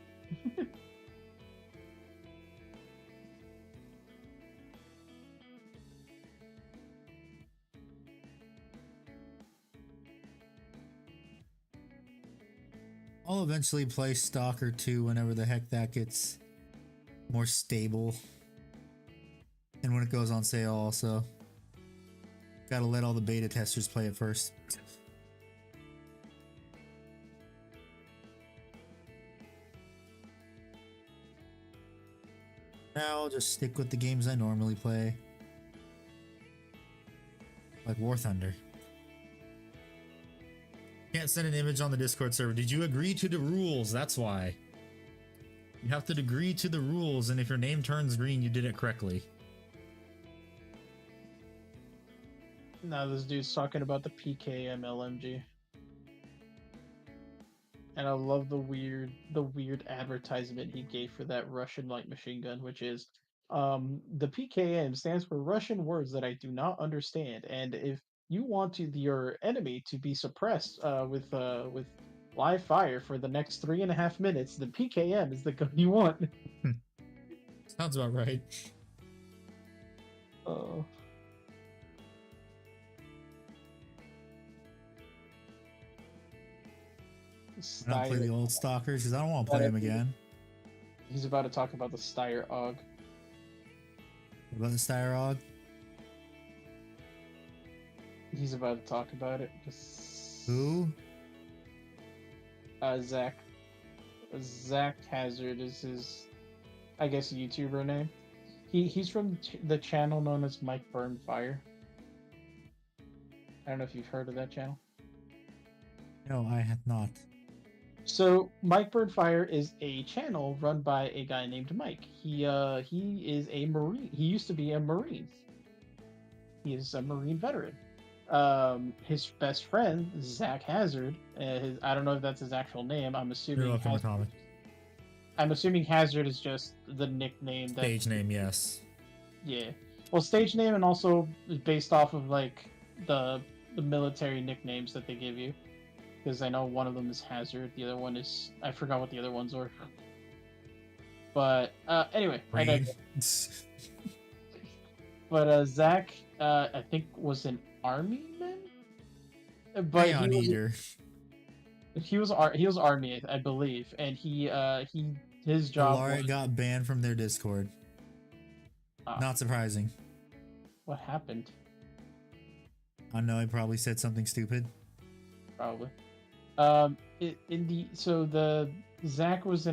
Speaker 1: I'll eventually play Stalker 2 whenever the heck that gets more stable. And when it goes on sale also. Gotta let all the beta testers play it first. Now I'll just stick with the games I normally play. Like War Thunder. Can't send an image on the Discord server. Did you agree to the rules? That's why. You have to agree to the rules, and if your name turns green, you did it correctly.
Speaker 5: Now this dude's talking about the PKM LMG. and I love the weird advertisement he gave for that Russian light machine gun, which is the PKM stands for Russian words that I do not understand, and if you want your enemy to be suppressed with live fire for the next 3.5 minutes, the PKM is the gun you want.
Speaker 1: Sounds about right.
Speaker 5: Oh.
Speaker 1: I don't play the old stalkers because I don't want to play them again.
Speaker 5: He's about to talk about the Steyr Og.
Speaker 1: What about the Styrog?
Speaker 5: He's about to talk about it. Just
Speaker 1: Who?
Speaker 5: Zach. Zach Hazard is his, I guess, YouTuber name. He's from the channel known as Mike Burnfire. I don't know if you've heard of that channel.
Speaker 1: No, I have not.
Speaker 5: So Mike Burnfire is a channel run by a guy named Mike. He is a Marine. He used to be a Marine. He is a Marine veteran. His best friend Zach Hazard. I don't know if that's his actual name. I'm assuming. I'm assuming Hazard is just the nickname.
Speaker 1: Stage name, yes.
Speaker 5: Yeah. Well, stage name, and also based off of like the military nicknames that they give you. Because I know one of them is Hazard, the other one is, I forgot what the other ones were. But anyway, but Zach, I think was an army man. But he was army, I believe, and his job.
Speaker 1: Laurie got banned from their Discord. Not surprising.
Speaker 5: What happened?
Speaker 1: I know. I probably said something stupid.
Speaker 5: Probably. Zach was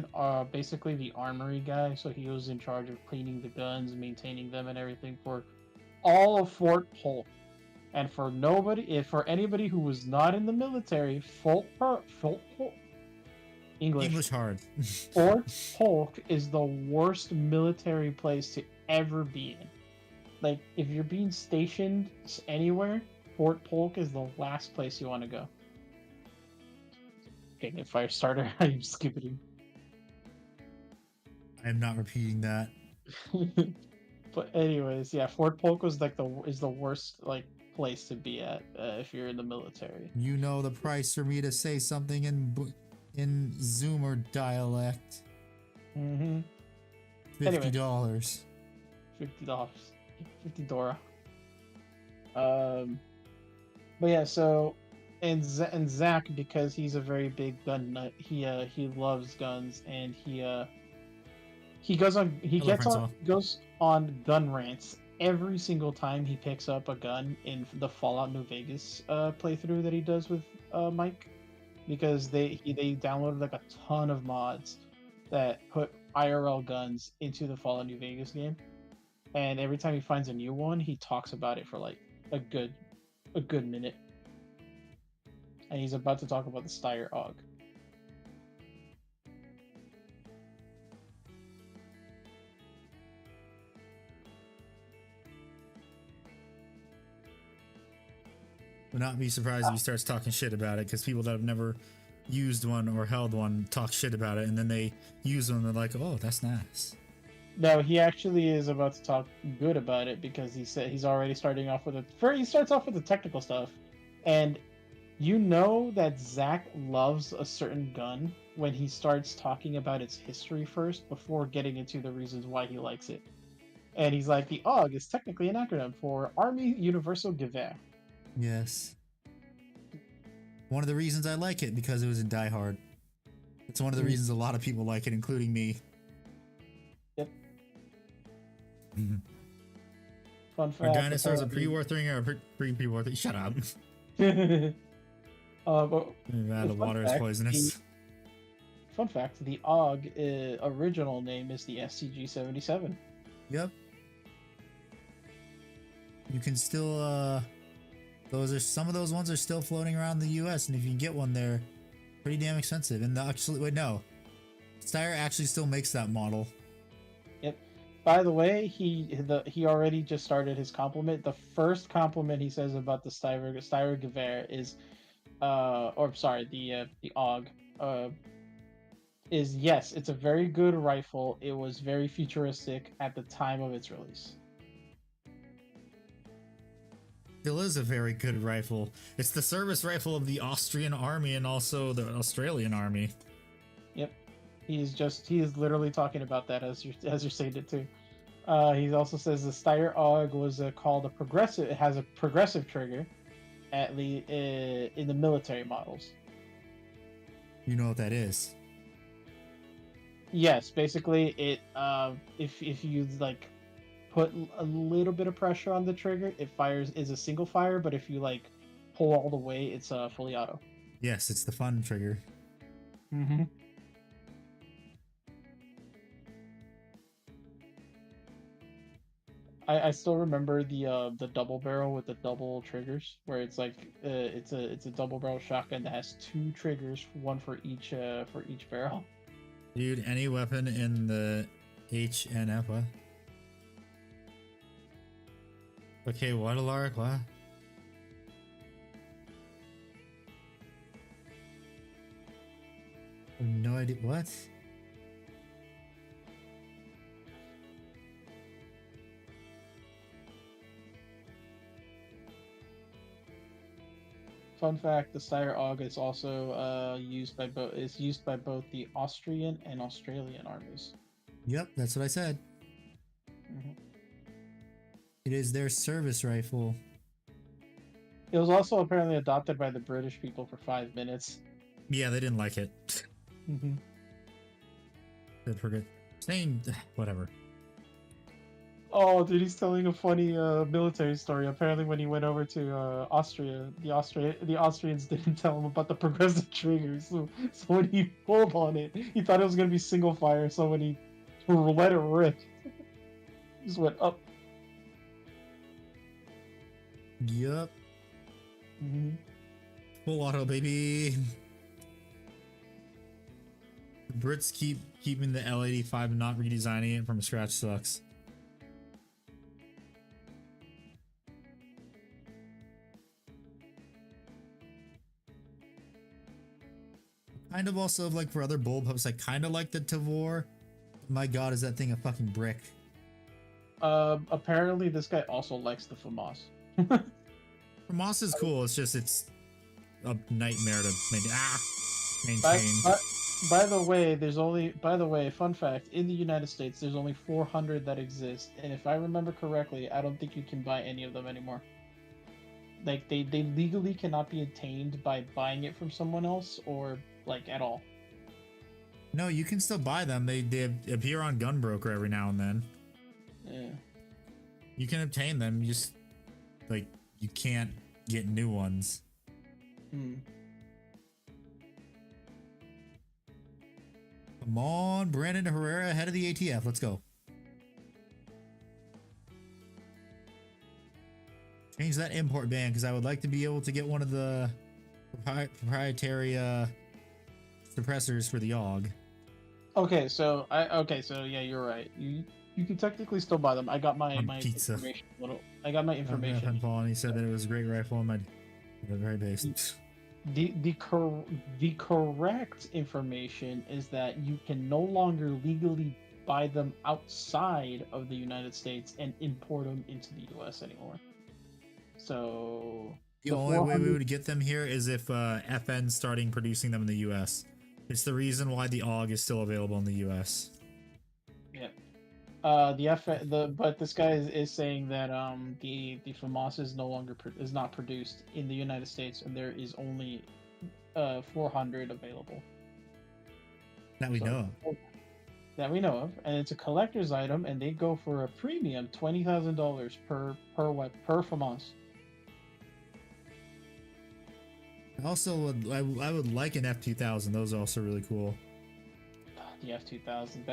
Speaker 5: basically the armory guy, so he was in charge of cleaning the guns, maintaining them, and everything for all of Fort Polk. And for anybody who was not in the military, English
Speaker 1: hard.
Speaker 5: Fort Polk is the worst military place to ever be in. Like, if you're being stationed anywhere, Fort Polk is the last place you want to go. Okay, fire starter. I'm skipping.
Speaker 1: I am not repeating that.
Speaker 5: But anyways, yeah, Fort Polk was like the worst like place to be at if you're in the military.
Speaker 1: You know the price for me to say something in Zoomer dialect.
Speaker 5: Mm-hmm.
Speaker 1: $50.
Speaker 5: $50. $50. But yeah, so. And Zach, because he's a very big gun nut, he loves guns, and he goes on gun rants every single time he picks up a gun in the Fallout New Vegas playthrough that he does with Mike, because they downloaded like a ton of mods that put IRL guns into the Fallout New Vegas game, and every time he finds a new one, he talks about it for like a good minute. And he's about to talk about the Steyr Og.
Speaker 1: Would not be surprised if he starts talking shit about it, because people that have never used one or held one talk shit about it, and then they use them and they're like, oh, that's nice.
Speaker 5: No, he actually is about to talk good about it, because he said he's already starting off with he starts off with the technical stuff, and you know that Zach loves a certain gun when he starts talking about its history first before getting into the reasons why he likes it. And he's like, the AUG is technically an acronym for Army Universal Gewehr.
Speaker 1: Yes. One of the reasons I like it, because it was in Die Hard. It's one of the reasons a lot of people like it, including me.
Speaker 5: Yep. Fun fact.
Speaker 1: Are dinosaurs a pre-war thing or a pre-war thing? Shut up.
Speaker 5: But
Speaker 1: the water is poisonous.
Speaker 5: Fun fact, the AUG original name is the SCG-77.
Speaker 1: Yep. You can still, some of those ones are still floating around the US, and if you can get one, they're pretty damn expensive. And Steyr actually still makes that model. Yep.
Speaker 5: By the way, he already just started his compliment. The first compliment he says about the Steyr Gewehr is, the AUG is yes, it's a very good rifle. It was very futuristic at the time of its release.
Speaker 1: Still is a very good rifle. It's the service rifle of the Austrian army and also the Australian army.
Speaker 5: Yep, he is literally talking about that as you're saying it too. He also says the Steyr AUG was called a progressive. It has a progressive trigger, at least in the military models.
Speaker 1: You know what that is?
Speaker 5: Yes, basically it. If you like put a little bit of pressure on the trigger, it fires is a single fire. But if you like pull all the way, it's fully auto.
Speaker 1: Yes, it's the fun trigger.
Speaker 5: Mm-hmm. I still remember the double barrel with the double triggers, where it's like it's a double barrel shotgun that has two triggers, one for each barrel.
Speaker 1: Dude, any weapon in the HNF, what? Okay, what, Alaric, what? I have no idea, what?
Speaker 5: Fun fact: the Steyr AUG is also used by both the Austrian and Australian armies.
Speaker 1: Yep, that's what I said.
Speaker 5: Mhm.
Speaker 1: It is their service rifle.
Speaker 5: It was also apparently adopted by the British people for 5 minutes.
Speaker 1: Yeah, they didn't like it.
Speaker 5: Mm-hmm.
Speaker 1: They forget. Same, whatever.
Speaker 5: Oh, dude, he's telling a funny military story. Apparently, when he went over to Austria, the Austrians didn't tell him about the progressive triggers. So when he pulled on it, he thought it was gonna be single fire. So when he let it rip, he just went up.
Speaker 1: Yup.
Speaker 5: Mm-hmm.
Speaker 1: Full auto, baby. The Brits keep keeping the L85 and not redesigning it from scratch sucks. Kind of also like for other bullpups, I kind of like the Tavor. My god, is that thing a fucking brick?
Speaker 5: Apparently, this guy also likes the FAMAS.
Speaker 1: Moss is cool. It's just it's a nightmare to maintain.
Speaker 5: By the way, fun fact: in the United States, there's only 400 that exist, and if I remember correctly, I don't think you can buy any of them anymore. Like they legally cannot be obtained by buying it from someone else or like at all.
Speaker 1: No, you can still buy them. They appear on Gunbroker every now and then.
Speaker 5: Yeah.
Speaker 1: You can obtain them. You just like you can't get new ones.
Speaker 5: Hmm.
Speaker 1: Come on, Brandon Herrera ahead of the ATF. Let's go. Change that import ban because I would like to be able to get one of the proprietary suppressors for the AUG.
Speaker 5: Okay, so yeah, you're right. You can technically still buy them. I got my
Speaker 1: pizza.
Speaker 5: information. I got my information.
Speaker 1: And he said that it was a great rifle. And the very base.
Speaker 5: The correct information is that you can no longer legally buy them outside of the United States and import them into the US anymore. So
Speaker 1: the only way we would get them here is if FN's starting producing them in the US. It's the reason why the AUG is still available in the US.
Speaker 5: Yeah. But this guy is saying that the FAMAS is no longer is not produced in the United States, and there is only 400 available
Speaker 1: that we know of.
Speaker 5: That we know of, and it's a collector's item, and they go for a premium $20,000 per FAMAS.
Speaker 1: Also, I would like an F2000. Those are also really cool.
Speaker 5: The F2000,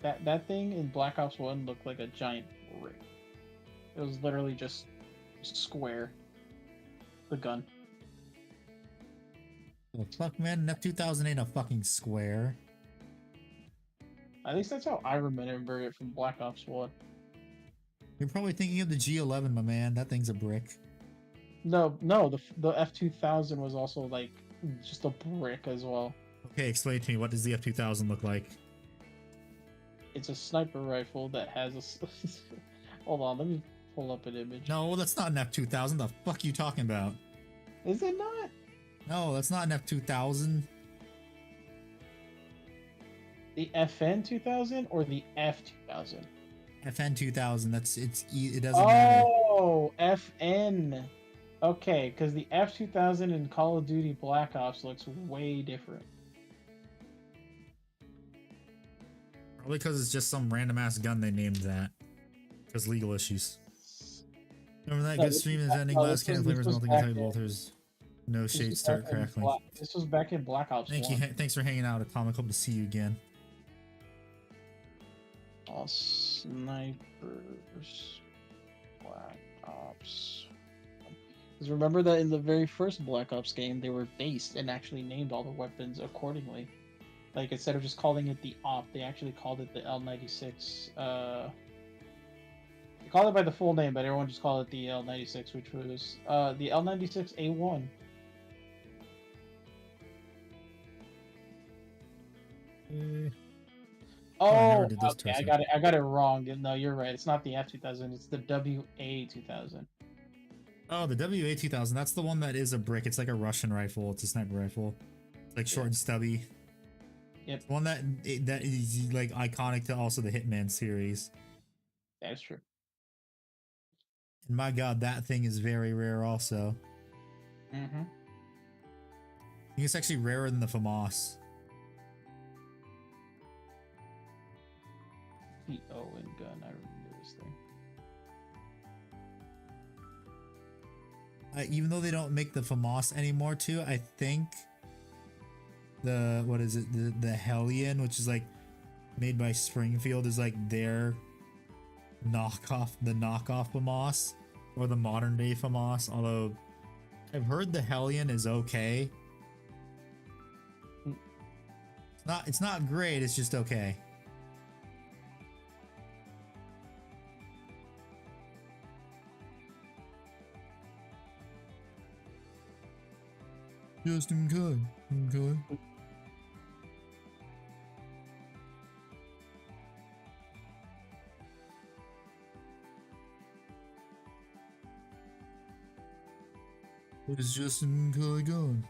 Speaker 5: that thing in Black Ops 1 looked like a giant brick. It was literally just square. The gun.
Speaker 1: Oh, fuck, man, an F2000 ain't a fucking square.
Speaker 5: At least that's how I remember it from Black Ops 1.
Speaker 1: You're probably thinking of the G11, my man. That thing's a brick.
Speaker 5: No, the F2000 was also like just a brick as well.
Speaker 1: Okay, explain to me, what does the F2000 look like?
Speaker 5: It's a sniper rifle that has a. Hold on, let me pull up an image.
Speaker 1: No, that's not an F2000. The fuck you talking about?
Speaker 5: Is it not?
Speaker 1: No, that's not an F2000.
Speaker 5: The FN 2000 or the F 2000?
Speaker 1: FN 2000. It doesn't matter.
Speaker 5: Oh, FN. Okay, because the F 2000 in Call of Duty Black Ops looks way different.
Speaker 1: Probably because it's just some random ass gun they named that. Because legal issues. Remember that
Speaker 5: No,
Speaker 1: good
Speaker 5: this
Speaker 1: stream
Speaker 5: was
Speaker 1: is
Speaker 5: back-
Speaker 1: ending.
Speaker 5: no,
Speaker 1: Glass
Speaker 5: this
Speaker 1: cannon
Speaker 5: was-
Speaker 1: flavors
Speaker 5: this was
Speaker 1: melting
Speaker 5: back
Speaker 1: inside
Speaker 5: in-
Speaker 1: Walters. No
Speaker 5: This
Speaker 1: shades
Speaker 5: was
Speaker 1: start
Speaker 5: back in
Speaker 1: crackling.
Speaker 5: This was back in Black Ops 1.
Speaker 1: Thanks for hanging out, Atomic. Hope to see you again.
Speaker 5: All snipers. Black Ops. Because remember that in the very first Black Ops game, they were based and actually named all the weapons accordingly. Like, instead of just calling it the Op, they actually called it the L96. They called it by the full name, but everyone just called it the L96, which was the L96A1.
Speaker 1: I never
Speaker 5: Oh,
Speaker 1: did this
Speaker 5: okay,
Speaker 1: to
Speaker 5: I got it wrong. No, you're right. It's not the F2000. It's the WA2000.
Speaker 1: Oh, the WA2000. That's the one that is a brick. It's like a Russian rifle. It's a sniper rifle. It's like short and stubby.
Speaker 5: Yep,
Speaker 1: One that is like iconic to also the Hitman series.
Speaker 5: that's true.
Speaker 1: And my god, that thing is very rare also.
Speaker 5: Mm-hmm.
Speaker 1: I think it's actually rarer than the FAMAS.
Speaker 5: The Owen gun. I remember this thing.
Speaker 1: Even though they don't make the FAMAS anymore too, I think the Hellion, which is like made by Springfield, is like their knockoff FAMAS, or the modern day FAMAS. Although I've heard the Hellion is okay. It's not great, it's just okay. Just okay. Okay. It's just okay going.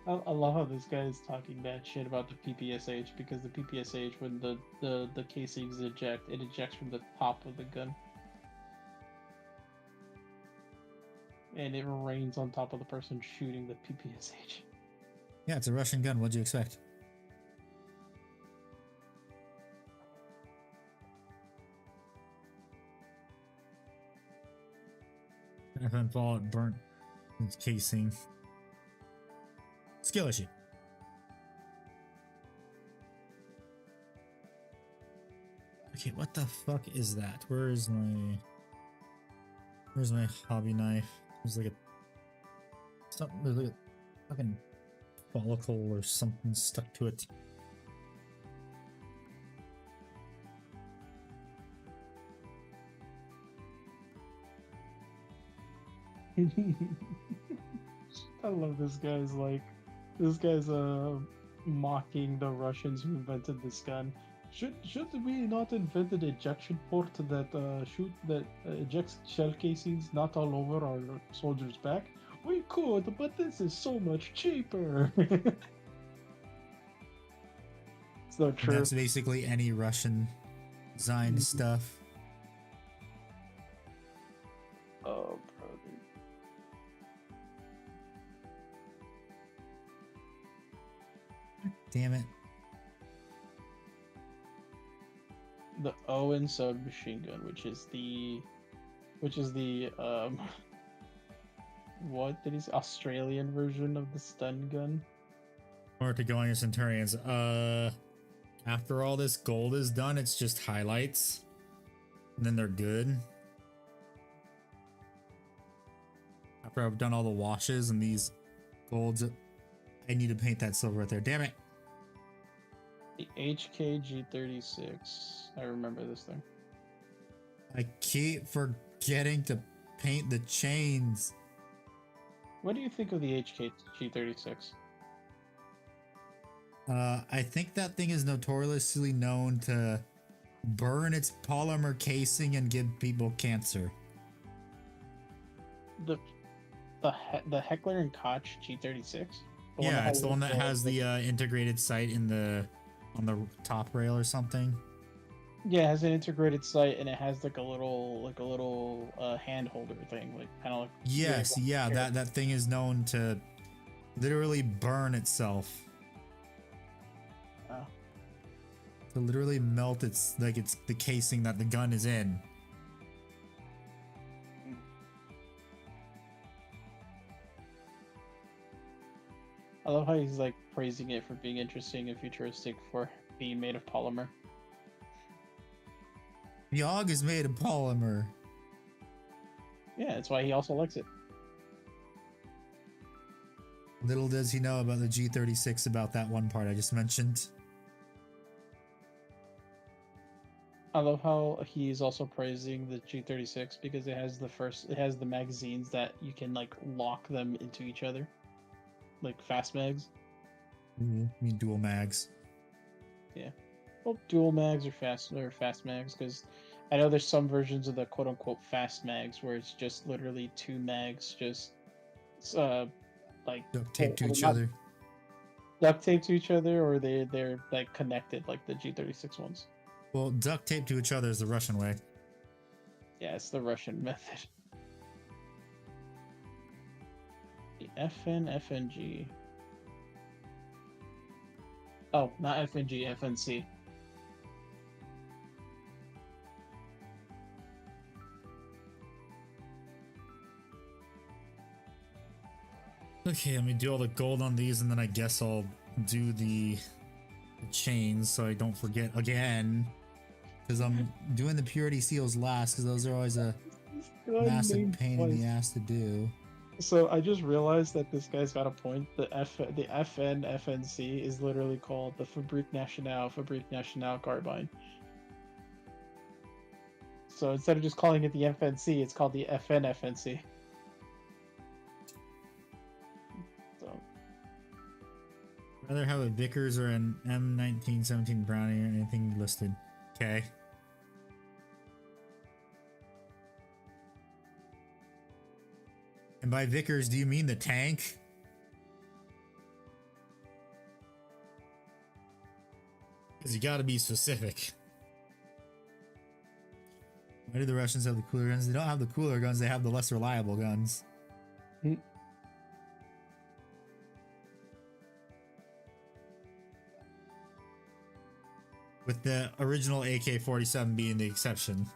Speaker 5: I love how this guy is talking bad shit about the PPSH, because the PPSH, when the casings eject, it ejects from the top of the gun. And it rains on top of the person shooting the PPSH.
Speaker 1: Yeah, it's a Russian gun. What'd you expect? FN Fallout burnt its casing. Skill issue. Okay, what the fuck is that? Where's my hobby knife? There's like a fucking follicle or something stuck to it.
Speaker 5: I love this guy's mocking the Russians who invented this gun. Should we not invent an ejection port that ejects shell casings not all over our soldiers' back? We could, but this is so much cheaper. It's not
Speaker 1: And
Speaker 5: true.
Speaker 1: that's basically any Russian designed stuff.
Speaker 5: Oh, brother.
Speaker 1: Damn it.
Speaker 5: The Owen submachine gun, which is the what did he say? Australian version of the stun gun.
Speaker 1: Or to go on your Centurions. After all this gold is done, it's just highlights. And then they're good. After I've done all the washes and these golds, I need to paint that silver right there. Damn it.
Speaker 5: The HKG36. I remember this thing.
Speaker 1: I keep forgetting to paint the chains.
Speaker 5: What do you think of the HKG36?
Speaker 1: I think that thing is notoriously known to burn its polymer casing and give people cancer.
Speaker 5: The Heckler and Koch G36.
Speaker 1: Yeah, it's the one that has the integrated sight in on the top rail or something.
Speaker 5: Yeah, it has an integrated sight and it has like a little hand holder thing, like kind of like.
Speaker 1: Yes, yeah, that thing is known to literally burn itself.
Speaker 5: Oh.
Speaker 1: To literally melt it's the casing that the gun is in.
Speaker 5: I love how he's like praising it for being interesting and futuristic for being made of polymer.
Speaker 1: The AUG is made of polymer.
Speaker 5: Yeah, that's why he also likes it.
Speaker 1: Little does he know about the G36 about that one part I just mentioned.
Speaker 5: I love how he's also praising the G36 because it has the magazines that you can like lock them into each other. Like fast mags.
Speaker 1: Ooh, I mean dual mags.
Speaker 5: Yeah. Well, dual mags or fast mags, because I know there's some versions of the quote unquote fast mags where it's just literally two mags just like
Speaker 1: Duct taped to each other.
Speaker 5: Duct taped to each other, or they're like connected like the G36 ones.
Speaker 1: Well, duct taped to each other is the Russian way.
Speaker 5: Yeah, it's the Russian method. The FNG. Oh, not FNG, FNC.
Speaker 1: Okay, let me do all the gold on these and then I guess I'll do the chains so I don't forget again. Because I'm doing the purity seals last because those are always a massive pain in the ass to do.
Speaker 5: So I just realized that this guy's got a point. The FNC is literally called the Fabrique Nationale Carbine. So instead of just calling it the FNC, it's called the FNC. So
Speaker 1: Rather have a Vickers or an M1917 Brownie or anything listed. Okay. And by Vickers, do you mean the tank? Because you gotta be specific. Why do the Russians have the cooler guns? They don't have the cooler guns, they have the less reliable guns. With the original AK-47 being the exception.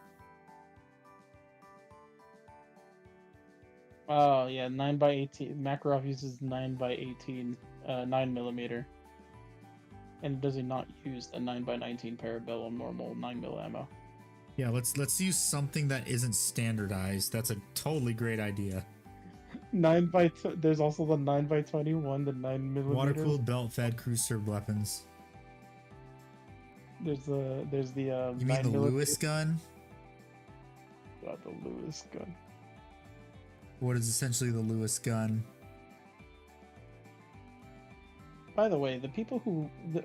Speaker 5: Oh yeah, 9x18. Makarov uses 9x18, 9mm, and does he not use the 9x19 Parabellum normal 9mm ammo?
Speaker 1: Yeah, let's use something that isn't standardized. That's a totally great idea.
Speaker 5: There's also the 9x21, the 9mm.
Speaker 1: Water-cooled, belt-fed, cruise-served weapons.
Speaker 5: There's the
Speaker 1: You mean the Lewis gun?
Speaker 5: God, the Lewis gun.
Speaker 1: What is essentially the Lewis gun?
Speaker 5: By the way, the people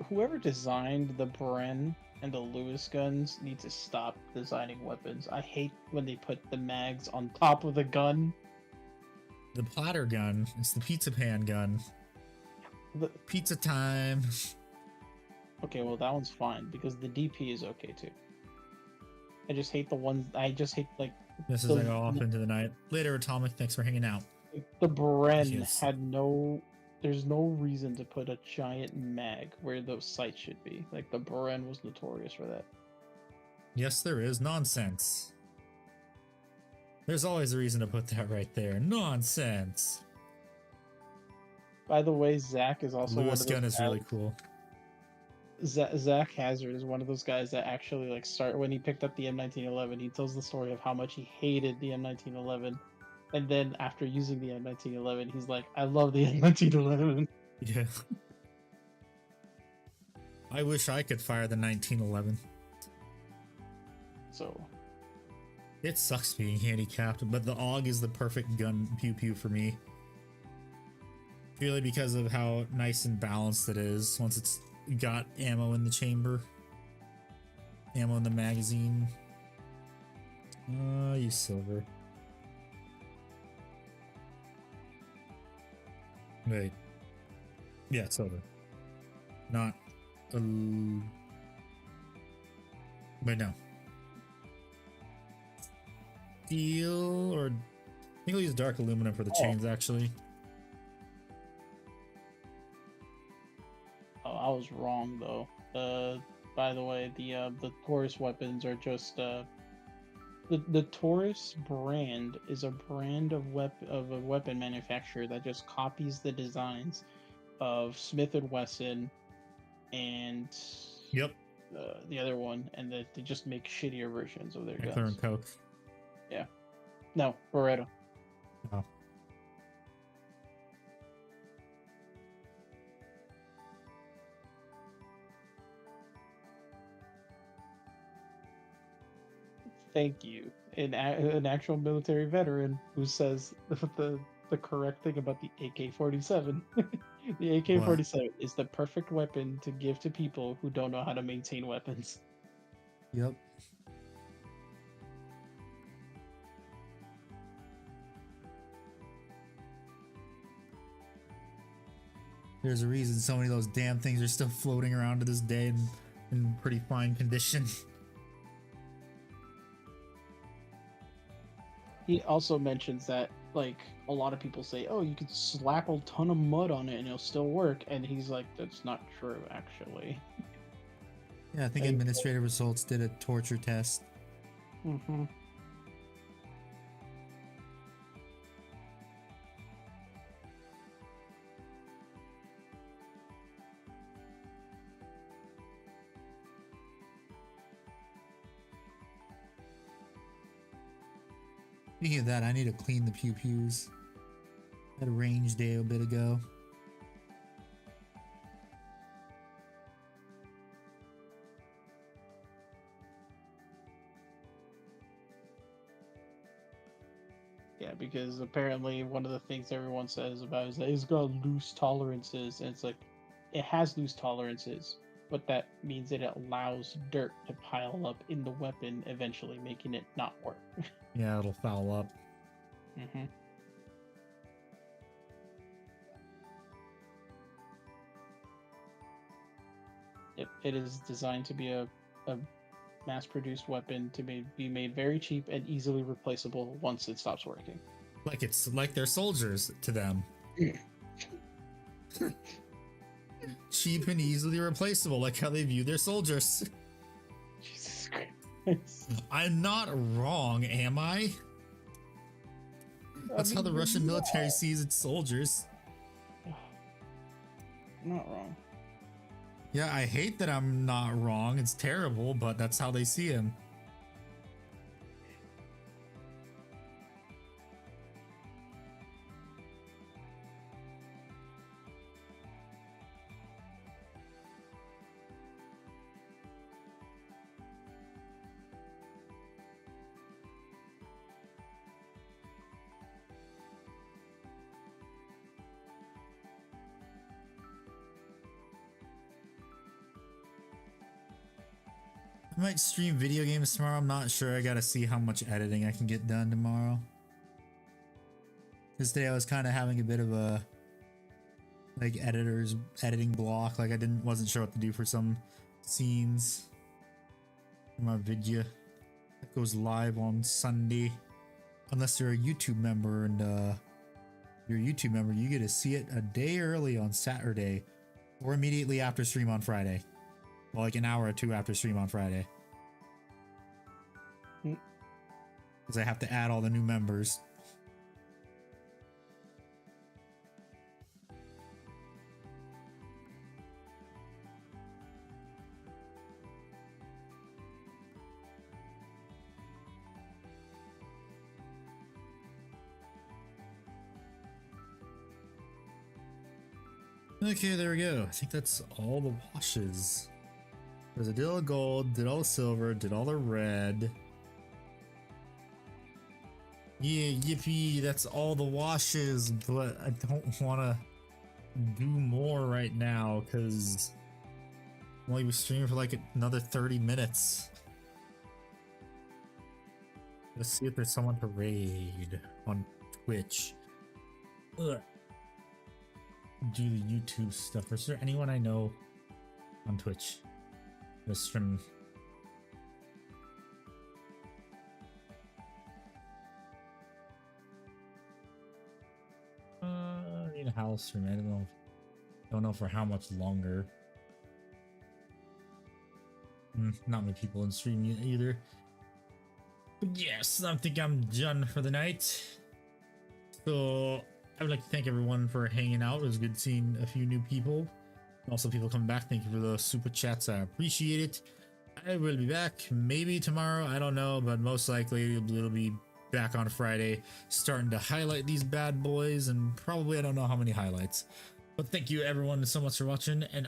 Speaker 5: whoever designed the Bren and the Lewis guns need to stop designing weapons. I hate when they put the mags on top of the gun.
Speaker 1: The platter gun. It's the pizza pan gun. Pizza time.
Speaker 5: Okay, well that one's fine because the DP is okay too. I just hate the ones. I just hate like.
Speaker 1: This is like off into the night. Later, Atomic. Thanks for hanging out.
Speaker 5: The Bren
Speaker 1: Yes.
Speaker 5: had no. There's no reason to put a giant mag where those sights should be. Like the Bren was notorious for that.
Speaker 1: Yes, there is. Nonsense. There's always a reason to put that right there. Nonsense.
Speaker 5: By the way, Zach is also
Speaker 1: Lewis
Speaker 5: one of those
Speaker 1: gun is
Speaker 5: guys-
Speaker 1: really cool.
Speaker 5: Zach Hazard is one of those guys that actually like start when he picked up the M1911. He tells the story of how much he hated the M1911, and then after using the M1911, he's like, "I love the M1911."
Speaker 1: Yeah. I wish I could fire the 1911.
Speaker 5: So
Speaker 1: It sucks being handicapped, but the AUG is the perfect gun pew pew for me. Purely because of how nice and balanced it is. Once it's got ammo in the chamber. Ammo in the magazine. You silver. Wait. Yeah, silver. Not. Wait, no. Steel, or I think I'll use dark aluminum for the chains, actually.
Speaker 5: Oh, I was wrong though. By the way, the Taurus weapons are just the Taurus brand is a brand of a weapon manufacturer that just copies the designs of Smith and Wesson and
Speaker 1: Yep.
Speaker 5: the other one, and that they just make shittier versions of their
Speaker 1: Heckler
Speaker 5: guns.
Speaker 1: and Koch.
Speaker 5: No, Beretta.
Speaker 1: Oh.
Speaker 5: Thank you. An actual military veteran who says the correct thing about the AK-47. The AK-47 is the perfect weapon to give to people who don't know how to maintain weapons.
Speaker 1: Yep. There's a reason so many of those damn things are still floating around to this day in pretty fine condition.
Speaker 5: He also mentions that, like, a lot of people say, oh, you could slap a ton of mud on it and it'll still work. And he's like, that's not true, actually.
Speaker 1: Yeah, I think
Speaker 5: Like,
Speaker 1: Administrative Results did a torture test.
Speaker 5: Mm-hmm.
Speaker 1: Speaking of that, I need to clean the pew-pews. Had a range day a bit ago.
Speaker 5: Yeah, because apparently one of the things everyone says about it is that it's got loose tolerances, and it's like, it has loose tolerances, but that means that it allows dirt to pile up in the weapon, eventually making it not work.
Speaker 1: Yeah, it'll foul up.
Speaker 5: Mm-hmm. It is designed to be a mass-produced weapon to be made very cheap and easily replaceable once it stops working.
Speaker 1: Like it's like they're soldiers to them. Cheap and easily replaceable, like how they view their soldiers.
Speaker 5: Jesus Christ.
Speaker 1: I'm not wrong, am I? That's how the Russian military sees its soldiers.
Speaker 5: Not wrong.
Speaker 1: Yeah, I hate that I'm not wrong. It's terrible, but that's how they see him. I might stream video games tomorrow. I'm not sure. I gotta see how much editing I can get done tomorrow. This day I was kind of having a bit of a like editing block. Like I wasn't sure what to do for some scenes. My video that goes live on Sunday, unless you're a YouTube member, and you're a YouTube member, you get to see it a day early on Saturday, or immediately after stream on Friday. Well, like an hour or two after stream on Friday. Because I have to add all the new members. Okay, there we go. I think that's all the washes. There's a did all the gold, did all the silver, did all the red. Yeah, yippee, that's all the washes, but I don't want to do more right now because Well, you streaming for like another 30 minutes. Let's see if there's someone to raid on Twitch. Ugh. Do the YouTube stuff. Is there anyone I know on Twitch? This stream. I need a house stream. I don't know for how much longer. Not many people in stream either. But yes, I think I'm done for the night. So I would like to thank everyone for hanging out. It was good seeing a few new people. Also, people coming back. Thank you for the super chats. I appreciate it. I will be back maybe tomorrow. I don't know, but most likely it'll be back on Friday, starting to highlight these bad boys, and probably I don't know how many highlights. But thank you everyone so much for watching, and